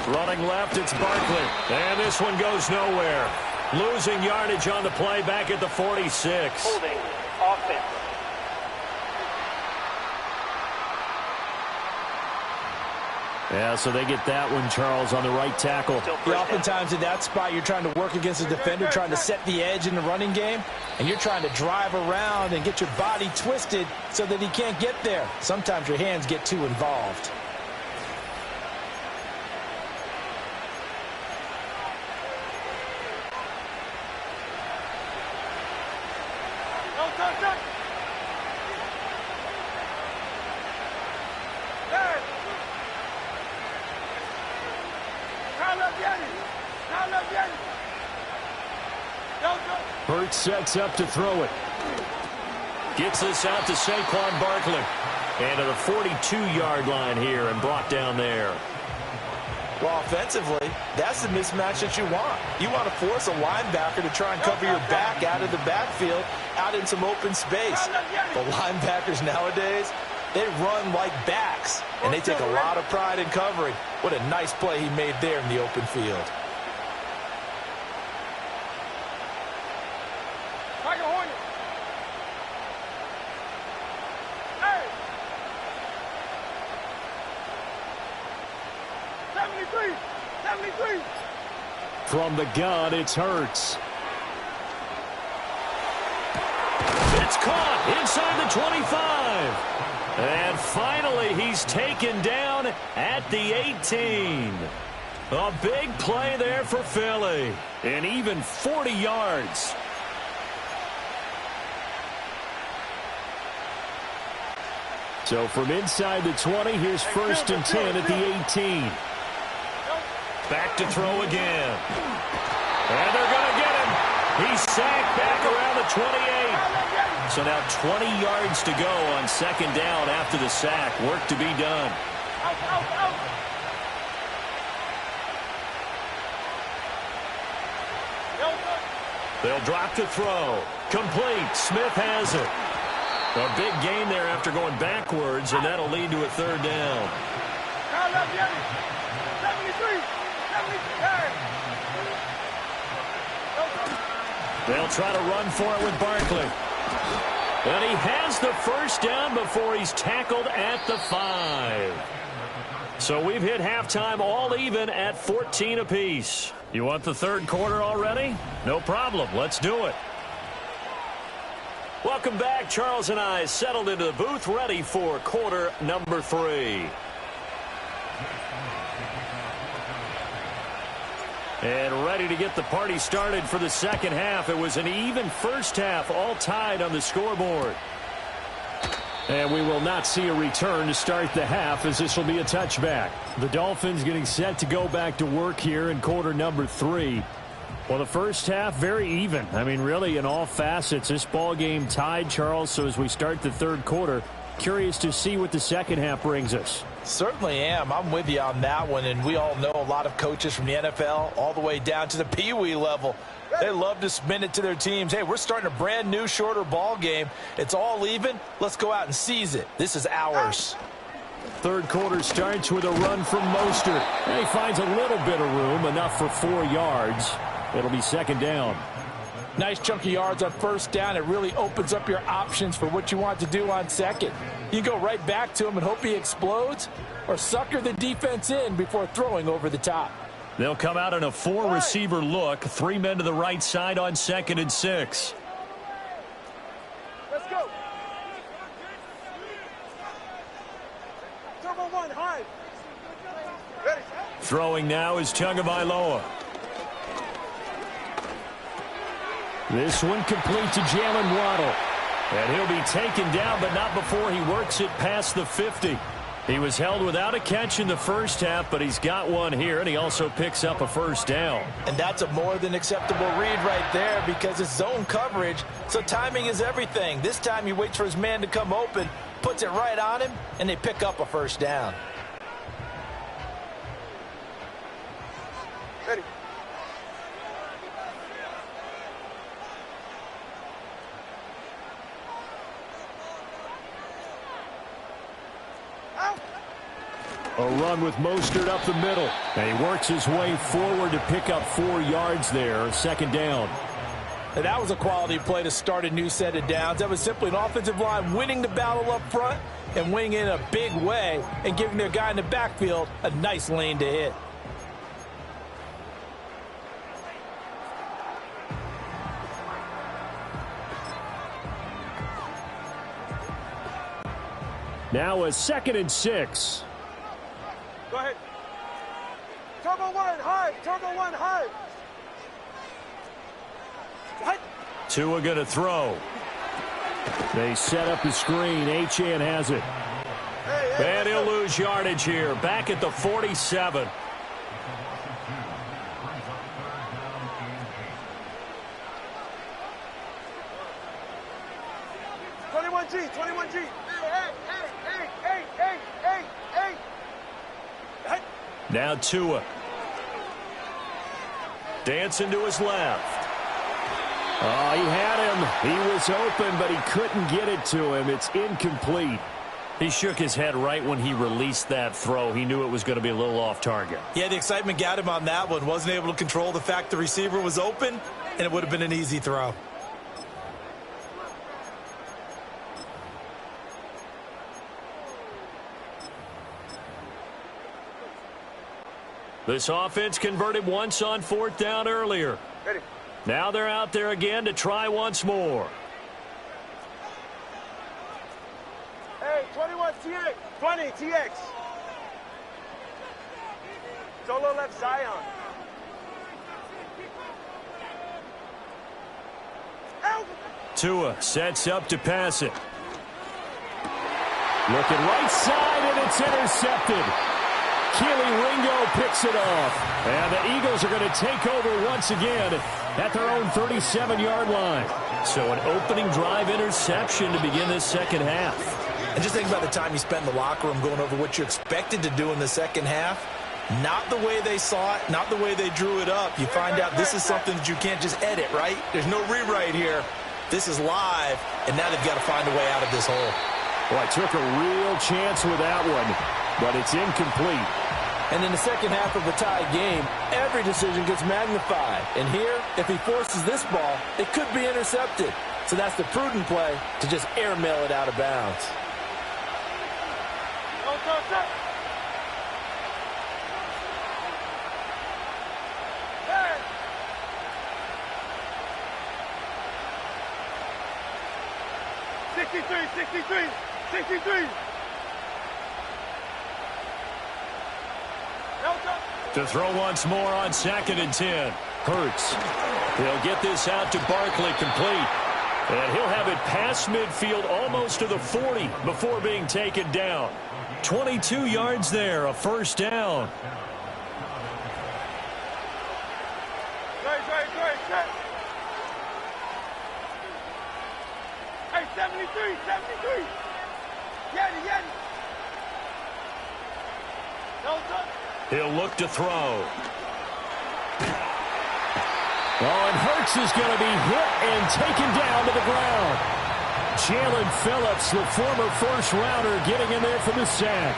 Running left, it's Barkley. And this one goes nowhere. Losing yardage on the play back at the 46. Holding offense. Yeah, so they get that one, Charles, on the right tackle. Yeah, oftentimes in that spot, you're trying to work against a defender, trying to set the edge in the running game, and you're trying to drive around and get your body twisted so that he can't get there. Sometimes your hands get too involved. Hurts sets up to throw it. Gets this out to Saquon Barkley. And to the 42-yard line here and brought down there. Well, offensively, that's the mismatch that you want. You want to force a linebacker to try and cover your back out of the backfield, out in some open space. The linebackers nowadays, they run like backs, and they take a lot of pride in covering. What a nice play he made there in the open field. From the gun, it's Hurts. It's caught inside the 25. And finally, he's taken down at the 18. A big play there for Philly. And even 40 yards. So from inside the 20, here's 1st and 10 at the 18. Back to throw again. And they're going to get him. He's sacked back around the 28. So now 20 yards to go on 2nd down after the sack. Work to be done. They'll drop to throw. Complete. Smith has it. A big gain there after going backwards, and that'll lead to a 3rd down. They'll try to run for it with Barkley. And he has the 1st down before he's tackled at the 5. So we've hit halftime all even at 14 apiece. You want the 3rd quarter already? No problem. Let's do it. Welcome back. Charles and I settled into the booth, ready for quarter number 3. And ready to get the party started for the 2nd half. It was an even 1st half, all tied on the scoreboard. And we will not see a return to start the half, as this will be a touchback. The Dolphins getting set to go back to work here in quarter number 3. Well, the 1st half, very even. I mean, really, in all facets, this ball game tied, Charles. So as we start the 3rd quarter, curious to see what the 2nd half brings us. Certainly am. I'm with you on that one. And we all know a lot of coaches from the NFL all the way down to the Pee Wee level. They love to spin it to their teams. Hey, we're starting a brand new, shorter ball game. It's all even. Let's go out and seize it. This is ours. 3rd quarter starts with a run from Mostert. And he finds a little bit of room, enough for 4 yards. It'll be 2nd down. Nice chunk of yards on 1st down. It really opens up your options for what you want to do on 2nd. You can go right back to him and hope he explodes, or sucker the defense in before throwing over the top. They'll come out in a 4-receiver look. 3 men to the right side on 2nd and 6. Let's go. Turbo 1, high. Ready. Throwing now is Tagovailoa. This one complete to Jalen Waddle. And he'll be taken down, but not before he works it past the 50. He was held without a catch in the 1st half, but he's got one here, and he also picks up a 1st down. And that's a more than acceptable read right there, because it's zone coverage, so timing is everything. This time he waits for his man to come open, puts it right on him, and they pick up a 1st down. Ready. A run with Mostert up the middle. And he works his way forward to pick up 4 yards there. 2nd down. And that was a quality play to start a new set of downs. That was simply an offensive line winning the battle up front and winning in a big way and giving their guy in the backfield a nice lane to hit. Now a 2nd and 6. Go ahead. Turbo 1, high. Turbo 1, high. Tua going to throw. They set up the screen. Achane has it. And he'll lose yardage here. Back at the 47. Now Tua. Dancing to his left. Oh, he had him. He was open, but he couldn't get it to him. It's incomplete. He shook his head right when he released that throw. He knew it was going to be a little off target. Yeah, the excitement got him on that one. Wasn't able to control the fact the receiver was open, and it would have been an easy throw. This offense converted once on 4th down earlier. Ready. Now they're out there again to try once more. Hey, 21 TX. 20 TX. Solo left Zion. Tua sets up to pass it. Looking right side, and it's intercepted. Keely Ringo picks it off. And the Eagles are going to take over once again at their own 37-yard line. So an opening drive interception to begin this second half. And just think about the time you spent in the locker room going over what you expected to do in the second half. Not the way they saw it, not the way they drew it up. You find out this is something that you can't just edit, right? There's no rewrite here. This is live, and now they've got to find a way out of this hole. Well, I took a real chance with that one, but it's incomplete. And in the second half of a tie game, every decision gets magnified. And here, if he forces this ball, it could be intercepted. So that's the prudent play to just airmail it out of bounds. To throw once more on 2nd and 10. Hurts. He'll get this out to Barkley, complete. And he'll have it past midfield almost to the 40 before being taken down. 22 yards there, a first down. Hey, 73. Yeti. He'll look to throw. Oh, and Hurts is going to be hit and taken down to the ground. Jalen Phillips, the former first-rounder, getting in there for the sack.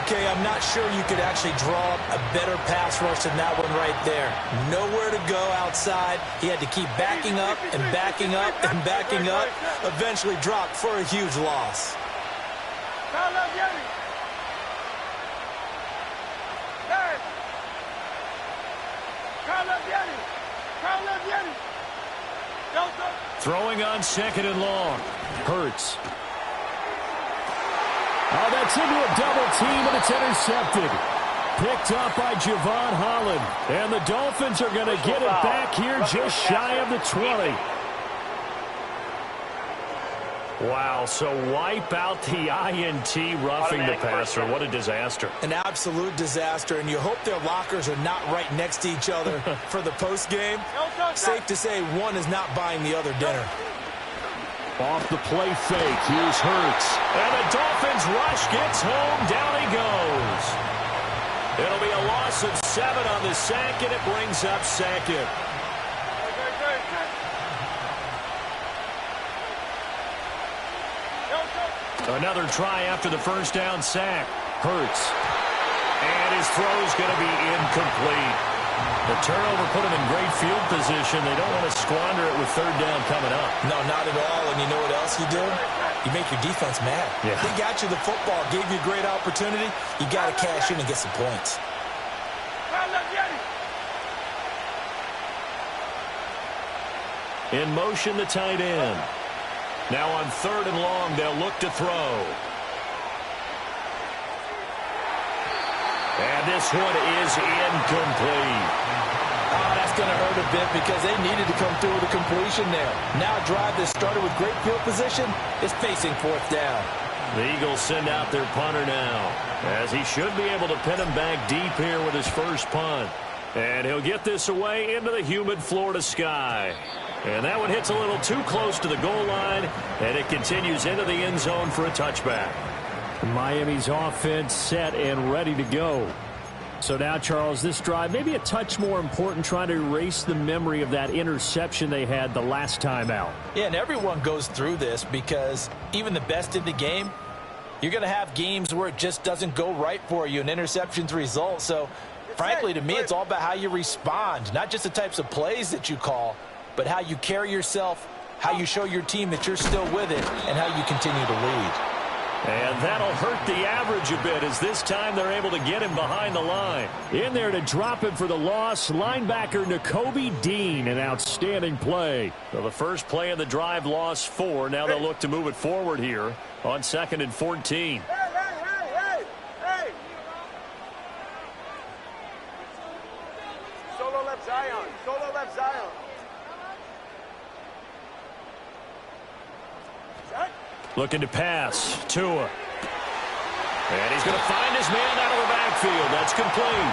Okay, I'm not sure you could actually draw up a better pass rush than that one right there. Nowhere to go outside. He had to keep backing up and backing up and backing up. Eventually dropped for a huge loss. Throwing on 2nd and long. Hurts. Oh, that's into a double team, and it's intercepted. Picked up by Javon Holland. And the Dolphins are going to get it back here just shy of the 20. Wow, so wipe out the INT, roughing the passer. What a disaster. An absolute disaster, and you hope their lockers are not right next to each other for the postgame. Safe to say one is not buying the other dinner. Off the play fake, here's Hurts. And the Dolphins rush gets home, down he goes. It'll be a loss of 7 on the sack, and it brings up 2nd. Another try after the first down sack. Hurts. And his throw's going to be incomplete. The turnover put him in great field position. They don't want to squander it with 3rd down coming up. No, not at all. And you know what else you do? You make your defense mad. Yeah. They got you the football, gave you a great opportunity. You got to cash in and get some points. In motion, the tight end. Now on 3rd and long, they'll look to throw. And this one is incomplete. Oh, that's going to hurt a bit because they needed to come through with a completion there. Now a drive that started with great field position is facing 4th down. The Eagles send out their punter now, as he should be able to pin him back deep here with his first punt. And he'll get this away into the humid Florida sky. And that one hits a little too close to the goal line, and it continues into the end zone for a touchback. Miami's offense set and ready to go. So now, Charles, this drive maybe a touch more important, trying to erase the memory of that interception they had the last time out. Yeah, and everyone goes through this because even the best in the game, you're going to have games where it just doesn't go right for you, and interceptions result. So, frankly, to me, it's all about how you respond, not just the types of plays that you call, but how you carry yourself, how you show your team that you're still with it, and how you continue to lead. And that'll hurt the average a bit, as this time they're able to get him behind the line. In there to drop him for the loss, linebacker Nakobe Dean, an outstanding play. So the first play of the drive lost 4. Now they'll look to move it forward here on 2nd and 14. Zion. Solo left Zion. Looking to pass. Tua. And he's going to find his man out of the backfield. That's complete.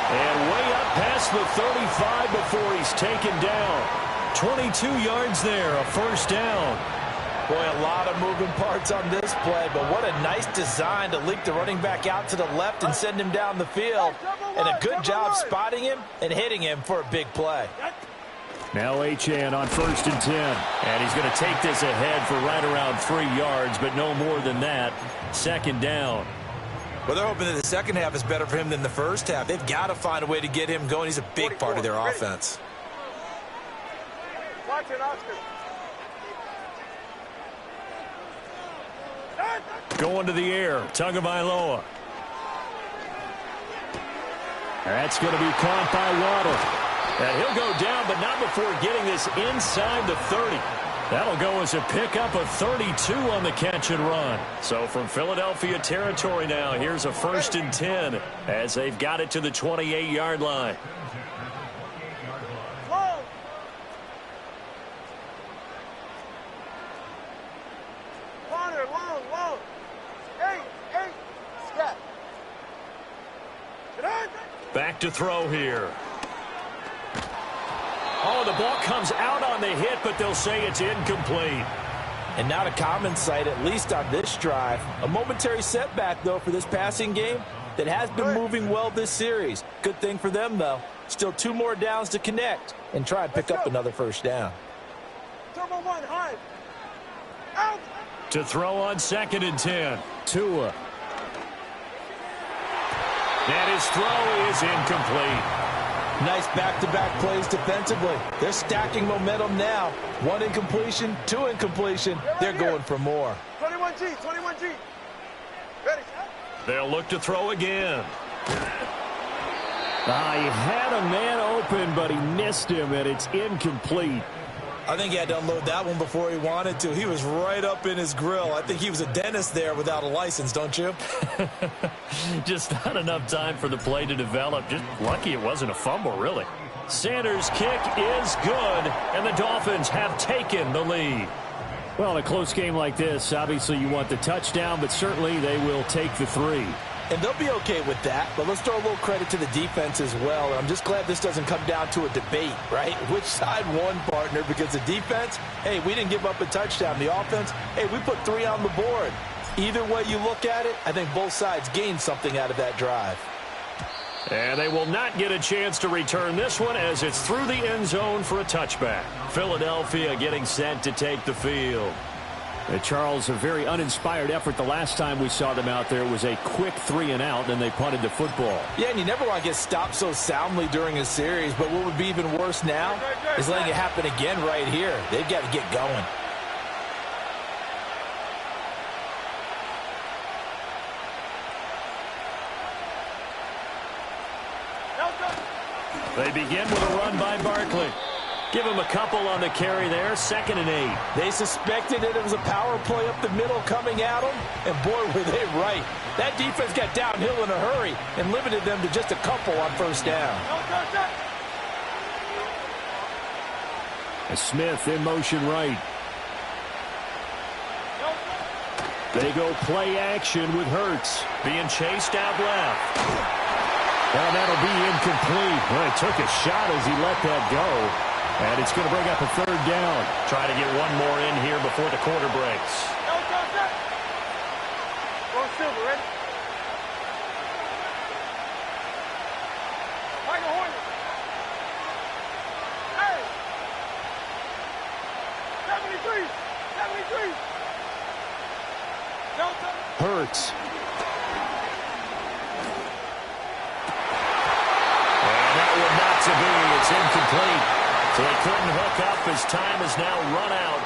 And way up past the 35 before he's taken down. 22 yards there, a first down. Boy, a lot of moving parts on this play, but what a nice design to leak the running back out to the left and send him down the field. And a good job spotting him and hitting him for a big play. Now Achane on 1st and 10. And he's going to take this ahead for right around 3 yards, but no more than that. Second down. Well, they're hoping that the second half is better for him than the first half. They've got to find a way to get him going. He's a big part of their offense. Watch it, Oscar. Going to the air. Tagovailoa. That's going to be caught by Waddle. And he'll go down, but not before getting this inside the 30. That'll go as a pickup of 32 on the catch and run. So from Philadelphia territory now, here's a 1st and 10 as they've got it to the 28-yard line. Long. Corner, long. Hey, Scott. Back to throw here. Oh, the ball comes out on the hit, but they'll say it's incomplete. And not a common sight, at least on this drive. A momentary setback, though, for this passing game that has been moving well this series. Good thing for them, though. Still 2 more downs to connect and try and pick up another first down. Turbo 1, high. Out. To throw on 2nd and 10. Tua. And his throw is incomplete. Nice back-to-back plays defensively. They're stacking momentum now. 1 incompletion, 2 incompletion. They're going for more. 21G. Ready. They'll look to throw again. He had a man open, but he missed him, and it's incomplete. I think he had to unload that one before he wanted to. He was right up in his grill. I think he was a dentist there without a license, don't you? Just not enough time for the play to develop. Just lucky it wasn't a fumble, really. Sanders' kick is good, and the Dolphins have taken the lead. Well, in a close game like this, obviously you want the touchdown, but certainly they will take the 3. And they'll be okay with that, but let's throw a little credit to the defense as well. I'm just glad this doesn't come down to a debate, right? Which side won, partner? Because the defense, hey, we didn't give up a touchdown. The offense, hey, we put 3 on the board. Either way you look at it, I think both sides gained something out of that drive. And they will not get a chance to return this one as it's through the end zone for a touchback. Philadelphia getting set to take the field. Charles, a very uninspired effort the last time we saw them out there. It was a quick 3 and out, and they punted the football. Yeah, and you never want to get stopped so soundly during a series, but what would be even worse now is letting it happen again right here. They've got to get going. They begin with a run by Barkley. Give him a couple on the carry there, 2nd and 8. They suspected it was a power play up the middle coming at them, and boy, were they right. That defense got downhill in a hurry and limited them to just a couple on first down. Smith in motion right. They go play action with Hurts. Being chased out left. Well, that'll be incomplete. Well, he took a shot as he let that go. And it's going to bring up a 3rd down. Try to get one more in here before the quarter breaks. Go Silver, ready? Michael Horner. Hey! 73. Hurts. And that one not to be. It's incomplete. So they couldn't hook up as time is now run out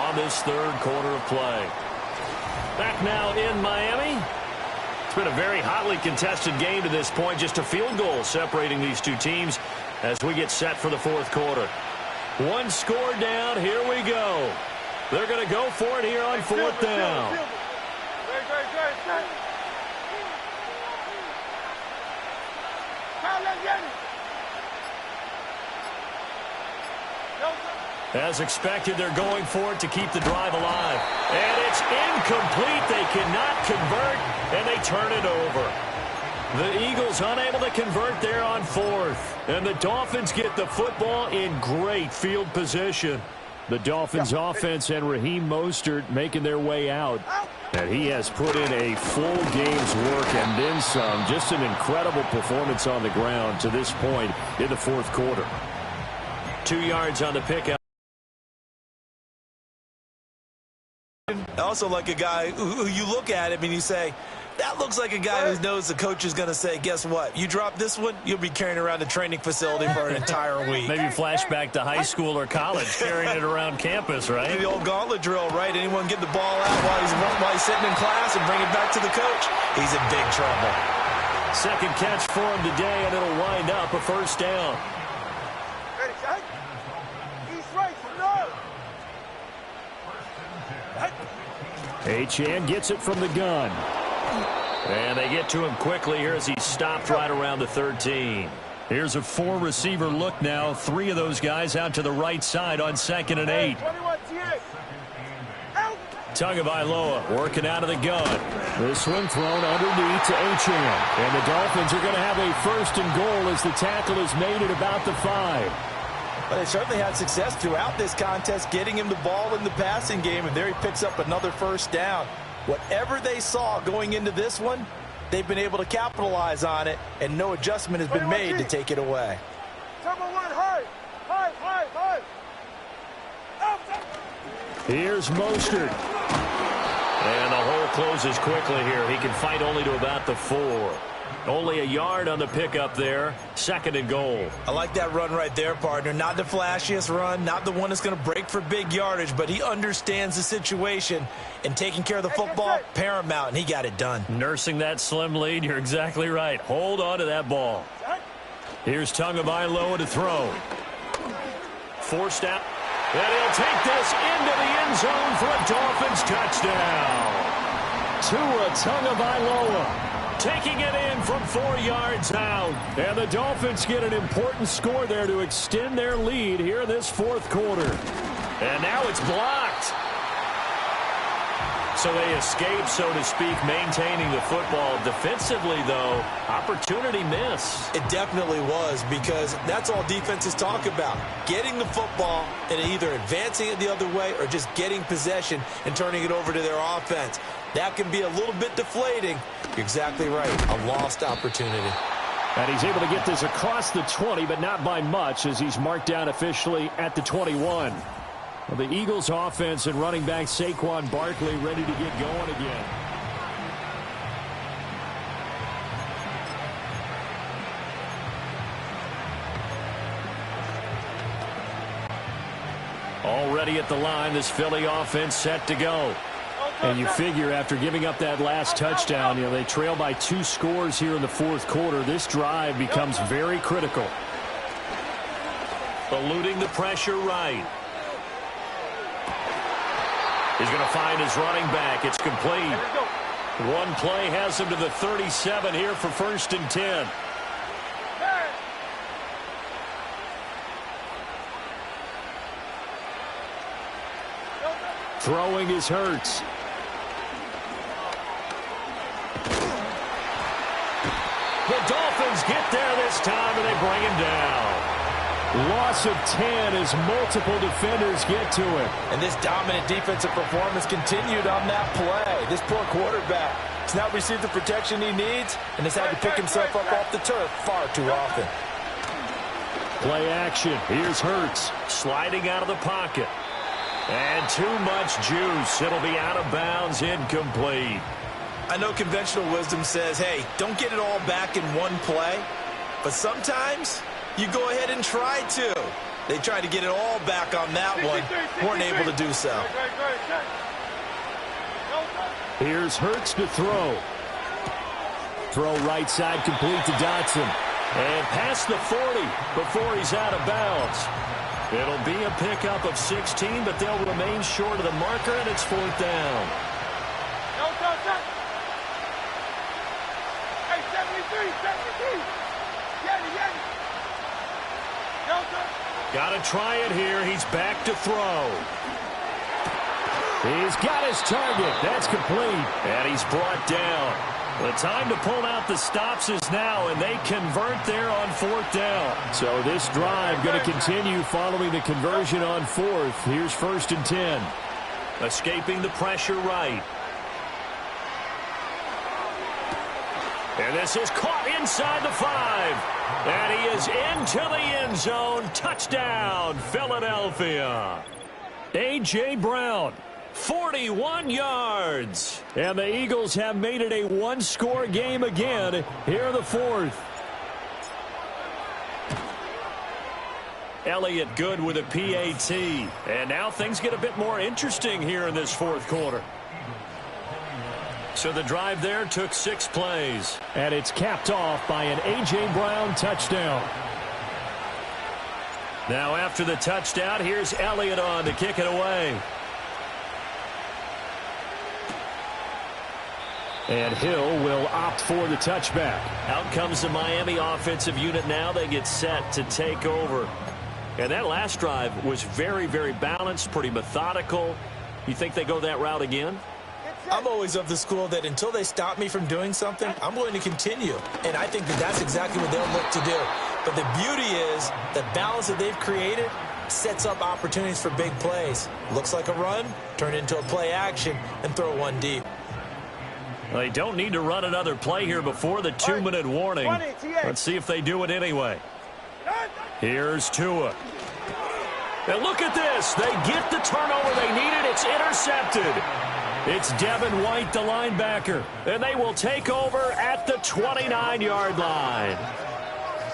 on this 3rd quarter of play. Back now in Miami. It's been a very hotly contested game to this point. Just a field goal separating these two teams as we get set for the 4th quarter. 1 score down. Here we go. They're going to go for it here on 4th down. As expected, they're going for it to keep the drive alive. And it's incomplete. They cannot convert, and they turn it over. The Eagles unable to convert there on fourth. And the Dolphins get the football in great field position. The Dolphins offense and Raheem Mostert making their way out. And he has put in a full game's work and then some. Just an incredible performance on the ground to this point in the fourth quarter. 2 yards on the pickup. Also like a guy who you look at him and you say, that looks like a guy who knows the coach is going to say, guess what? You drop this one, you'll be carrying around the training facility for an entire week. Maybe flashback to high school or college, carrying it around campus, right? The old gauntlet drill, right? Anyone get the ball out while he's sitting in class and bring it back to the coach? He's in big trouble. Second catch for him today, and it'll wind up a first down. Ready, Jack? East right, no! Achane gets it from the gun. And they get to him quickly here as he stopped right around the 13. Here's a 4-receiver look now. 3 of those guys out to the right side on 2nd and 8. Tagovailoa working out of the gun. This one thrown underneath to Achane. And the Dolphins are going to have a 1st and goal as the tackle is made at about the 5. But they certainly had success throughout this contest getting him the ball in the passing game, and there he picks up another first down. Whatever they saw going into this one, they've been able to capitalize on it, and no adjustment has been made to take it away. Here's Mostert. And the hole closes quickly here. He can fight only to about the 4. Only a yard on the pickup there. 2nd and goal. I like that run right there, partner. Not the flashiest run, not the one that's going to break for big yardage, but he understands the situation, and taking care of the football, paramount, and he got it done. Nursing that slim lead, you're exactly right. Hold on to that ball. Here's Tagovailoa to throw. Forced out. And he'll take this into the end zone for a Dolphins touchdown. Tua Tagovailoa taking it in from 4 yards out. And the Dolphins get an important score there to extend their lead here in this fourth quarter. And now it's blocked. So they escape, so to speak, maintaining the football. Defensively, though, opportunity miss. It definitely was, because that's all defenses talk about. Getting the football and either advancing it the other way or just getting possession and turning it over to their offense. That can be a little bit deflating. You're exactly right. A lost opportunity. And he's able to get this across the 20, but not by much, as he's marked down officially at the 21. Well, the Eagles offense and running back Saquon Barkley ready to get going again. Already at the line, this Philly offense set to go. And you figure after giving up that last touchdown, they trail by 2 scores here in the fourth quarter. This drive becomes very critical. Eluding the pressure right. He's going to find his running back. It's complete. One play has him to the 37 here for 1st and 10. Throwing is Hurts. The Dolphins get there this time, and they bring him down. Loss of 10 as multiple defenders get to him. And this dominant defensive performance continued on that play. This poor quarterback has not received the protection he needs and has had to pick himself up off the turf far too often. Play action. Here's Hurts. Sliding out of the pocket. And too much juice. It'll be out of bounds, incomplete. I know conventional wisdom says, hey, don't get it all back in one play. But sometimes you go ahead and try to. They tried to get it all back on that one. Weren't able to do so. Here's Hurts to throw. Throw right side complete to Dotson. And past the 40 before he's out of bounds. It'll be a pickup of 16, but they'll remain short of the marker, and it's 4th down. Got to try it here. He's back to throw. He's got his target. That's complete. And he's brought down. The time to pull out the stops is now, and they convert there on 4th down. So this drive going to continue following the conversion on 4th. Here's 1st and 10. Escaping the pressure right. And this is caught inside the 5. And he is into the end zone. Touchdown, Philadelphia. A.J. Brown, 41 yards. And the Eagles have made it a one-score game again here in the 4th. Elliott good with a PAT. And now things get a bit more interesting here in this 4th quarter. So the drive there took 6 plays. And it's capped off by an A.J. Brown touchdown. Now after the touchdown, here's Elliott on to kick it away. And Hill will opt for the touchback. Out comes the Miami offensive unit now. They get set to take over. And that last drive was very, very balanced, pretty methodical. You think they go that route again? I'm always of the school that until they stop me from doing something, I'm going to continue. And I think that that's exactly what they'll look to do. But the beauty is the balance that they've created sets up opportunities for big plays. Looks like a run, turn into a play action, and throw one deep. They don't need to run another play here before the 2-minute warning. Let's see if they do it anyway. Here's Tua. And look at this. They get the turnover they needed. It's intercepted. It's Devin White, the linebacker. And they will take over at the 29-yard line.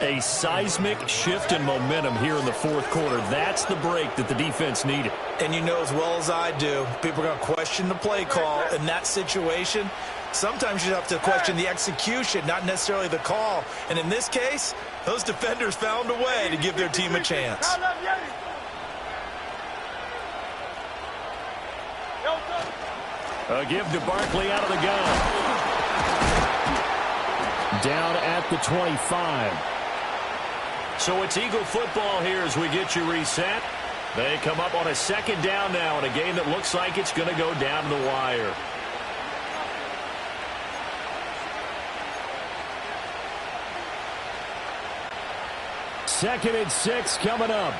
A seismic shift in momentum here in the 4th quarter. That's the break that the defense needed. And you know as well as I do, people are going to question the play call in that situation. Sometimes you have to question the execution, not necessarily the call. And in this case, those defenders found a way to give their team a chance. A give to Barkley out of the gun. Down at the 25. So it's Eagle football here as we get you reset. They come up on a 2nd down now in a game that looks like it's going to go down to the wire. Second and 6 coming up.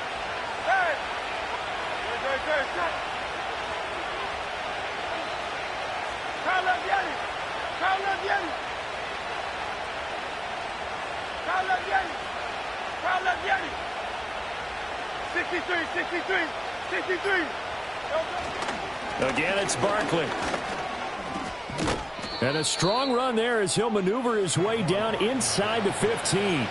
Again, it's Barkley. And a strong run there as he'll maneuver his way down inside the 15.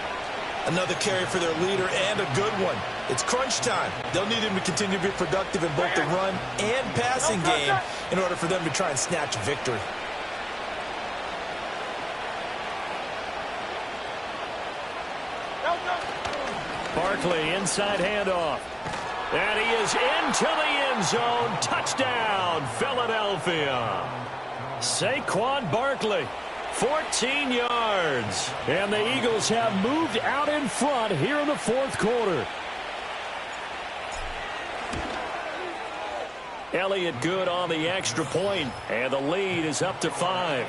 Another carry for their leader and a good one. It's crunch time. They'll need him to continue to be productive in both the run and passing game in order for them to try and snatch a victory. Barkley, inside handoff. And he is into the end zone. Touchdown, Philadelphia. Saquon Barkley, 14 yards. And the Eagles have moved out in front here in the 4th quarter. Elliott good on the extra point, and the lead is up to 5.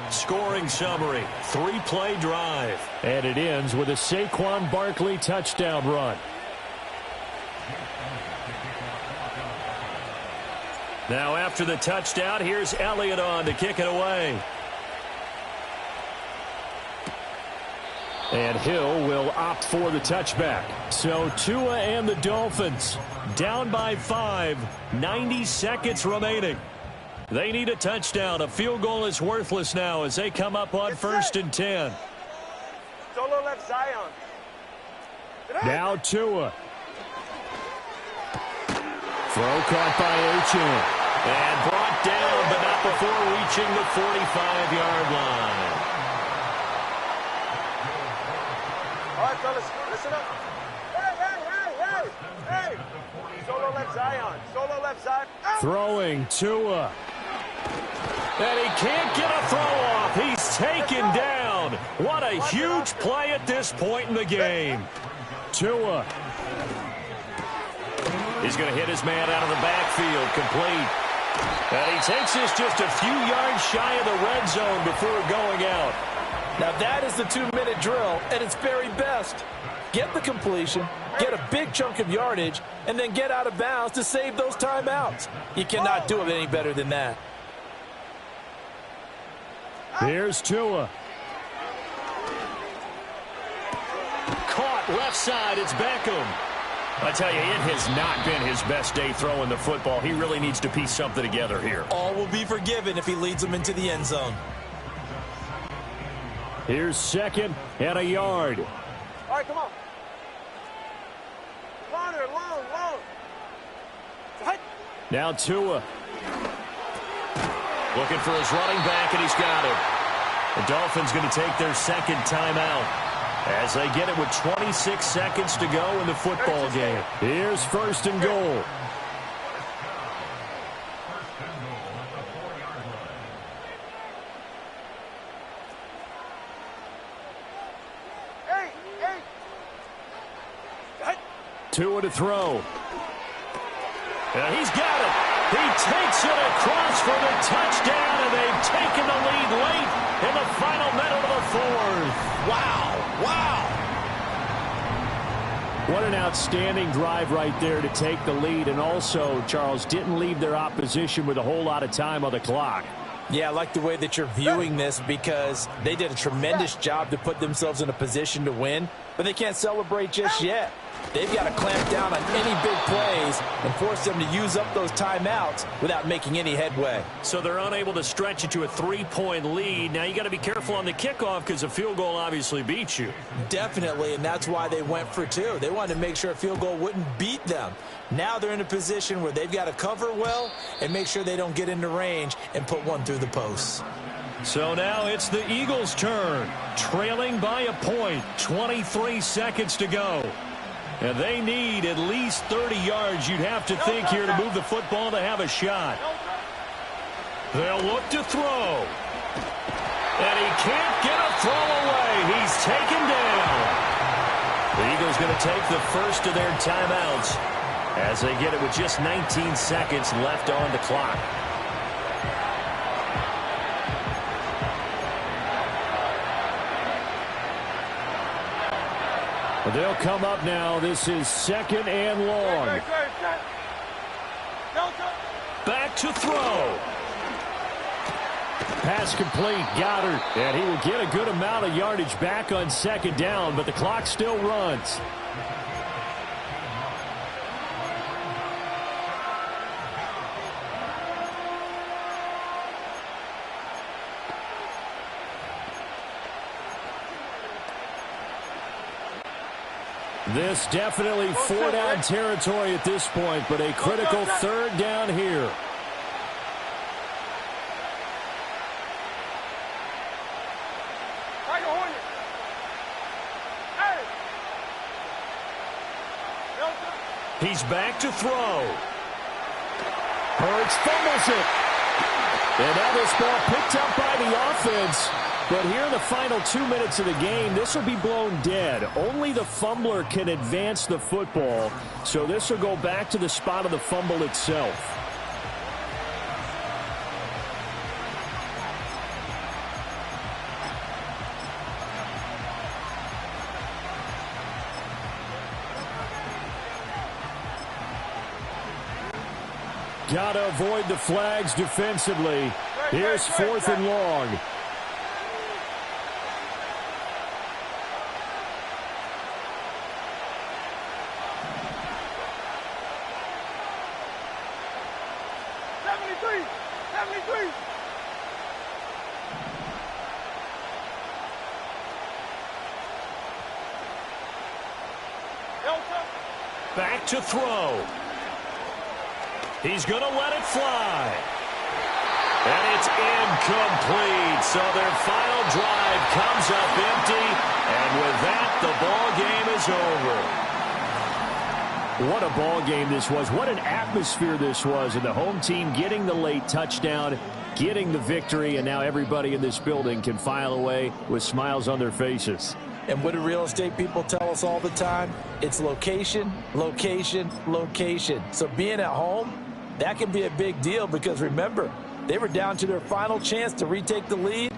Scoring summary, 3-play drive. And it ends with a Saquon Barkley touchdown run. Now after the touchdown, here's Elliott on to kick it away. And Hill will opt for the touchback. So Tua and the Dolphins down by 5, 90 seconds remaining. They need a touchdown. A field goal is worthless now as they come up on 1st and 10. Solo left Zion. Now Tua. Throw caught by Achane. And brought down, but not before reaching the 45-yard line. All right, fellas, listen up. Hey! Solo left Zion. Solo left Zion. Throwing Tua. And he can't get a throw off. He's taken down. What a huge play at this point in the game. Tua. He's going to hit his man out of the backfield, complete. And he takes this just a few yards shy of the red zone before going out. Now that is the 2-minute drill at its very best. Get the completion, get a big chunk of yardage, and then get out of bounds to save those timeouts. You cannot do it any better than that. Here's Tua. Caught left side, it's Beckham. I tell you, it has not been his best day throwing the football. He really needs to piece something together here. All will be forgiven if he leads them into the end zone. Here's 2nd and a yard. All right, come on. Longer, long. Now Tua. Looking for his running back, and he's got it. The Dolphins going to take their 2nd timeout as they get it with 26 seconds to go in the football game. Here's 1st and goal. Tua to throw. And he's got it. He takes it across for the touchdown, and they've taken the lead late in the final minute of the 4th. Wow. What an outstanding drive right there to take the lead. And also, Charles, didn't leave their opposition with a whole lot of time on the clock. Yeah, I like the way that you're viewing this because they did a tremendous job to put themselves in a position to win, but they can't celebrate just yet. They've got to clamp down on any big plays and force them to use up those timeouts without making any headway. So they're unable to stretch it to a 3-point lead. Now you got to be careful on the kickoff because a field goal obviously beats you. Definitely, and that's why they went for 2. They wanted to make sure a field goal wouldn't beat them. Now they're in a position where they've got to cover well and make sure they don't get into range and put one through the posts. So now it's the Eagles' turn, trailing by a point, 23 seconds to go. And they need at least 30 yards, you'd have to think, here to move the football to have a shot. They'll look to throw. And he can't get a throw away. He's taken down. The Eagles going to take the first of their timeouts as they get it with just 19 seconds left on the clock. They'll come up now. This is 2nd and long. Back to throw. Pass complete. Goddard. And he will get a good amount of yardage back on 2nd down, but the clock still runs. This definitely 4-down territory at this point, but a critical 3rd down here. He's back to throw. Hurts fumbles it. And now this ball picked up by the offense. But here in the final 2 minutes of the game, this will be blown dead. Only the fumbler can advance the football. So this will go back to the spot of the fumble itself. Got to avoid the flags defensively. Here's 4th and long. Back to throw. He's going to let it fly. And it's incomplete. So their final drive comes up empty. And with that, the ball game is over. What a ball game this was. What an atmosphere this was. And the home team getting the late touchdown, getting the victory, and now everybody in this building can file away with smiles on their faces. And what do real estate people tell us all the time? It's location, location, location. So being at home, that can be a big deal because remember, they were down to their final chance to retake the lead.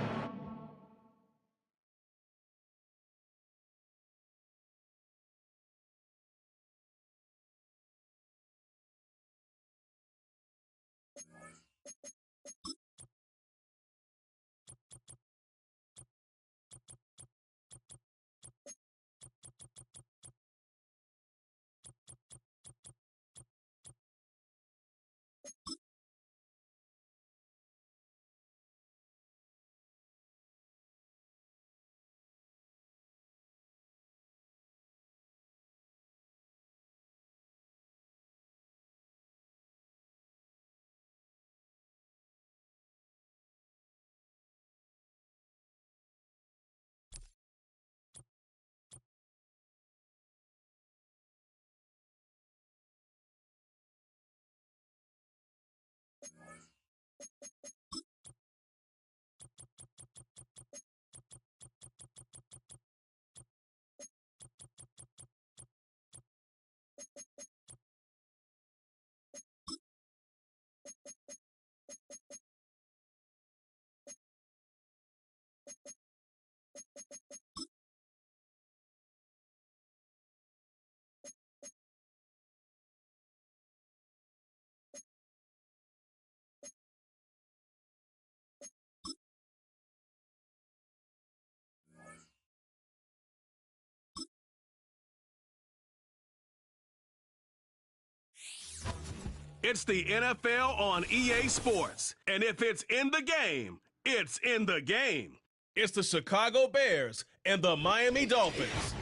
It's the NFL on EA Sports. And if it's in the game, it's in the game. It's the Chicago Bears and the Miami Dolphins.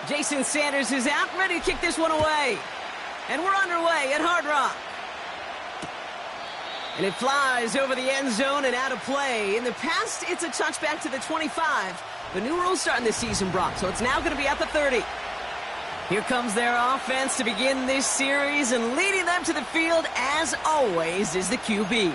Jason Sanders is out, ready to kick this one away. And we're underway at Hard Rock. And it flies over the end zone and out of play. In the past, it's a touchback to the 25. The new rules starting this season, Brock, so it's now going to be at the 30. Here comes their offense to begin this series, and leading them to the field, as always, is the QB.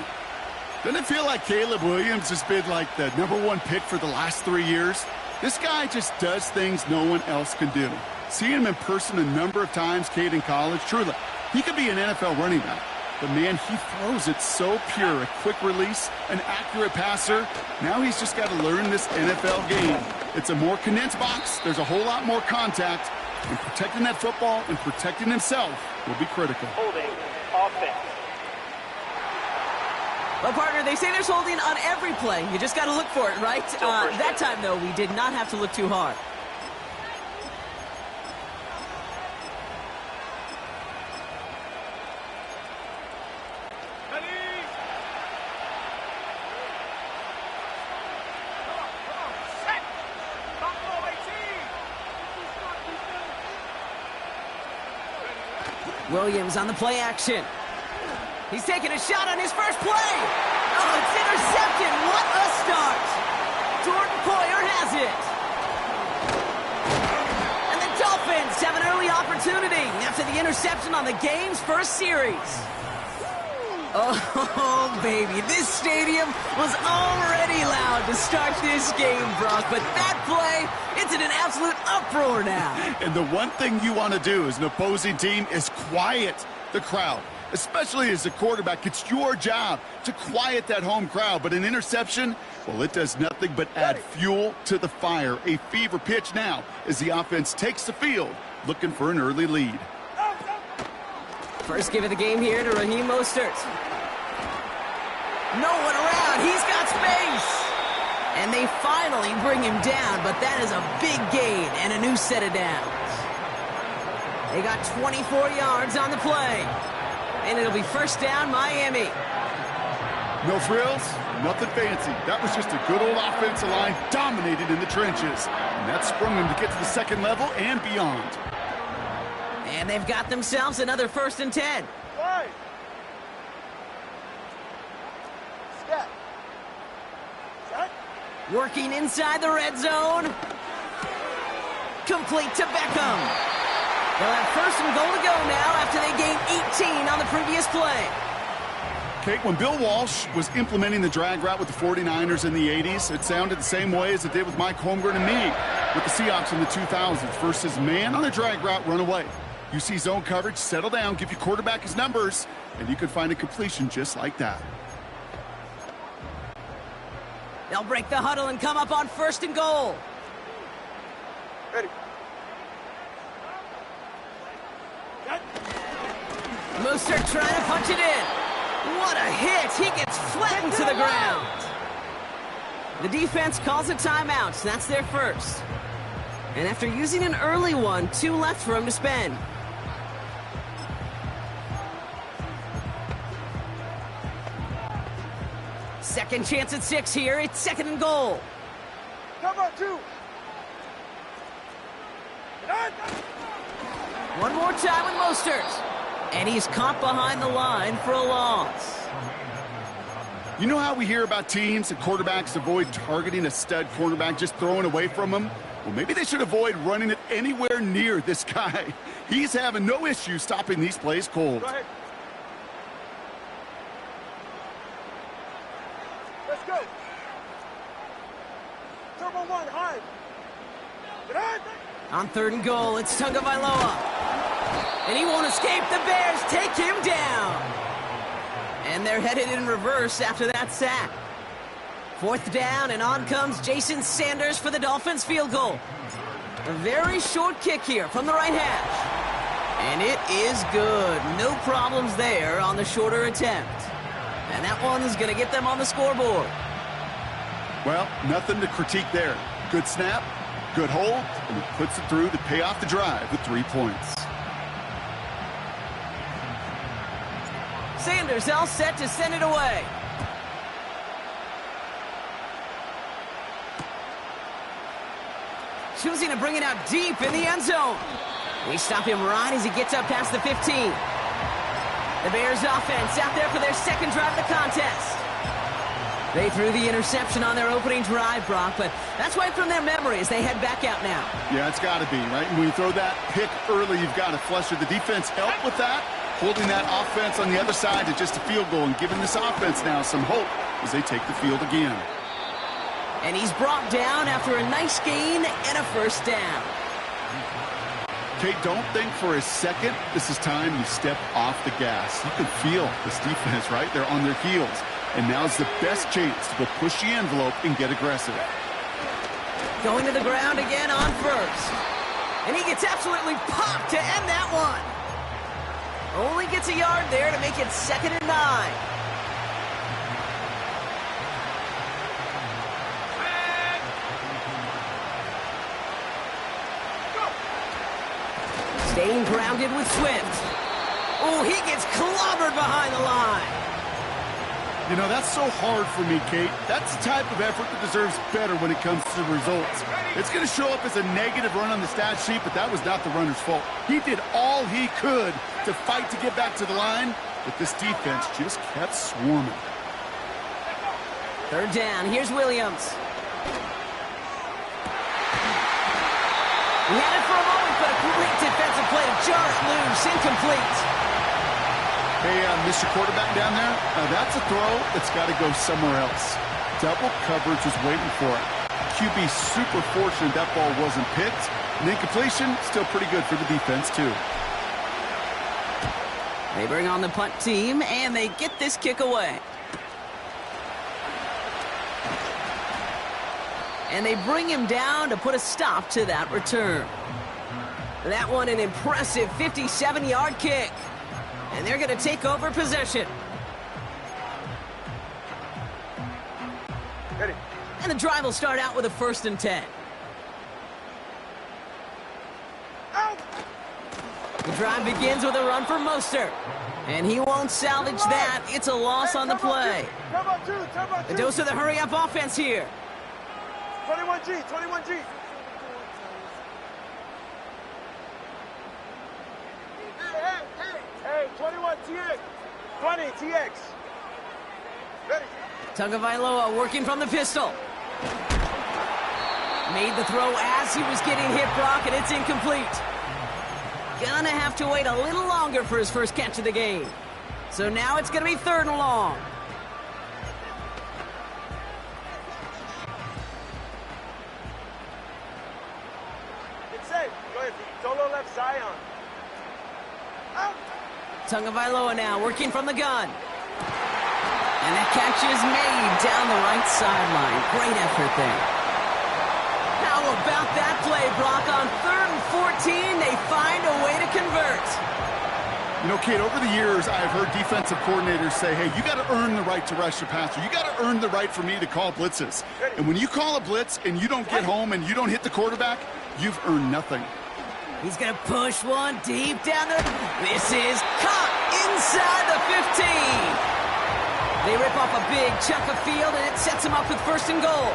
Doesn't it feel like Caleb Williams has been like the #1 pick for the last 3 years? This guy just does things no one else can do. Seeing him in person a number of times, Cade, in college, truly, he could be an NFL running back. But, man, he throws it so pure. A quick release, an accurate passer. Now he's just got to learn this NFL game. It's a more condensed box. There's a whole lot more contact. And protecting that football and protecting himself will be critical. Holding offense. Well, partner, they say there's holding on every play. You just got to look for it, right? That time, though, we did not have to look too hard. Williams on the play action. He's taking a shot on his first play. Oh, it's intercepted. What a start. Jordan Poyer has it. And the Dolphins have an early opportunity after the interception on the game's first series. Oh, baby, this stadium was already loud to start this game, Brock, but that play, it's in an absolute uproar now. And the one thing you want to do as an opposing team is quiet the crowd, especially as a quarterback. It's your job to quiet that home crowd, but an interception, well, it does nothing but add fuel to the fire. A fever pitch now as the offense takes the field, looking for an early lead. First give of the game here to Raheem Mostert. No one around. He's got space. And they finally bring him down, but that is a big gain and a new set of downs. They got 24 yards on the play. And it'll be first down, Miami. No frills, nothing fancy. That was just a good old offensive line dominated in the trenches. And that sprung them to get to the second level and beyond. And they've got themselves another 1st and 10. Right. Step. Set. Working inside the red zone. Complete to Beckham. They'll have 1st and goal to go now after they gained 18 on the previous play. Kate, when Bill Walsh was implementing the drag route with the 49ers in the 80s, it sounded the same way as it did with Mike Holmgren and me with the Seahawks in the 2000s versus man on a drag route, run away. You see zone coverage, settle down, give your quarterback his numbers, and you can find a completion just like that. They'll break the huddle and come up on 1st and goal. Ready. Mostert trying to punch it in. What a hit. He gets flattened to the ground. The defense calls a timeout. That's their first. And after using an early one, 2 left for him to spend. Second chance at 6 here. It's 2nd and goal. Cover 2. One more time with Mostert. And he's caught behind the line for a loss. You know how we hear about teams and quarterbacks avoid targeting a stud cornerback, just throwing away from him? Well, maybe they should avoid running it anywhere near this guy. He's having no issue stopping these plays cold. Go ahead. Let's go. Turbo 1, high. Get on. On 3rd and goal, it's Tagovailoa. And he won't escape. The Bears take him down. And they're headed in reverse after that sack. 4th down, and on comes Jason Sanders for the Dolphins field goal. A very short kick here from the right hash. And it is good. No problems there on the shorter attempt. And that one is going to get them on the scoreboard. Well, nothing to critique there. Good snap, good hold, and he puts it through to pay off the drive with 3 points. Sanders all set to send it away. choosing to bring it out deep in the end zone. We stop him right as he gets up past the 15. The Bears offense out there for their second drive of the contest. They threw the interception on their opening drive, Brock, but that's wiped from their memory as they head back out now. Yeah, it's got to be, right? When you throw that pick early, you've got to flush it. The defense helped with that, holding that offense on the other side to just a field goal and giving this offense now some hope as they take the field again. And he's brought down after a nice gain and a first down. Kate, don't think for a second this is time you step off the gas. You can feel this defense, right? They're on their heels. And now's the best chance to go push the envelope and get aggressive. Going to the ground again on first. And he gets absolutely popped to end that one. Only gets a yard there to make it 2nd and 9. Staying grounded with Swift. Oh, he gets clobbered behind the line. You know, that's so hard for me, Kate. That's the type of effort that deserves better when it comes to results. It's going to show up as a negative run on the stat sheet, but that was not the runner's fault. He did all he could to fight to get back to the line, but this defense just kept swarming. 3rd down. Here's Williams. He had it for a moment, but a great defensive play to jar it loose. Incomplete. Hey, Mr. Quarterback down there, that's a throw that's got to go somewhere else. Double coverage was waiting for it. QB super fortunate that ball wasn't picked. And incompletion, still pretty good for the defense, too. They bring on the punt team, and they get this kick away. And they bring him down to put a stop to that return. That one an impressive 57-yard kick. And they're going to take over possession. Ready. And the drive will start out with a 1st and 10. Out. The drive begins with a run for Mostert. And he won't salvage that. It's a loss on the play. A dose of the hurry-up offense here. 21G, 21G. Hey, 21 TX. 20 TX. Ready. Tagovailoa working from the pistol. Made the throw as he was getting hit, Brock, and it's incomplete. Gonna have to wait a little longer for his first catch of the game. So now it's gonna be 3rd and long. It's safe. Go ahead. Solo left Zion. Out. Tagovailoa now working from the gun. And that catch is made down the right sideline. Great effort there. How about that play, Brock? On 3rd and 14, they find a way to convert. You know, Kate, over the years, I've heard defensive coordinators say, hey, you got to earn the right to rush the passer. You got to earn the right for me to call blitzes. And when you call a blitz and you don't get home and you don't hit the quarterback, you've earned nothing. He's going to push one deep down there. This is caught inside the 15. They rip off a big chunk of field, and it sets him up with 1st and goal.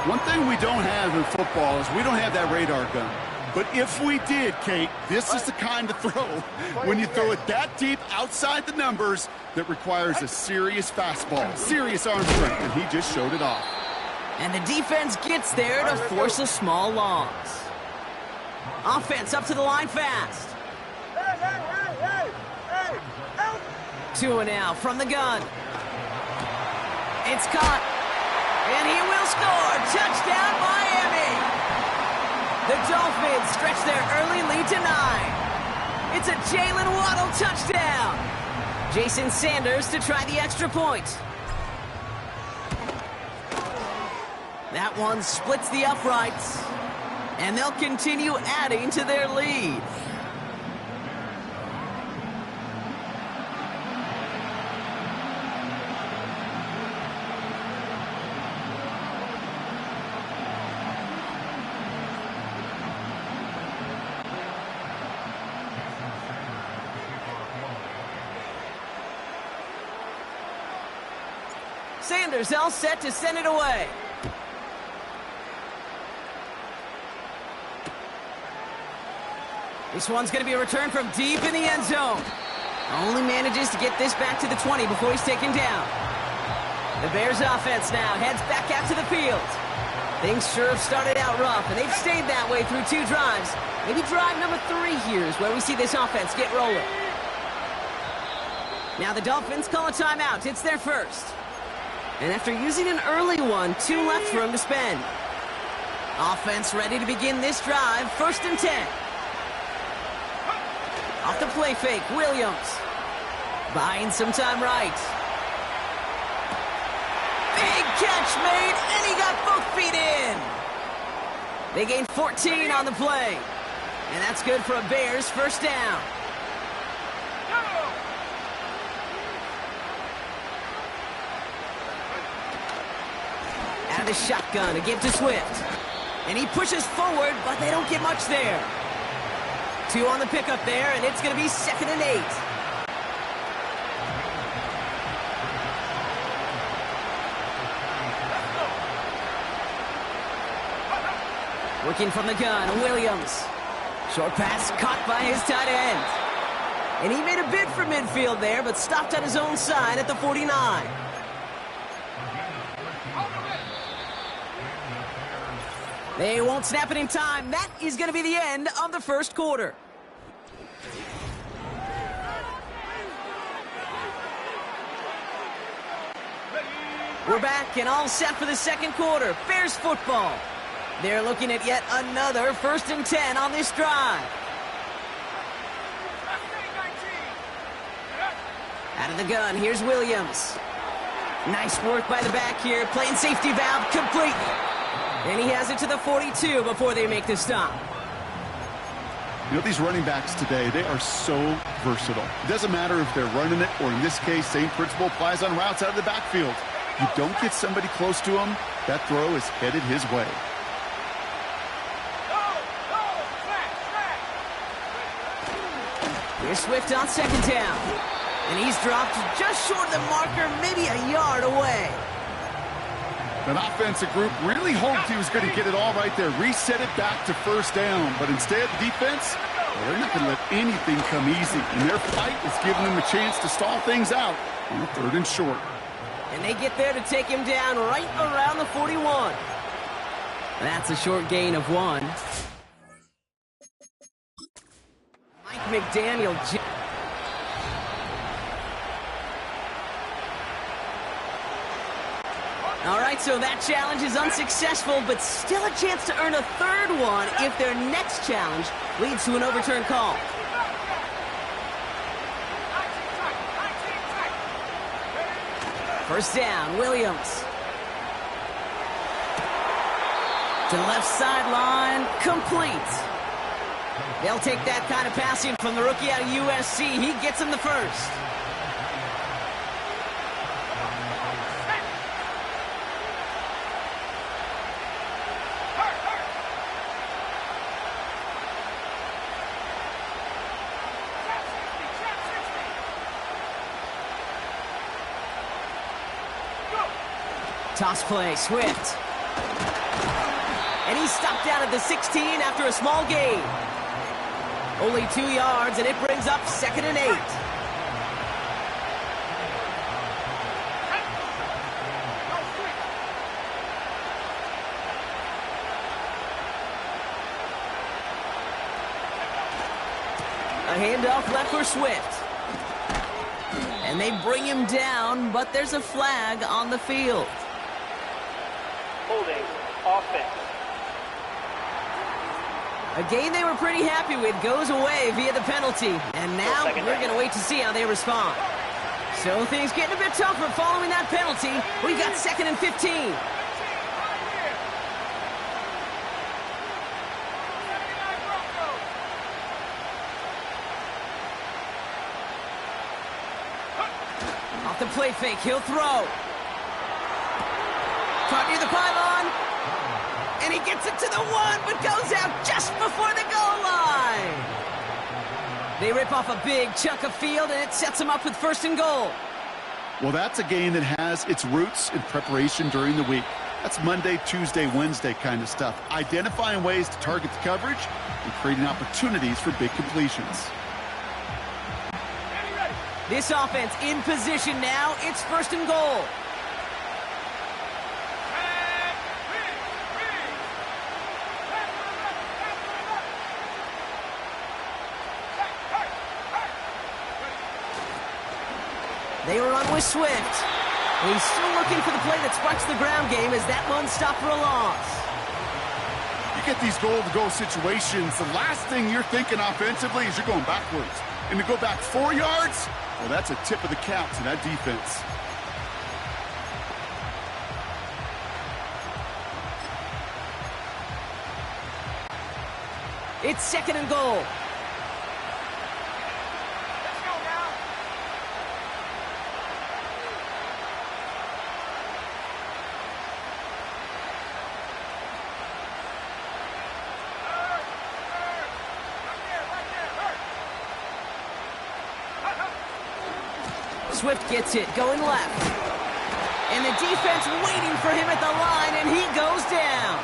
One thing we don't have in football is we don't have that radar gun. But if we did, Kate, this is the kind of throw, when you throw it that deep outside the numbers, that requires a serious fastball, serious arm strength, and he just showed it off. And the defense gets there to force a small loss. Offense up to the line fast. Hey, out. 2 and out from the gun. It's caught. And he will score. Touchdown, Miami. The Dolphins stretch their early lead to 9. It's a Jalen Waddle touchdown. Jason Sanders to try the extra point. That one splits the uprights. And they'll continue adding to their lead. Sanders all set to send it away. This one's going to be a return from deep in the end zone. Only manages to get this back to the 20 before he's taken down. The Bears offense now heads back out to the field. Things sure have started out rough, and they've stayed that way through 2 drives. Maybe drive number 3 here is where we see this offense get rolling. Now the Dolphins call a timeout. It's their first. And after using an early one, 2 left for him to spend. Offense ready to begin this drive. 1st and 10. Off the play fake, Williams. Buying some time right. Big catch made, and he got both feet in. They gained 14 on the play. And that's good for a Bears first down. Out of the shotgun to give to Swift. And he pushes forward, but they don't get much there. 2 on the pickup there, and it's going to be 2nd and 8. Working from the gun, Williams. Short pass caught by his tight end. And he made a bid for midfield there, but stopped on his own side at the 49. They won't snap it in time. That is going to be the end of the first quarter. We're back and all set for the second quarter. Bears football. They're looking at yet another 1st and 10 on this drive. Out of the gun, here's Williams. Nice work by the back here, playing safety valve completely. And he has it to the 42 before they make the stop. You know, these running backs today, they are so versatile. It doesn't matter if they're running it, or in this case, same principle applies on routes out of the backfield. You don't get somebody close to him, that throw is headed his way. Here's Swift on 2nd down. And he's dropped just short of the marker, maybe a yard away. That offensive group really hoped he was going to get it all right there, reset it back to 1st down. But instead, the defense, they're not going to let anything come easy. And their fight is giving them a chance to stall things out on 3rd and short. And they get there to take him down right around the 41. That's a short gain of 1. Mike McDaniel. All right, so that challenge is unsuccessful, but still a chance to earn a 3rd one if their next challenge leads to an overturned call. First down, Williams. To the left sideline, complete. They'll take that kind of passing from the rookie out of USC. He gets him the 1st. Toss play, Swift. And he's stopped down at the 16 after a small gain. Only 2 yards, and it brings up 2nd and 8. A handoff left for Swift. And they bring him down, but there's a flag on the field. Holding offense. A game they were pretty happy with goes away via the penalty. And now we're going to wait to see how they respond. So things getting a bit tougher following that penalty. We've got 2nd and 15. Off the play fake, he'll throw. Caught near the pylon. And he gets it to the 1, but goes out just before the goal line. They rip off a big chunk of field, and it sets them up with 1st and goal. Well, that's a game that has its roots in preparation during the week. That's Monday, Tuesday, Wednesday kind of stuff. Identifying ways to target the coverage and creating opportunities for big completions. This offense in position now. It's 1st and goal. They run with Swift. He's still looking for the play that sparks the ground game as that one stopped for a loss. You get these goal-to-goal situations, the last thing you're thinking offensively is you're going backwards. And to go back 4 yards, well, that's a tip of the cap to that defense. It's 2nd and goal. Swift gets it, going left. And the defense waiting for him at the line, and he goes down.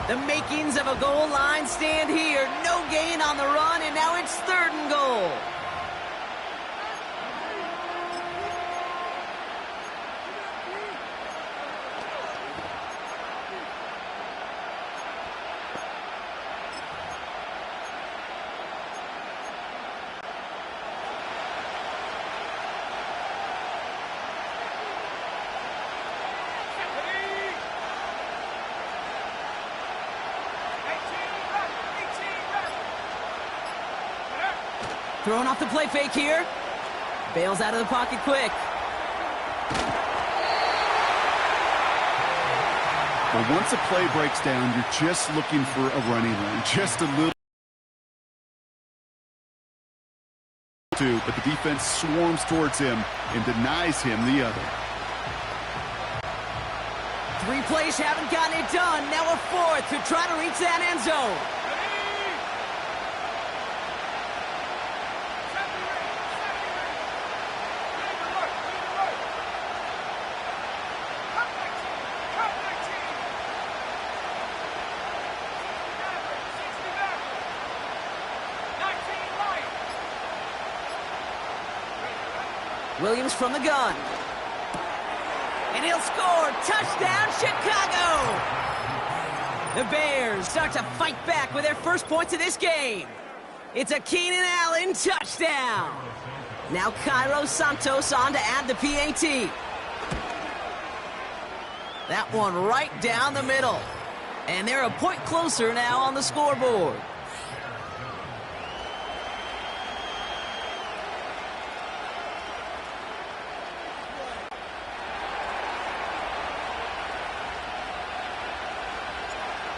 The makings of a goal line stand here. No gain on the run, and now it's 3rd and goal. Throwing off the play fake here. Bails out of the pocket quick. Well, once a play breaks down, you're just looking for a running lane. Just a little. But the defense swarms towards him and denies him the other. 3 plays haven't gotten it done. Now a 4th to try to reach that end zone. Williams from the gun. And he'll score. Touchdown, Chicago! The Bears start to fight back with their first points of this game. It's a Keenan Allen touchdown. Now Cairo Santos on to add the PAT. That one right down the middle. And they're a point closer now on the scoreboard.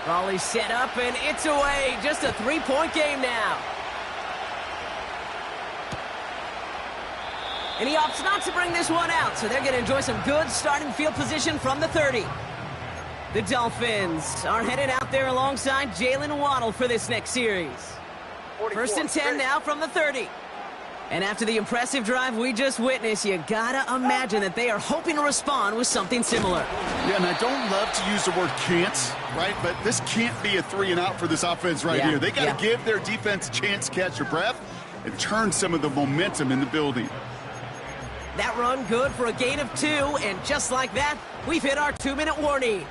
Raleigh set up, and it's away. Just a 3-point game now. And he opts not to bring this one out, so they're going to enjoy some good starting field position from the 30. The Dolphins are headed out there alongside Jalen Waddle for this next series. 1st and 10 now from the 30. And after the impressive drive we just witnessed, you gotta imagine that they are hoping to respond with something similar. Yeah, and I don't love to use the word can't, right? But this can't be a 3-and-out for this offense right here. They got to give their defense a chance to catch their breath and turn some of the momentum in the building. That run good for a gain of 2, and just like that, we've hit our 2-minute warning.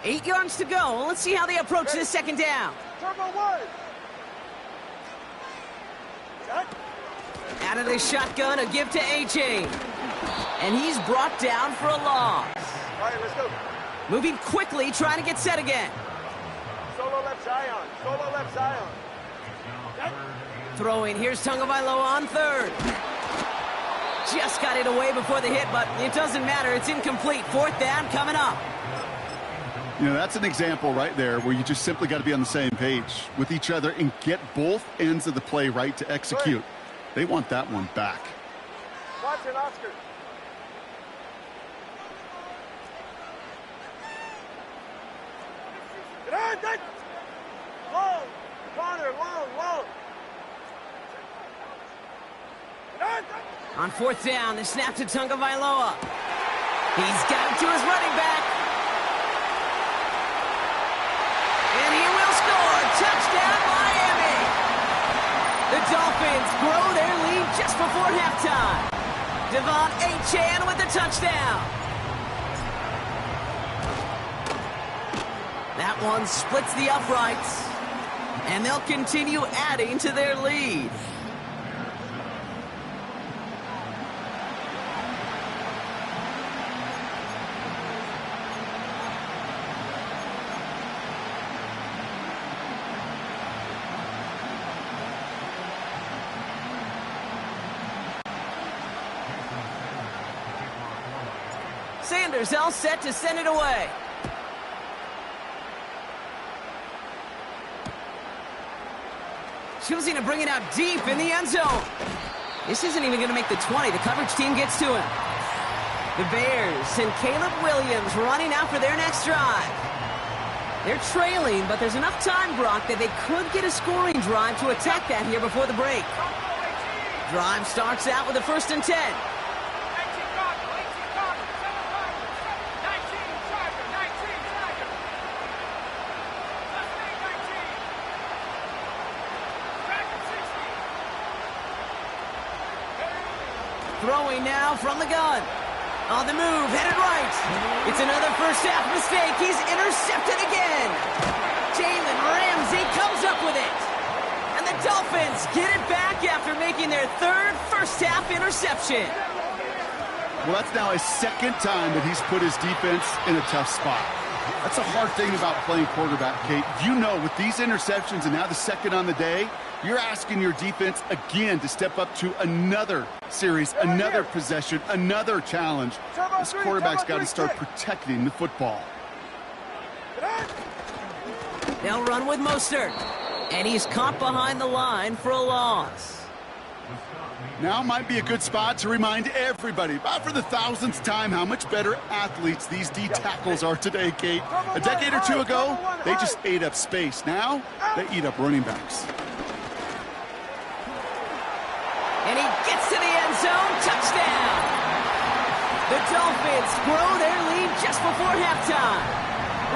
8 yards to go. Let's see how they approach this 2nd down. Turbo 1. Out of the shotgun, a give to A-Chain. And he's brought down for a loss. All right, let's go. Moving quickly, trying to get set again. Solo left Zion. Solo left Zion. Throwing, here's Tagovailoa on 3rd. Just got it away before the hit, but it doesn't matter. It's incomplete. 4th down coming up. You know, that's an example right there where you just simply got to be on the same page with each other and get both ends of the play right to execute. They want that one back. Watson, Oscar. Long, corner, long. On 4th down, the snap to Tagovailoa. He's got it to his running back. And he will score. Touchdown, Miami. The Dolphins grow their lead just before halftime. Devon Achane with the touchdown. That one splits the uprights. And they'll continue adding to their lead. Sanders all set to send it away. Choosing to bring it out deep in the end zone. This isn't even going to make the 20. The coverage team gets to him. The Bears and Caleb Williams running out for their next drive. They're trailing, but there's enough time, Brock, that they could get a scoring drive to attack that here before the break. Drive starts out with a 1st and 10. Throwing now from the gun. On the move, headed right. It's another first half mistake. He's intercepted again. Jalen Ramsey comes up with it. And the Dolphins get it back after making their 3rd first half interception. Well, that's now his 2nd time that he's put his defense in a tough spot. That's a hard thing about playing quarterback, Kate. You know, with these interceptions and now the 2nd on the day, you're asking your defense again to step up to another series, another possession, another challenge. This quarterback's got to start protecting the football. They'll run with Mostert. And he's caught behind the line for a loss. Now might be a good spot to remind everybody, about for the 1000th time, how much better athletes these D tackles are today, Kate. A decade or two ago, they just ate up space. Now, they eat up running backs. And he gets to the end zone. Touchdown! The Dolphins grow their lead just before halftime.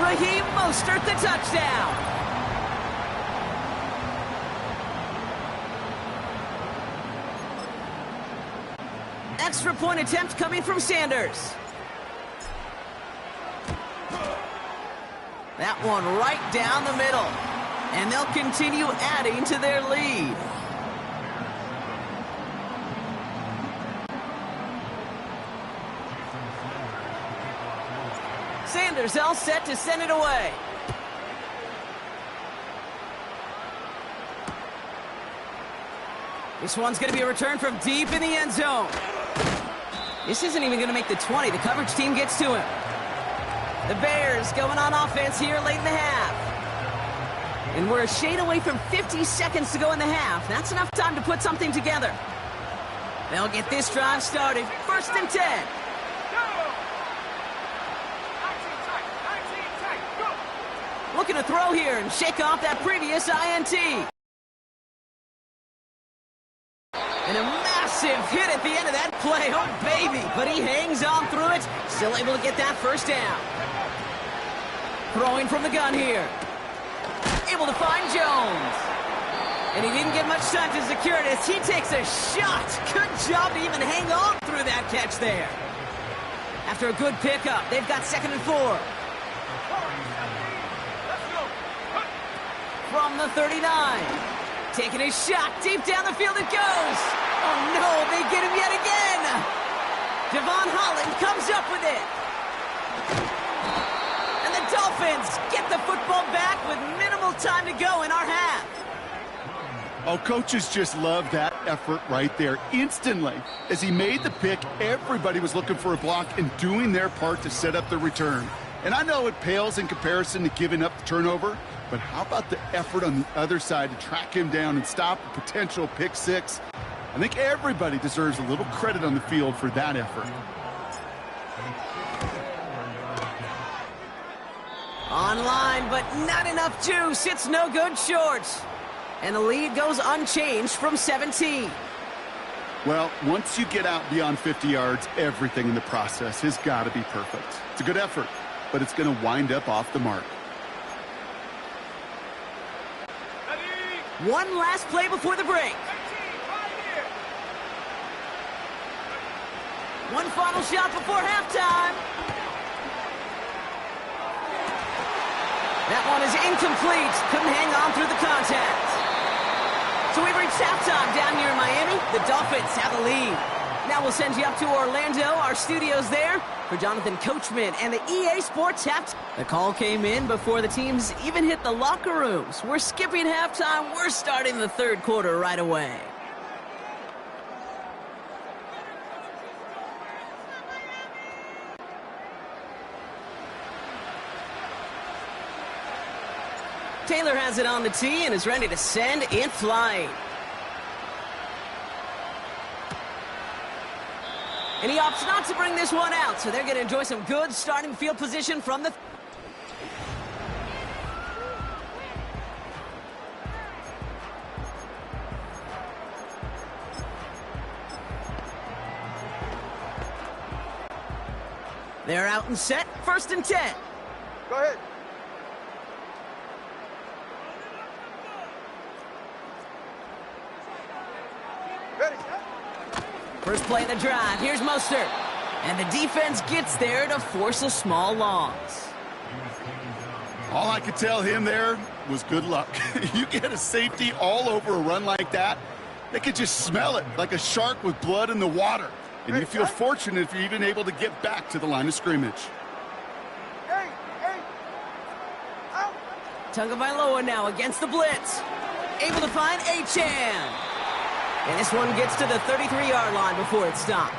Raheem Mostert, the touchdown. Extra point attempt coming from Sanders. That one right down the middle. And they'll continue adding to their lead. Sanders all set to send it away. This one's going to be a return from deep in the end zone. This isn't even going to make the 20. The coverage team gets to him. The Bears going on offense here late in the half. And we're a shade away from 50 seconds to go in the half. That's enough time to put something together. They'll get this drive started. 1st and 10. Looking to throw here and shake off that previous INT. And a massive hit at the end of that play. Oh, baby. But he hangs on through it. Still able to get that 1st down. Throwing from the gun here. Able to find Jones. And he didn't get much time to secure it as he takes a shot. Good job to even hang on through that catch there. After a good pickup, they've got 2nd and 4. From the 39. Taking a shot deep down the field it goes. Oh no, they get him yet again. Devon Holland comes up with it. And the Dolphins get the football back with minimal time to go in our half. Oh, coaches just love that effort right there. Instantly, as he made the pick, everybody was looking for a block and doing their part to set up the return. And I know it pales in comparison to giving up the turnover, but how about the effort on the other side to track him down and stop a potential pick 6? I think everybody deserves a little credit on the field for that effort. Online, but not enough juice. It's no good short. And the lead goes unchanged from 17. Well, once you get out beyond 50 yards, everything in the process has got to be perfect. It's a good effort, but it's going to wind up off the mark. One last play before the break. One final shot before halftime. That one is incomplete. Couldn't hang on through the contact. So we've reached halftime down here in Miami. The Dolphins have a lead. Now we'll send you up to Orlando, our studios there, for Jonathan Coachman and the EA Sports halftime. The call came in before the teams even hit the locker rooms. We're skipping halftime. We're starting the third quarter right away. Taylor has it on the tee and is ready to send in flight. And he opts not to bring this one out, so they're going to enjoy some good starting field position from the... They're out and set, 1st and 10. Go ahead. First play of the drive. Here's Mostert. And the defense gets there to force a small loss. All I could tell him there was good luck. You get a safety all over a run like that, they could just smell it like a shark with blood in the water. And you feel fortunate if you're even able to get back to the line of scrimmage. Tagovailoa now against the blitz. Able to find Achane. And this one gets to the 33-yard line before it's stopped.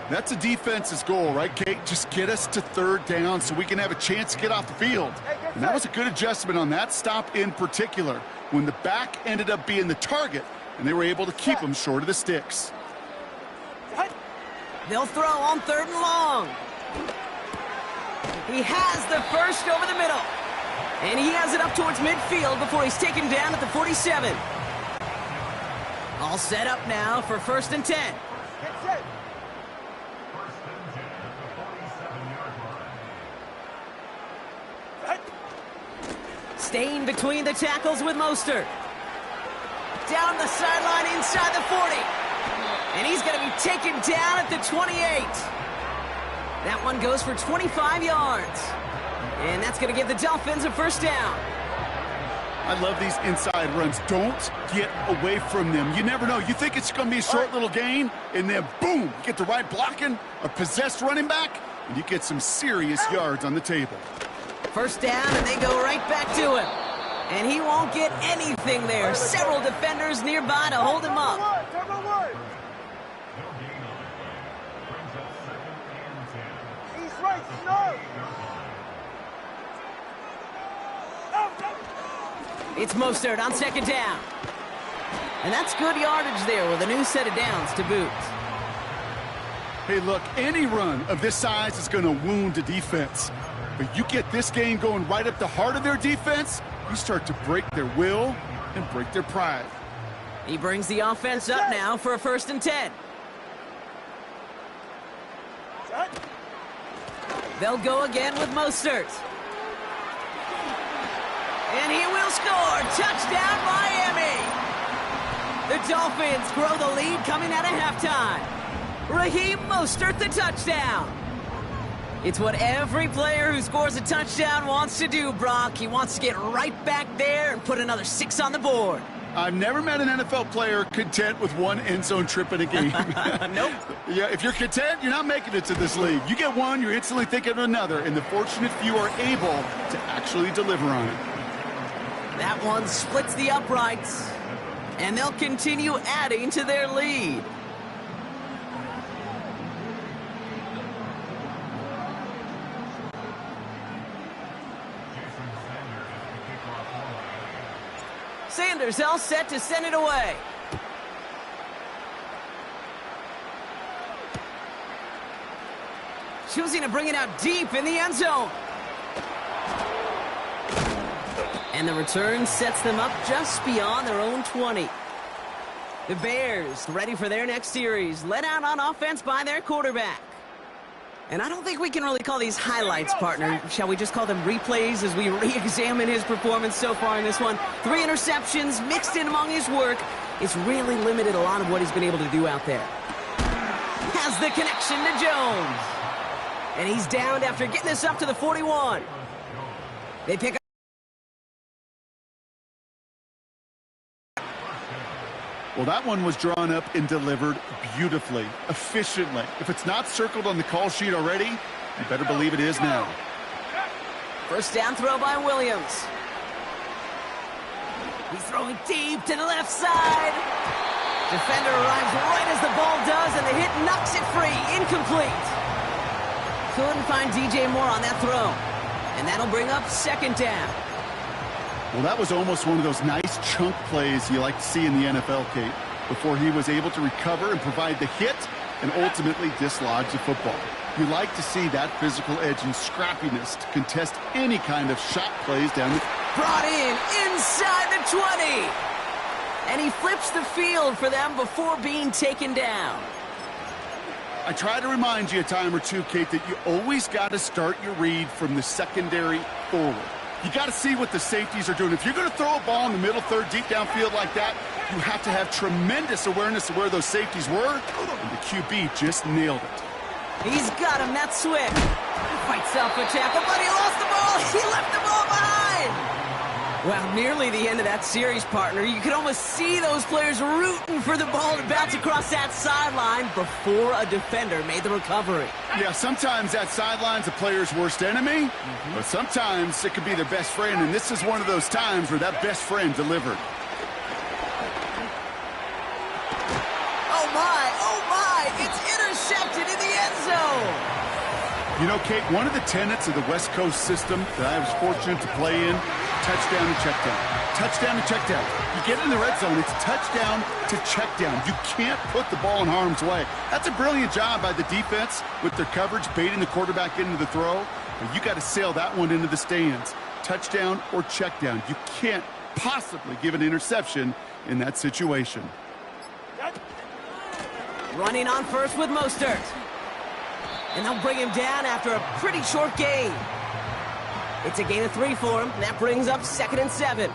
That's a defense's goal, right, Kate? Just get us to 3rd down so we can have a chance to get off the field. And that was a good adjustment on that stop in particular, when the back ended up being the target, and they were able to keep him short of the sticks. They'll throw on 3rd and long. He has the first over the middle. And he has it up towards midfield before he's taken down at the 47. All set up now for 1st and 10. Staying between the tackles with Mostert. Down the sideline inside the 40. And he's going to be taken down at the 28. That one goes for 25 yards. And that's going to give the Dolphins a 1st down. I love these inside runs. Don't get away from them. You never know. You think it's going to be a short little gain, and then boom, you get the right blocking, a possessed running back, and you get some serious yards on the table. 1st down, and they go right back to him. And he won't get anything there. Several defenders nearby to hold him up. He's right, no. It's Mostert on 2nd down. And that's good yardage there with a new set of downs to boot. Hey, look, any run of this size is going to wound a defense. But you get this game going right up the heart of their defense, you start to break their will and break their pride. He brings the offense up now for a 1st and 10. They'll go again with Mostert. And he will score. Touchdown, Miami. The Dolphins grow the lead coming out of halftime. Raheem Mostert, the touchdown. It's what every player who scores a touchdown wants to do, Brock. He wants to get right back there and put another 6 on the board. I've never met an NFL player content with one end zone trip in a game. Nope. Yeah, if you're content, you're not making it to this league. You get one, you're instantly thinking of another, and the fortunate few are able to actually deliver on it. That one splits the uprights, and they'll continue adding to their lead. Sanders all set to send it away. Choosing to bring it out deep in the end zone. And the return sets them up just beyond their own 20. The Bears ready for their next series, led out on offense by their quarterback. And I don't think we can really call these highlights, partner. Shall we just call them replays as we re-examine his performance so far in this one? 3 interceptions mixed in among his work. It's really limited a lot of what he's been able to do out there. Has the connection to Jones. And he's downed after getting this up to the 41. They pick up. Well, that one was drawn up and delivered beautifully, efficiently. If it's not circled on the call sheet already, you better believe it is now. First down throw by Williams. He's throwing deep to the left side. Defender arrives right as the ball does, and the hit knocks it free. Incomplete. Couldn't find DJ Moore on that throw. And that'll bring up second down. Well, that was almost one of those nice chunk plays you like to see in the NFL, Kate, before he was able to recover and provide the hit and ultimately dislodge the football. You like to see that physical edge and scrappiness to contest any kind of shot plays down the... Brought in inside the 20. And he flips the field for them before being taken down. I try to remind you a time or two, Kate, that you always got to start your read from the secondary forward. You got to see what the safeties are doing. If you're going to throw a ball in the middle third deep downfield like that, you have to have tremendous awareness of where those safeties were, and the QB just nailed it. He's got him, that's Swift. Fights out for tackle, but he lost the ball. He left the ball behind. Well, nearly the end of that series, partner. You could almost see those players rooting for the ball to bounce across that sideline before a defender made the recovery. Yeah, sometimes that sideline's a player's worst enemy, but sometimes it could be their best friend, and this is one of those times where that best friend delivered. Oh my, it's intercepted in the end zone. You know, Kate, one of the tenets of the West Coast system that I was fortunate to play in, touchdown to check down. Touchdown to check down. You get in the red zone, it's touchdown to check down. You can't put the ball in harm's way. That's a brilliant job by the defense with their coverage, baiting the quarterback into the throw. But you got to sail that one into the stands. Touchdown or check down. You can't possibly give an interception in that situation. Running on first with Mostert. And they'll bring him down after a pretty short gain. It's a gain of 3 for him. That brings up 2nd and 7.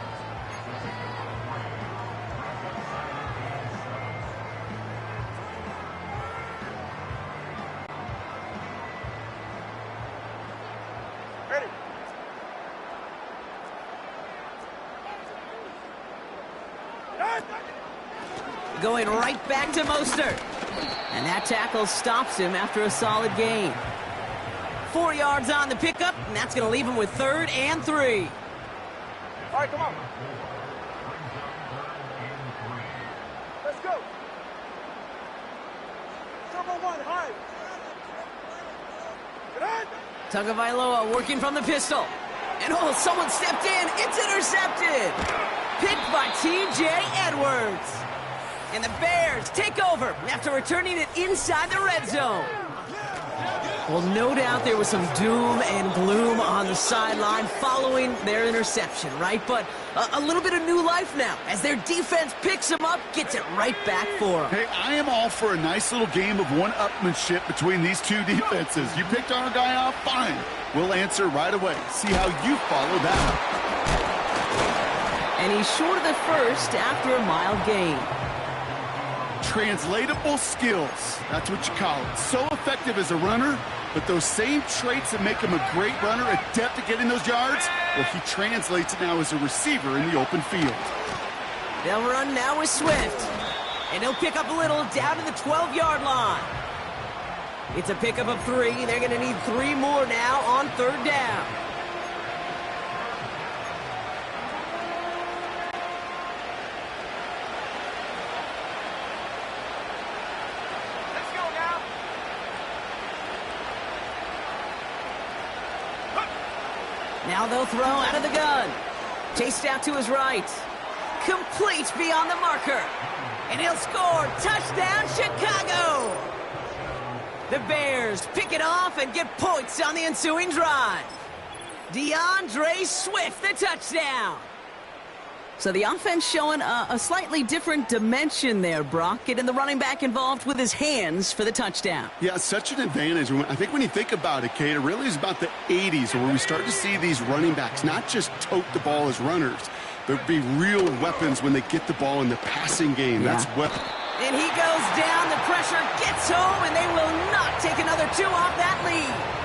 Ready. Going right back to Mostert. And that tackle stops him after a solid gain. 4 yards on the pickup, and that's going to leave him with 3rd and 3. All right, come on. Let's go. Number 1, high. Tagovailoa working from the pistol. And oh, someone stepped in. It's intercepted. Picked by T.J. Edwards. And the Bears take over after returning it inside the red zone. Well, no doubt there was some doom and gloom on the sideline following their interception, right? But a little bit of new life now as their defense picks them up, gets it right back for them. Hey, I am all for a nice little game of one-upmanship between these two defenses. You picked our guy off, fine. We'll answer right away. See how you follow that up. And he's short of the first after a mild gain. Translatable skills, that's what you call it. So effective as a runner, but those same traits that make him a great runner, adept at getting those yards, well, he translates it now as a receiver in the open field. They'll run now with Swift. And he'll pick up a little down to the 12-yard line. It's a pickup of 3. They're going to need 3 more now on 3rd down. Now they'll throw out of the gun. Chased out to his right. Complete beyond the marker. And he'll score. Touchdown, Chicago. The Bears pick it off and get points on the ensuing drive. DeAndre Swift, the touchdown. So the offense showing a slightly different dimension there, Brock, getting the running back involved with his hands for the touchdown. Yeah, such an advantage. I think when you think about it, Kate, it really is about the 80s where we start to see these running backs not just tote the ball as runners, but be real weapons when they get the ball in the passing game. Yeah. That's what. And he goes down, the pressure gets home, and they will not take another 2 off that lead.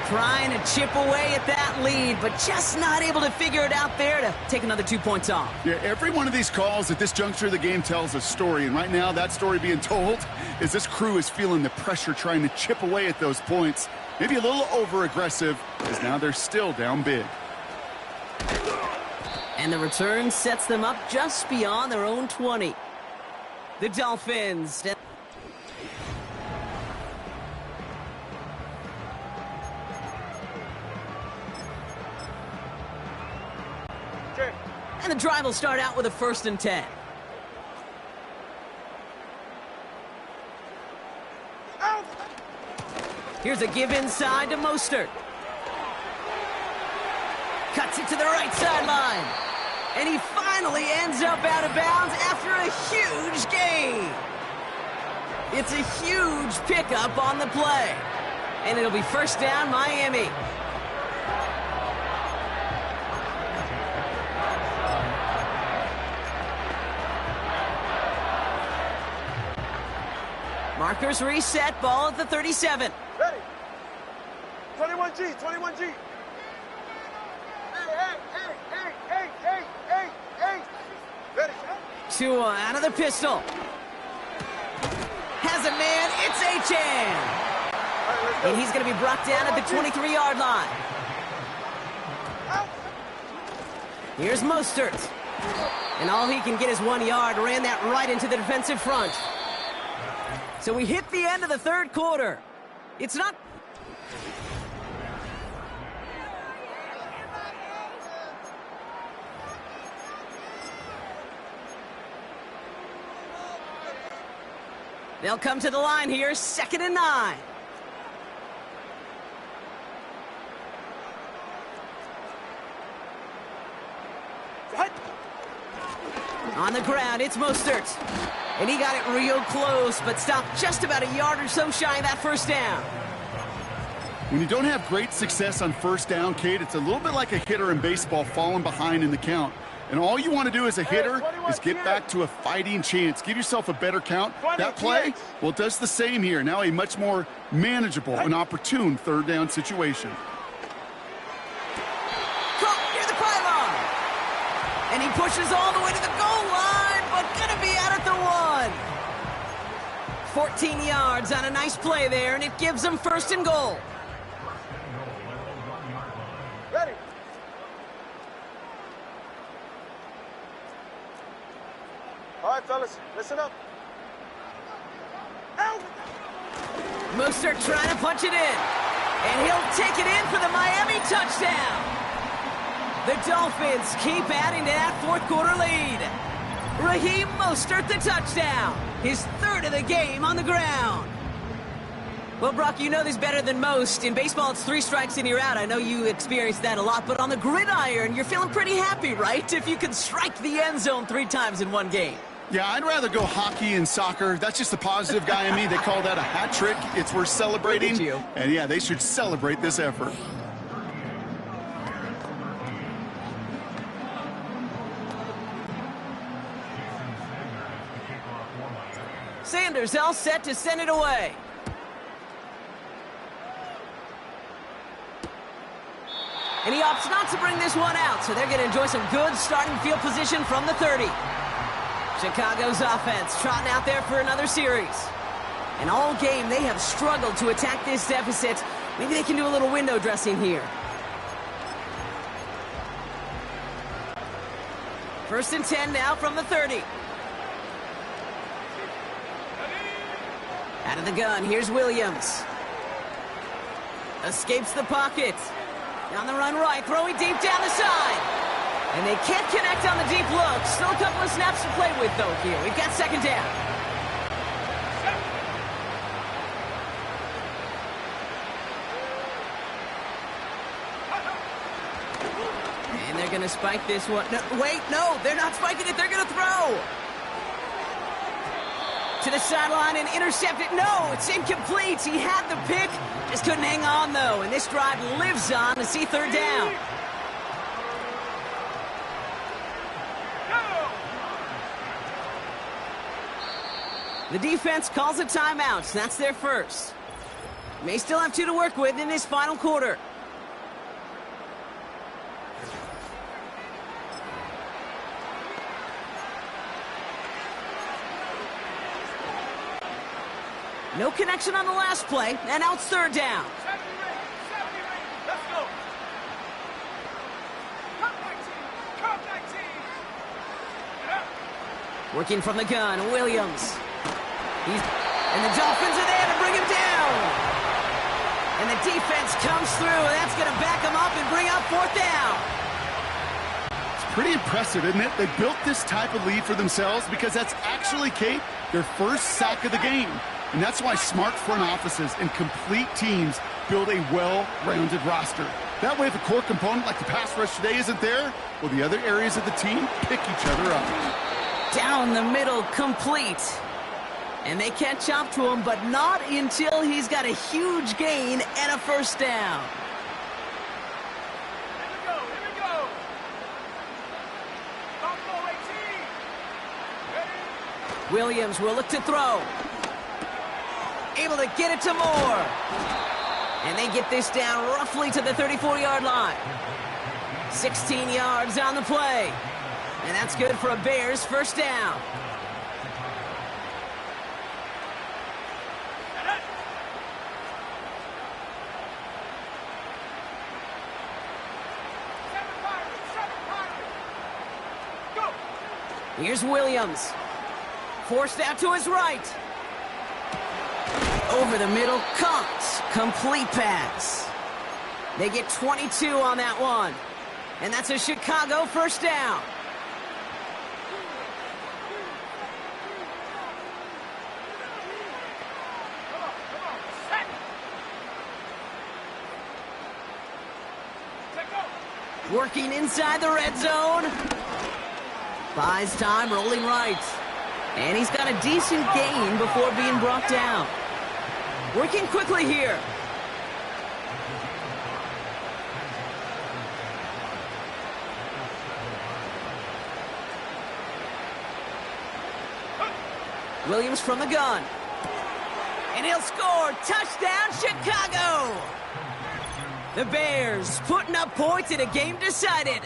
Trying to chip away at that lead, but just not able to figure it out there to take another 2 points off. Yeah, every one of these calls at this juncture of the game tells a story, and right now that story being told is this crew is feeling the pressure trying to chip away at those points. Maybe a little over-aggressive, as now they're still down big. And the return sets them up just beyond their own 20. The Dolphins. And the drive will start out with a 1st and 10. Here's a give inside to Mostert. Cuts it to the right sideline. And he finally ends up out of bounds after a huge gain. It's a huge pickup on the play. And it'll be 1st down, Miami. Markers reset, ball at the 37. Ready. 21G, 21G. Hey. Ready. Tua out of the pistol. Has a man, it's Achane. Right, And he's going to be brought down at the 23-yard line. Here's Mostert. And all he can get is 1 yard. Ran that right into the defensive front. So we hit the end of the 3rd quarter. It's not... They'll come to the line here, 2nd and 9. On the ground, it's Mostert. And he got it real close, but stopped just about a yard or so shy of that 1st down. When you don't have great success on 1st down, Kate, it's a little bit like a hitter in baseball falling behind in the count. And all you want to do as a hitter is get back to a fighting chance. Give yourself a better count. That play, well, it does the same here. Now a much more manageable and opportune 3rd down situation. Caught near the pylon. And he pushes all the way to the goal line, but gonna be out at the 1. 14 yards on a nice play there, and it gives them 1st and goal. Ready. All right, fellas, listen up. Mostert trying to punch it in. And he'll take it in for the Miami touchdown. The Dolphins keep adding to that 4th quarter lead. Raheem Mostert the touchdown. His 3rd of the game on the ground. Well, Brock, you know this better than most. In baseball, it's 3 strikes and you're out. I know you experienced that a lot. But on the gridiron, you're feeling pretty happy, right? If you can strike the end zone 3 times in one game. Yeah, I'd rather go hockey and soccer. That's just the positive guy in me. They call that a hat trick. It's worth celebrating. And yeah, they should celebrate this effort. Sanders all set to send it away. And he opts not to bring this one out, so they're going to enjoy some good starting field position from the 30. Chicago's offense trotting out there for another series. And all game, they have struggled to attack this deficit. Maybe they can do a little window dressing here. 1st and 10 now from the 30. Out of the gun, here's Williams. Escapes the pocket. Down the run right, throwing deep down the side. And they can't connect on the deep look. Still a couple of snaps to play with, though, here. We've got 2nd down. And they're going to spike this one. No, wait, no, they're not spiking it. They're going to throw. To the sideline and intercept it. No, it's incomplete. He had the pick. Just couldn't hang on, though. And this drive lives on to see third down. The defense calls a timeout. That's their first. May still have 2 to work with in this final quarter. No connection on the last play, and now it's third down. Let's go. Come 19. Working from the gun, Williams. And the Dolphins are there to bring him down. And the defense comes through, and that's going to back him up and bring up fourth down. It's pretty impressive, isn't it? They built this type of lead for themselves because that's actually, Kate, their first sack of the game. And that's why smart front offices and complete teams build a well-rounded roster. That way, if a core component like the pass rush today isn't there, well, the other areas of the team pick each other up. Down the middle, complete. And they catch up to him, but not until he's got a huge gain and a first down. Here we go. Buffalo 18. Ready? Williams will look to throw. Able to get it to Moore. And they get this down roughly to the 34-yard line. 16 yards on the play. And that's good for a Bears first down. Here's Williams. Forced out to his right. Over the middle, comes. Complete pass. They get 22 on that one. And that's a Chicago first down. Working inside the red zone. Buys time, rolling right. And he's got a decent gain before being brought down. Working quickly here. Williams from the gun. And he'll score. Touchdown, Chicago! The Bears putting up points in a game decided.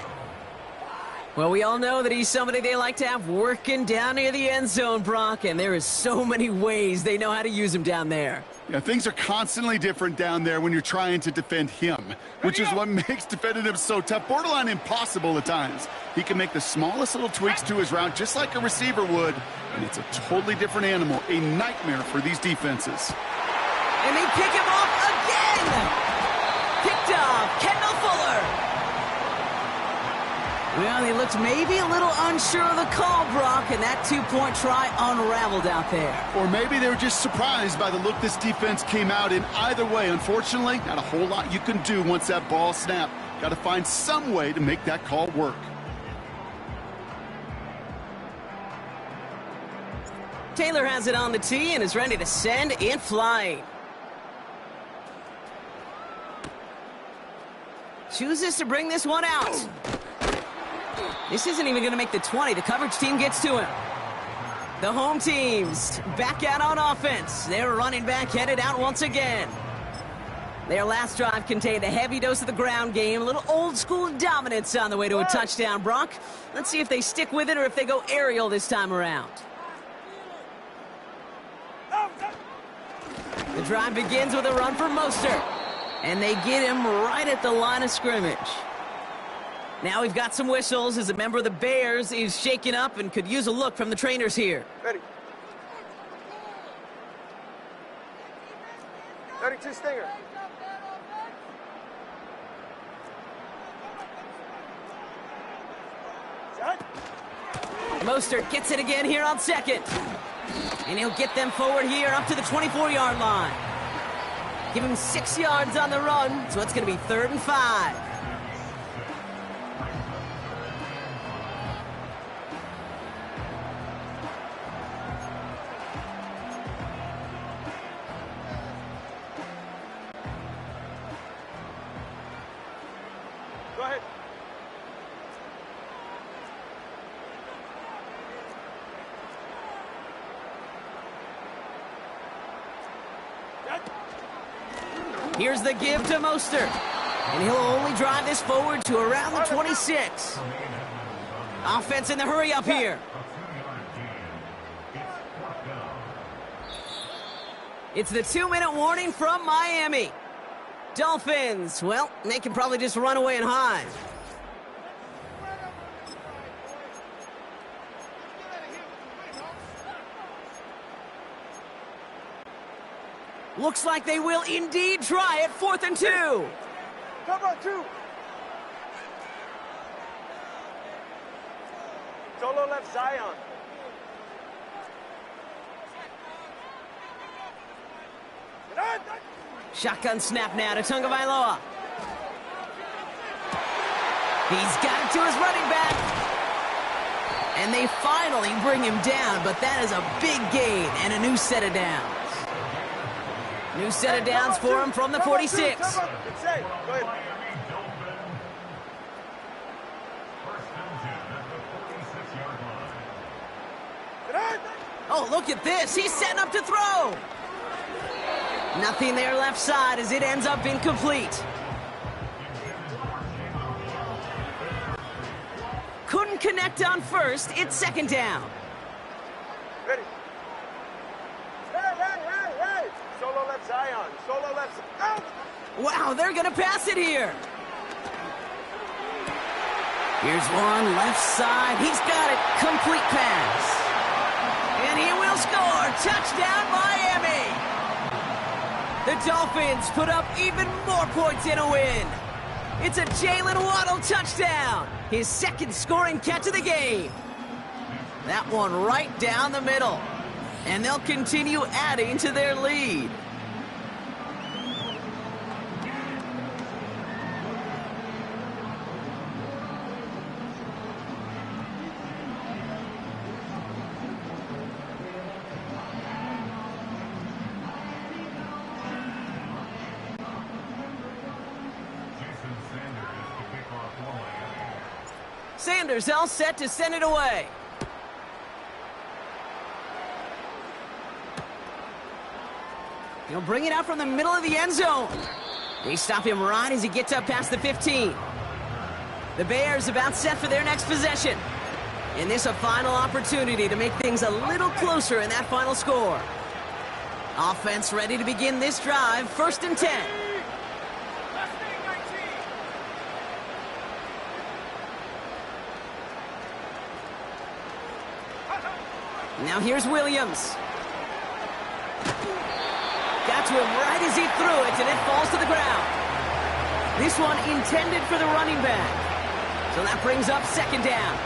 Well, we all know that he's somebody they like to have working down near the end zone, Brock, and there is so many ways they know how to use him down there. Yeah, things are constantly different down there when you're trying to defend him, which is what makes defending him so tough, borderline impossible at times. He can make the smallest little tweaks to his route just like a receiver would, and it's a totally different animal, a nightmare for these defenses. And they pick him off again! Picked off, Kendall Fuller. Well, he looked maybe a little unsure of the call, Brock, and that two-point try unraveled out there. Or maybe they were just surprised by the look this defense came out in. Either way, unfortunately, not a whole lot you can do once that ball snapped. Got to find some way to make that call work. Taylor has it on the tee and is ready to send it flying. Chooses to bring this one out. This isn't even going to make the 20. The coverage team gets to him. The home teams back out on offense. Their running back headed out once again. Their last drive contained a heavy dose of the ground game, a little old-school dominance on the way to a touchdown, Brock. Let's see if they stick with it or if they go aerial this time around. The drive begins with a run for Mostert. And they get him right at the line of scrimmage. Now we've got some whistles as a member of the Bears is shaken up and could use a look from the trainers here. Ready. 32 Stinger. Mostert gets it again here on second. And he'll get them forward here up to the 24-yard line. Give him 6 yards on the run, so it's going to be 3rd and 5. Here's the give to Mostert. And he'll only drive this forward to around the 26. Offense in the hurry up here. It's the 2-minute warning from Miami. Dolphins, well, they can probably just run away and hide. Looks like they will indeed try it. 4th and 2. Come on, 2. Solo left Zion. Shotgun snap now to Tagovailoa. He's got it to his running back. And they finally bring him down, but that is a big gain and a new set of downs. New set of downs for him from the 46. Oh, look at this. He's setting up to throw. Nothing there left side as it ends up incomplete. Couldn't connect on first. It's 2nd down. Ready. Hey. Solo left Zion. Solo left. Out. Wow, they're going to pass it here. Here's one left side. He's got it. Complete pass. And he will score. Touchdown, Miami. The Dolphins put up even more points in a win. It's a Jalen Waddle touchdown. His 2nd scoring catch of the game. That one right down the middle. And they'll continue adding to their lead. Sanders all set to send it away. He'll bring it out from the middle of the end zone. They stop him right as he gets up past the 15. The Bears about set for their next possession. And this a final opportunity to make things a little closer in that final score. Offense ready to begin this drive. 1st and 10. Now here's Williams. Got to him right as he threw it, and it falls to the ground. This one intended for the running back. So that brings up 2nd down.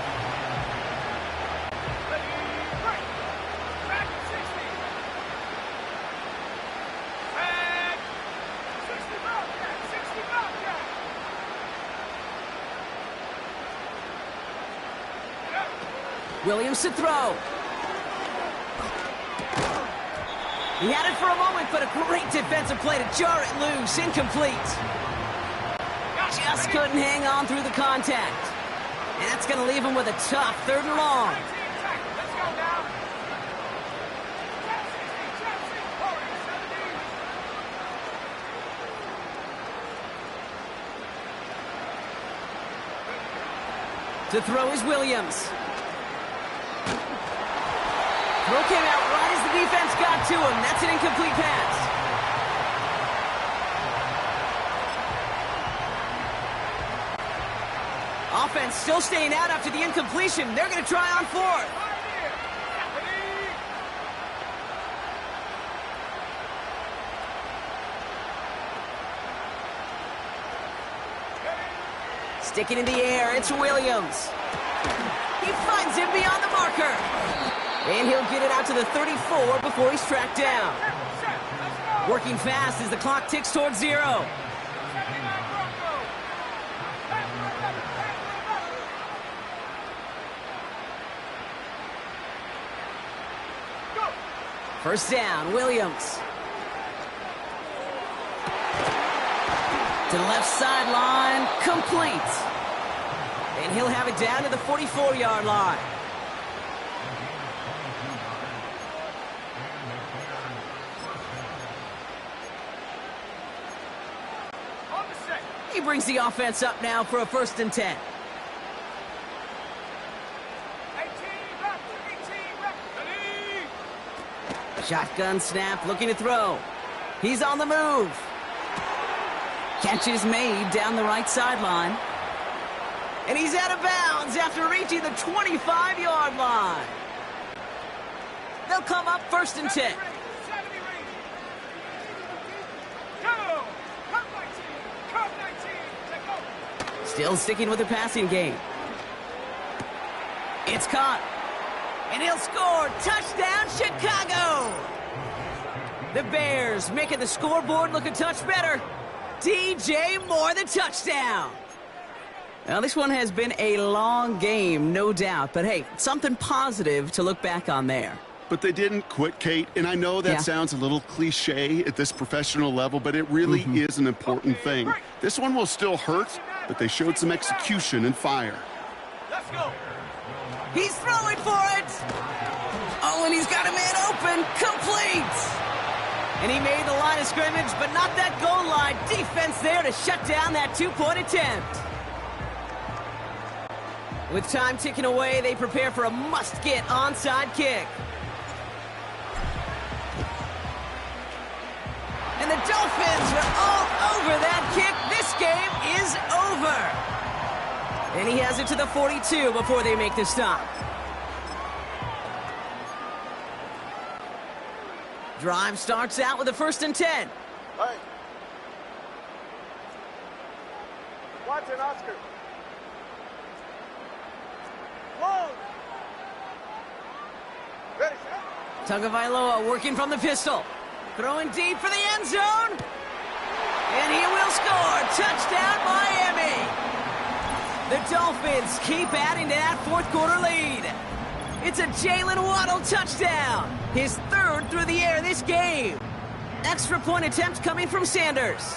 Williams to throw. He had it for a moment, but a great defensive play to jar it loose. Incomplete. Just couldn't hang on through the contact. And that's going to leave him with a tough 3rd and long. To throw is Williams. Throw came out right as the defense got to him. That's an incomplete pass. Offense still staying out after the incompletion. They're going to try on 4th. Sticking in the air, it's Williams. He finds him beyond the marker. And he'll get it out to the 34 before he's tracked down. Working fast as the clock ticks towards 0. First down, Williams. To the left sideline, complete. And he'll have it down to the 44-yard line. He brings the offense up now for a 1st and 10. Shotgun snap, looking to throw. He's on the move. Catch is made down the right sideline. And he's out of bounds after reaching the 25-yard line. They'll come up 1st and 10. Still sticking with the passing game. It's caught. And he'll score. Touchdown, Chicago! The Bears making the scoreboard look a touch better. DJ Moore, the touchdown. Now, this one has been a long game, no doubt. But, hey, something positive to look back on there. But they didn't quit, Kate. And I know that sounds a little cliche at this professional level, but it really is an important thing. This one will still hurt, but they showed some execution and fire. Let's go. He's throwing for it. Oh, and he's got a man open. Complete. And he made the line of scrimmage, but not that goal line. Defense there to shut down that 2-point attempt. With time ticking away, they prepare for a must-get onside kick. And the Dolphins are all over that kick. This game is over. And he has it to the 42 before they make the stop. Drive starts out with a 1st and 10. Hey. Watson, Oscar. Whoa. Ready, set. Tagovailoa working from the pistol. Throwing deep for the end zone. And he will score. Touchdown, Miami. The Dolphins keep adding to that 4th quarter lead. It's a Jalen Waddle touchdown. His 3rd through the air this game. Extra point attempt coming from Sanders.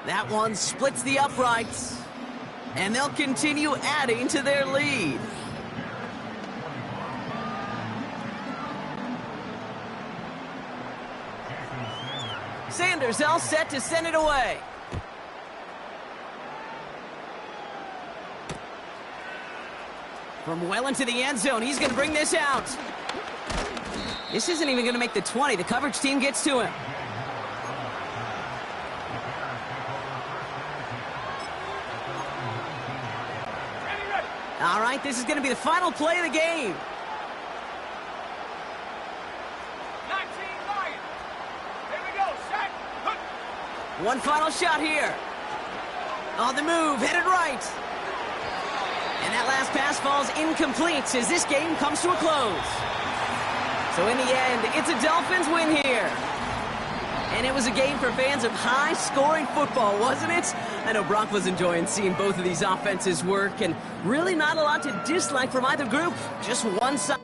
That one splits the uprights. And they'll continue adding to their lead. Sanders all set to send it away. From well into the end zone, he's going to bring this out. This isn't even going to make the 20. The coverage team gets to him. All right, this is going to be the final play of the game. 19 Lions. Here we go, set. One final shot here. On the move, headed right. And that last pass falls incomplete as this game comes to a close. So in the end, it's a Dolphins win here. And it was a game for fans of high-scoring football, wasn't it? I know Brock was enjoying seeing both of these offenses work, and really not a lot to dislike from either group. Just one side.